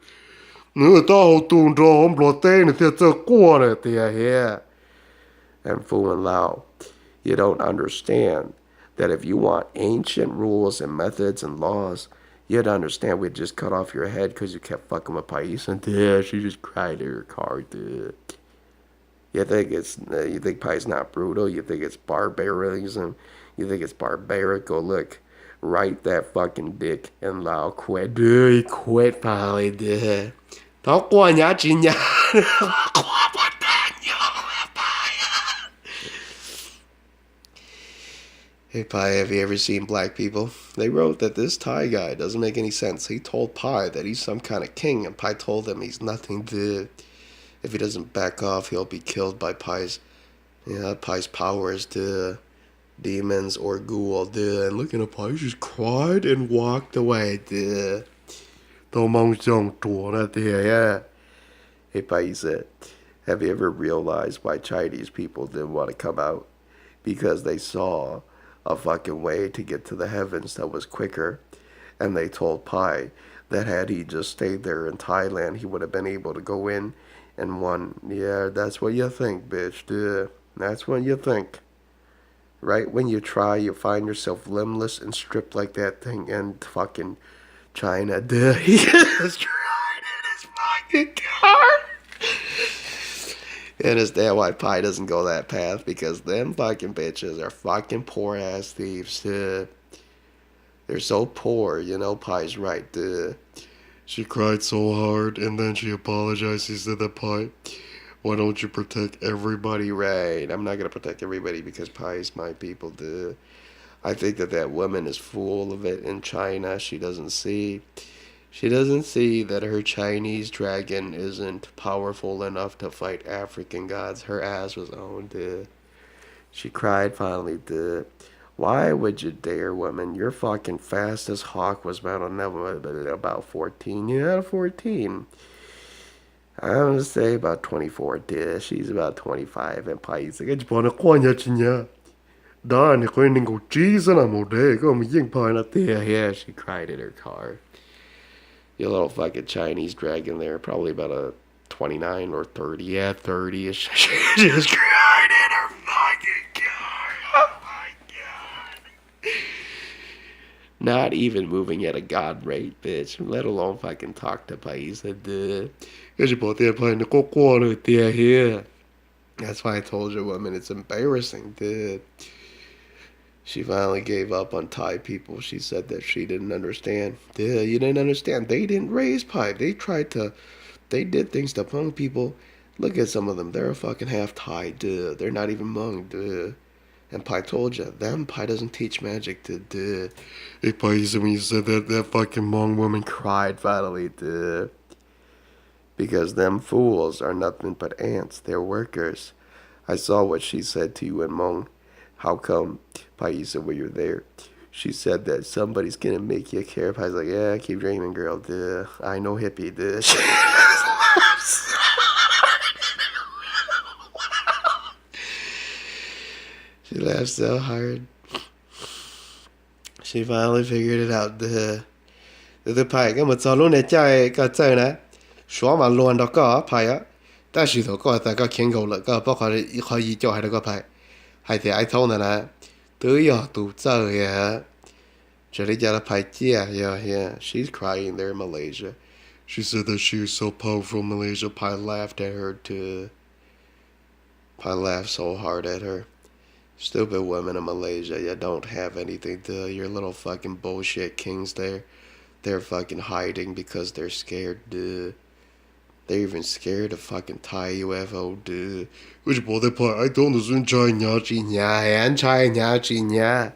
Speaker 3: 你到东着我们老带你在这过了。
Speaker 1: yeah. And fool in Lao, you don't understand that if you want ancient rules and methods and laws, you'd understand we'd just cut off your head because you kept fucking with Pais. And yeah, she just cried in her car, dude. You think Pai's not brutal? You think it's barbarism? You think it's barbaric? Go look, right that fucking dick and Lao quit. Dude, he quit finally, dude. Tao qua nhà chị nhà. Hey Pi, have you ever seen black people? They wrote that this Thai guy doesn't make any sense. He told Pi that he's some kind of king, and Pi told him he's nothing to. If he doesn't back off, he'll be killed by Pi's powers to demons or ghoul, duh. And looking at Pi, he just cried and walked away, duh.
Speaker 3: 都梦想多了的呀。
Speaker 1: Hey Pi said, have you ever realized why Chinese people didn't want to come out? Because they saw a fucking way to get to the heavens that was quicker. And they told Pi that had he just stayed there in Thailand, he would have been able to go in and won. Yeah, that's what you think, bitch, dude. That's what you think. Right when you try, you find yourself limbless and stripped like that thing in fucking China, dude. He just cried in his fucking car. And is that why Pi doesn't go that path? Because them fucking bitches are fucking poor ass thieves, dude. They're so poor, you know, Pi's right, dude.
Speaker 3: She cried so hard, and then she apologized. She said that Pi, why don't you protect everybody?
Speaker 1: Right, I'm not gonna protect everybody because Pi is my people, dude. I think that woman is full of it in China. She doesn't see that her Chinese dragon isn't powerful enough to fight African gods. Her ass was owned, dude. She cried finally, dude. Why would you dare, woman? Your fucking fastest hawk was about 14. Yeah, 14. I'm gonna say about 24, dude. She's about 25 and Pi's like,
Speaker 3: 不能过年今年，当然你可以能够记上那么的，个我们硬派那的。
Speaker 1: yeah, she cried in her car. Your little fucking Chinese dragon there, probably about a 29 or 30. Yeah, 30ish. She just cried in her fucking car. Oh my god. Not even moving at a god rate, bitch. Let alone fucking talk to Paisa, dude.
Speaker 3: 也是宝点派你过了的here.
Speaker 1: That's why I told you, woman, it's embarrassing, dude. She finally gave up on Thai people. She said that she didn't understand. Dude, you didn't understand. They didn't raise Pi. They did things to Hmong people. Look at some of them. They're a fucking half Thai, dude. They're not even Hmong, dude. And Pi told you, Pi doesn't teach magic, dude.
Speaker 3: Hey, Pai, you said when you said that, that fucking Hmong woman
Speaker 1: Cried finally, dude. Because them fools are nothing but ants. They're workers. I saw what she said to you in Hmong. How come, Paisa, when you're there? She said that somebody's gonna make you care. Pai's like, yeah, keep dreaming, girl. Duh. I know hippie, duh. She laughed so hard. She finally figured it out, duh. The Pai, cái một số lúc này chơi cái chơi nè, xóa mà luôn đó có Pai á. 但是都个大家看够了，个包括可以叫还那个牌，还得爱偷的呢，都要都走呀。这里家的牌姐呀呀 she's crying there in Malaysia.
Speaker 3: She said that she was so powerful in Malaysia.
Speaker 1: Pai laughed at her too. Pai laughed so hard at her. Stupid women in Malaysia, you don't have anything to your little fucking bullshit kings there. They're fucking hiding because they're scared, dude. They're even scared of fucking Thai UFO, dude.
Speaker 3: Which boy, that Pai, I don't know, in China.
Speaker 1: China.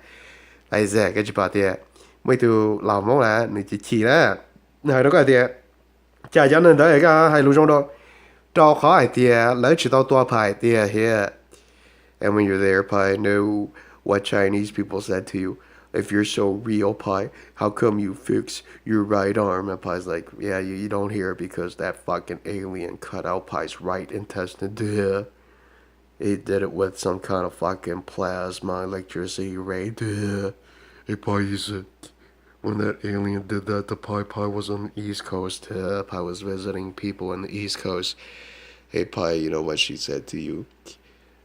Speaker 1: Lại giờ cái chuyện tiệt, mấy tụ lão mông là người chỉ là, này đó cái tiệt, chả cho nên đấy cái hay lưu trong đó, trao khó hay tiệt, lấy chỉ tao tua phải tiệt here. And when you're there, Pai, know what Chinese people said to you. If you're so real, Pai, how come you fix your right arm? And Pai's like, yeah, you don't hear it because that fucking alien cut out Pai's right intestine. Duh. He did it with some kind of fucking plasma electricity ray. Duh.
Speaker 3: Hey, Pai, you said when that alien did that to Pai, Pai was on the East Coast.
Speaker 1: Pai was visiting people in the East Coast. Hey, Pai, you know what she said to you?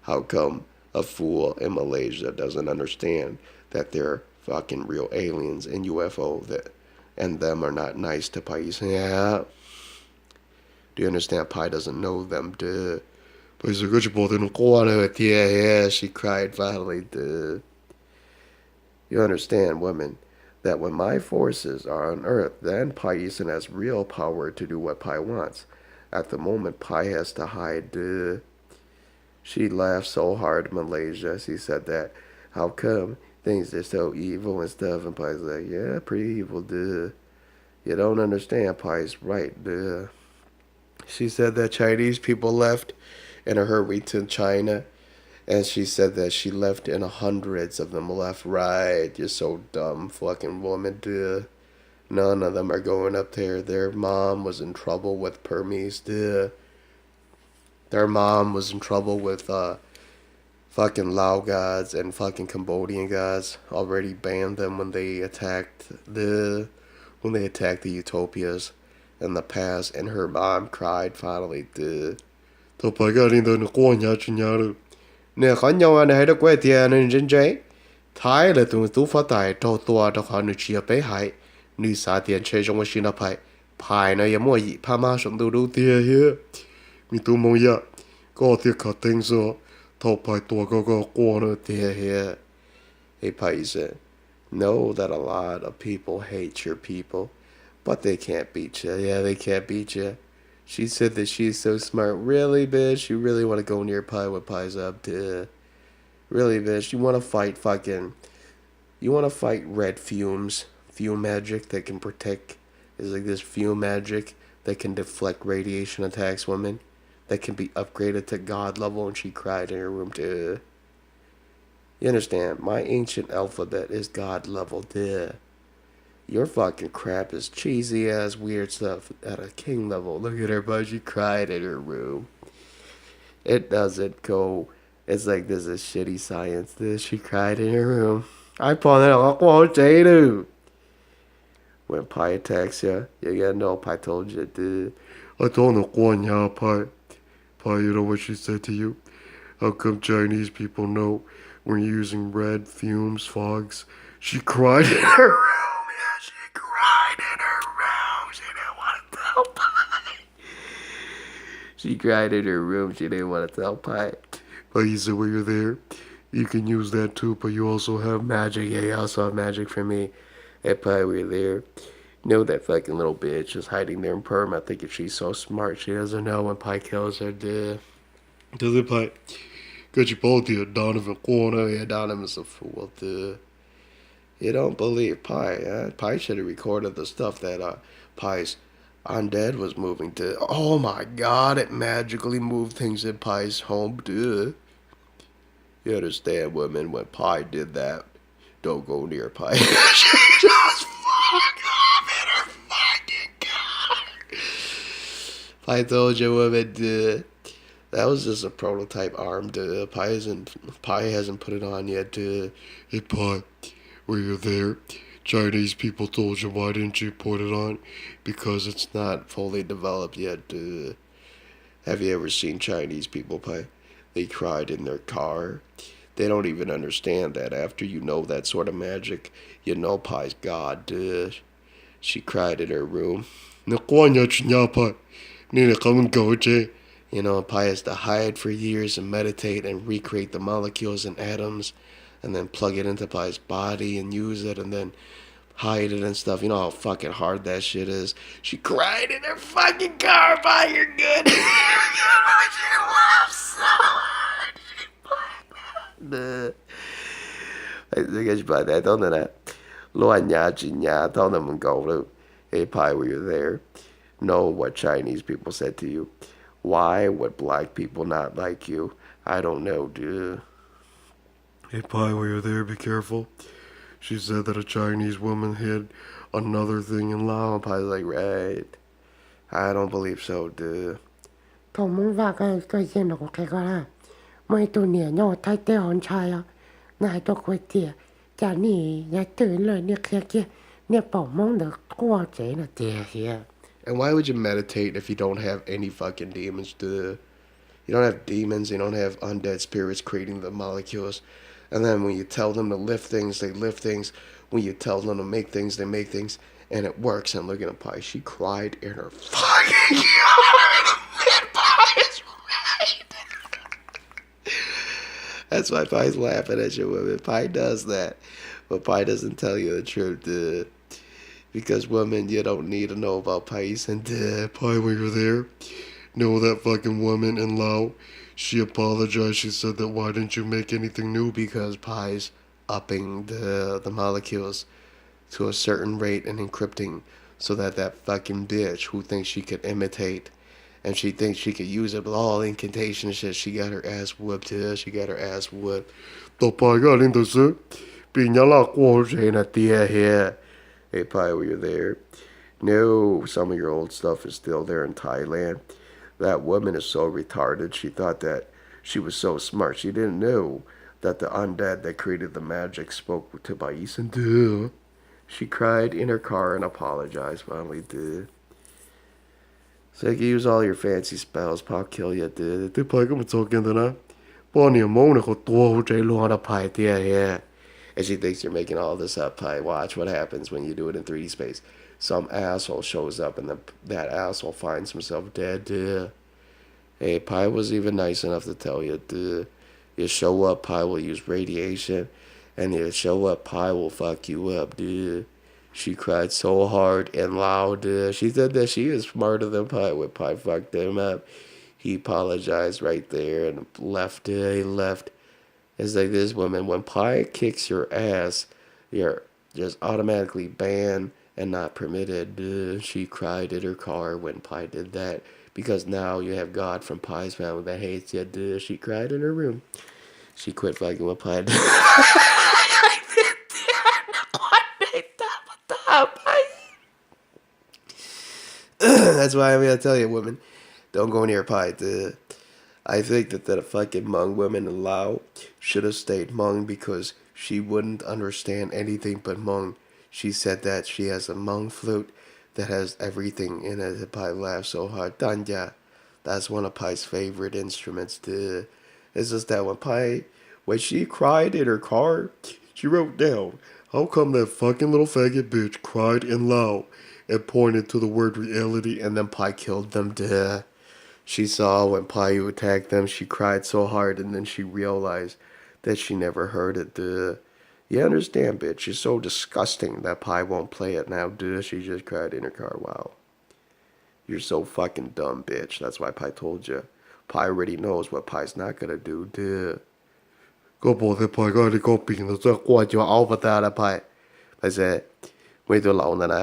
Speaker 1: How come a fool in Malaysia doesn't understand that they're fucking real aliens and UFO and them are not nice to Pai? Yeah. Do you understand? Pai doesn't know them, duh.
Speaker 3: Pai said, "Good boy, then
Speaker 1: go on it." Yeah, she cried finally, duh. You understand, women, that when my forces are on Earth, then Pai Yisen has real power to do what Pai wants. At the moment, Pai has to hide, duh. She laughed so hard in Malaysia. She said that, how come things are so evil and stuff? And Pai's like, yeah, pretty evil, duh. You don't understand. Pai's right, duh. She said that Chinese people left in a hurry to China. And she said that she left in hundreds of them left, right. You're so dumb, fucking woman, duh. None of them are going up there. Their mom was in trouble with Burmese, duh. Their mom was in trouble with fucking Lao gods and fucking Cambodian gods. Already banned them when they attacked the utopias in the past. And her mom cried finally.
Speaker 3: Tao Pai got in the Guanya.
Speaker 1: Nè khó nhau anh hay đó quay tiền nên chân cháy. Thái là tụi tú phát tài trâu tua trâu khó nữ chia bế hại. Nữ xá tiền chơi trong machine up hại. Pai nó yếm mua dị pa ma sống tu đủ tiền here.
Speaker 3: Mi tu mong ya. Có tiền khả tinh so. Tao Pai tua có qua nữa
Speaker 1: tiền here. Hey Pai said, know that a lot of people hate your people, but they can't beat you. Yeah, they can't beat you. She said that she's so smart. Really, bitch? You really want to go near Pai what Pai's up to? Really, bitch? You want to fight You want to fight red fumes? Fume magic that can protect... Is like this fume magic that can deflect radiation attacks, women. That can be upgraded to God level, and she cried in her room, duh. You understand? My ancient alphabet is God level, duh. Your fucking crap is cheesy ass weird stuff at a king level. Look at her, bud. She cried in her room. It doesn't go. It's like this is shitty science. This she cried in her room. I pawned it on quote dude. When Pai attacks you, you gotta know Pai told you, dude.
Speaker 3: I don't know Guanya, Pai. Pai, you know what she said to you? How come Chinese people know when you're using red fumes, fogs? She cried in her room. She cried in her room. She didn't want to tell Pai.
Speaker 1: She cried in her room. She didn't want to tell Pai.
Speaker 3: But you said while you're there, you can use that too, but you also have
Speaker 1: Magic, yeah, you also have magic for me. If I were there. Know that fucking little bitch is hiding there in Perm. I think if she's so smart, she doesn't know when Pie kills her, dude.
Speaker 3: does it pie. Got you both here, Donovan
Speaker 1: Oh,
Speaker 3: Corner.
Speaker 1: yeah, Donovan's a fool, dude. You don't believe Pie, huh? Pie should have recorded the stuff that, Pie's undead was moving to. Oh my god, it magically moved things in Pie's home, dude. You understand, women, when Pie did that, don't go near Pie. She just fuck off in her fucking car. I told you, women, dude. That was just a prototype arm, dude. Pie hasn't put it on yet, dude.
Speaker 3: Hey, Pie, were you there? Chinese people told you why didn't you put it on?
Speaker 1: Because it's not fully developed yet, dude. Have you ever seen Chinese people, Pie? They cried in their car. They don't even understand that after you know that sort of magic, you know Pie's God, dude. She cried in her room.
Speaker 3: Nakwanya chinyapa. Nina kamun goje.
Speaker 1: You know, Pi has to hide for years and meditate and recreate the molecules and atoms and then plug it into Pi's body and use it and then hide it and stuff. You know how fucking hard that shit is. She cried in her fucking car, Pi, you're good. She laughed so hard. Duh. I guess by that, don't know that. Loa nya chi nya, tell them and go to. Hey, Pi, were you there? Know what Chinese people said to you. Why would black people not like you? I don't know, dude.
Speaker 3: Hey, Pie, were you there? Be careful. She said that a Chinese woman hid another thing in Lao.
Speaker 1: And Pie's like, right. I don't believe so, dude.
Speaker 2: Tôi muốn vào cái gì nó cái gọi là mấy tụ nhẹ nhỏ thay tê hòn chai á ngài tôi quay tìa chả nì nhà tử lời nè kia nè bảo mong được qua chế là tìa here.
Speaker 1: And why would you meditate if you don't have any fucking demons, dude? You don't have demons, you don't have undead spirits creating the molecules. And then when you tell them to lift things, they lift things. When you tell them to make things, they make things. And it works. And look at Pie. She cried in her fucking yard. And Pie is right. That's why Pie's laughing at you, women. Pie does that. But Pie doesn't tell you the truth, dude. Because women, you don't need to know about Pies. And
Speaker 3: Pie, were you there? Know that fucking woman in Lao? She apologized. She said that why didn't you make anything new?
Speaker 1: Because Pie's upping the molecules to a certain rate and encrypting so that fucking bitch who thinks she could imitate and she thinks she could use it with all incantation shit, she got her ass whooped here. She got her ass whooped.
Speaker 3: The Pie got into sir. Pinyala
Speaker 1: Ain't here. Hey, Pie, were you there? No, some of your old stuff is still there in Thailand. That woman is so retarded. She thought that she was so smart. She didn't know that the undead that created the magic spoke to Bais and duh. She cried in her car and apologized finally, duh. So you can use all your fancy spells. Pop kill you, duh.
Speaker 3: The Pie come talking to that. Bonnie Mona got two J
Speaker 1: Luana Pie, yeah. And she thinks you're making all this up, Pie. Watch what happens when you do it in 3D space. Some asshole shows up and that asshole finds himself dead, dude. Hey, Pie was even nice enough to tell you, dude. You show up, Pie will use radiation. And you show up, Pie will fuck you up, dude. She cried so hard and loud, dude. She said that she is smarter than Pie when Pie fucked him up. He apologized right there and left, dude. He left. It's like this woman, when Pie kicks your ass, you're just automatically banned and not permitted. Dude. She cried in her car when Pie did that because now you have God from Pie's family that hates you. Dude. She cried in her room. She quit fucking with Pie. That's why I'm gonna tell you, women, don't go near Pie. Dude. I think that the fucking Hmong woman in Lao should have stayed Hmong because she wouldn't understand anything but Hmong. She said that she has a Hmong flute that has everything in it. Pai laughed so hard. Tanya, that's one of Pai's favorite instruments. Too. It's just that when she cried in her car, she wrote down,
Speaker 3: how come that fucking little faggot bitch cried in Lao and pointed to the word reality
Speaker 1: and then Pai killed them. Duh. She saw when Payu attacked them, she cried so hard, and then she realized that she never heard it, duh. You understand, bitch? You're so disgusting that Pai won't play it now, duh. She just cried in her car, wow. You're so fucking dumb, bitch. That's why Pai told you. Pai already knows what Pai's not gonna do, duh.
Speaker 3: ก็บอกแต่พายก็ได้ก็ปิงแล้วจ้ะ
Speaker 1: Qua cho áo bà ta đã Pai. Pai said, mấy tôi lâu nè nè.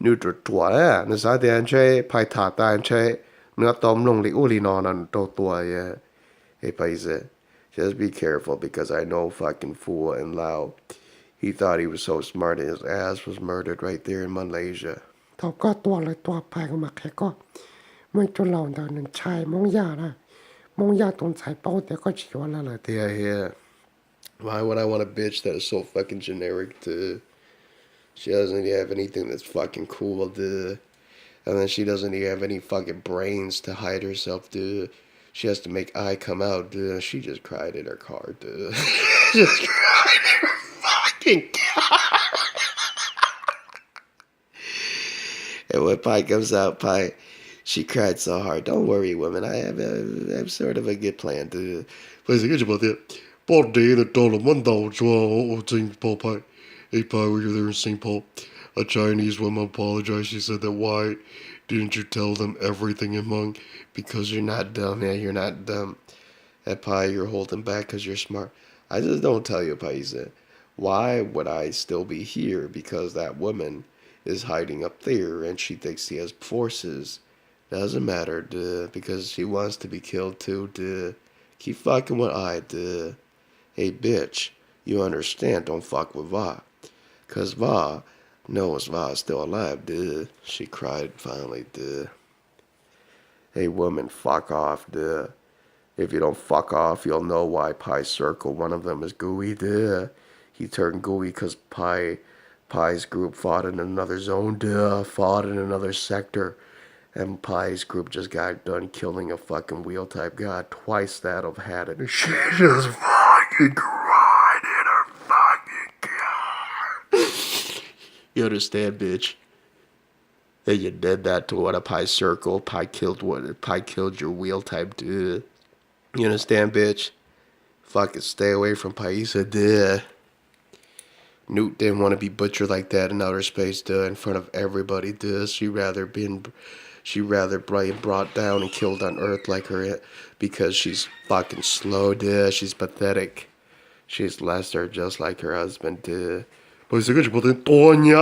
Speaker 1: Nếu tôi chua nè, nó sao thì anh chơi, Pai thả ta anh chơi. Nó tóm lông lý u lý nọ nè, tô tua, yeah. Hey, Pai said, just be careful because I know fucking fool and Lao. He thought he was so smart and his ass was murdered right there in Malaysia.
Speaker 2: เขาก็ตัวเลยตัวไปก็มาแค่ก็ไม่ตัวเราเดินชายมองยานะมองยาตรงสายเป้าแต่ก็ชิวแล้วเลย
Speaker 1: Yeah, yeah. Why would I want a bitch that is so fucking generic, dude? She doesn't even have anything that's fucking cool, dude. And then she doesn't even have any fucking brains to hide herself, dude. She has to make eye come out, dude. She just cried in her car, dude. Just cried in her fucking car. And when Pai comes out, Pai, she cried so hard. Don't worry, women. I have sort of a good plan, dude.
Speaker 3: ไปสิก็จะบอกเนี่ยปอดเดย์ตอนละมันดาวจัวโอ้จริงพอไปไอ้พาย were you there in St. Paul? A Chinese woman apologized. She said that why didn't you tell them everything in Hmong?
Speaker 1: Because you're not dumb, yeah, you're not dumb. And Pai, you're holding back because you're smart. I just don't tell you, Paisa. Why would I still be here? Because that woman is hiding up there and she thinks she has forces. Doesn't matter, duh, because she wants to be killed too, duh. Keep fucking with I, duh. Hey, bitch, you understand, don't fuck with Va. Cause Va knows Va is still alive, duh. She cried finally, duh. Hey, woman, fuck off, duh. If you don't fuck off, you'll know why Pie's circle, one of them is gooey, duh. He turned gooey cause Pie's group fought in another zone, duh. Fought in another sector. And Pie's group just got done killing a fucking wheel type god, twice that of had it. And she just fucking cried in her fucking car. You understand, bitch? That you did that to one of Pie's circle. Pie killed your wheel type dude. You understand, bitch? Fucking stay away from Paisa, duh. Newt didn't want to be butchered like that in outer space, duh, in front of everybody, duh. She'd rather been brought down and killed on Earth like her because she's fucking slow, duh. She's pathetic. She's lesser, just like her husband, duh.
Speaker 3: ไปสิก็จะบอกเนี่ยตัวเนี่ย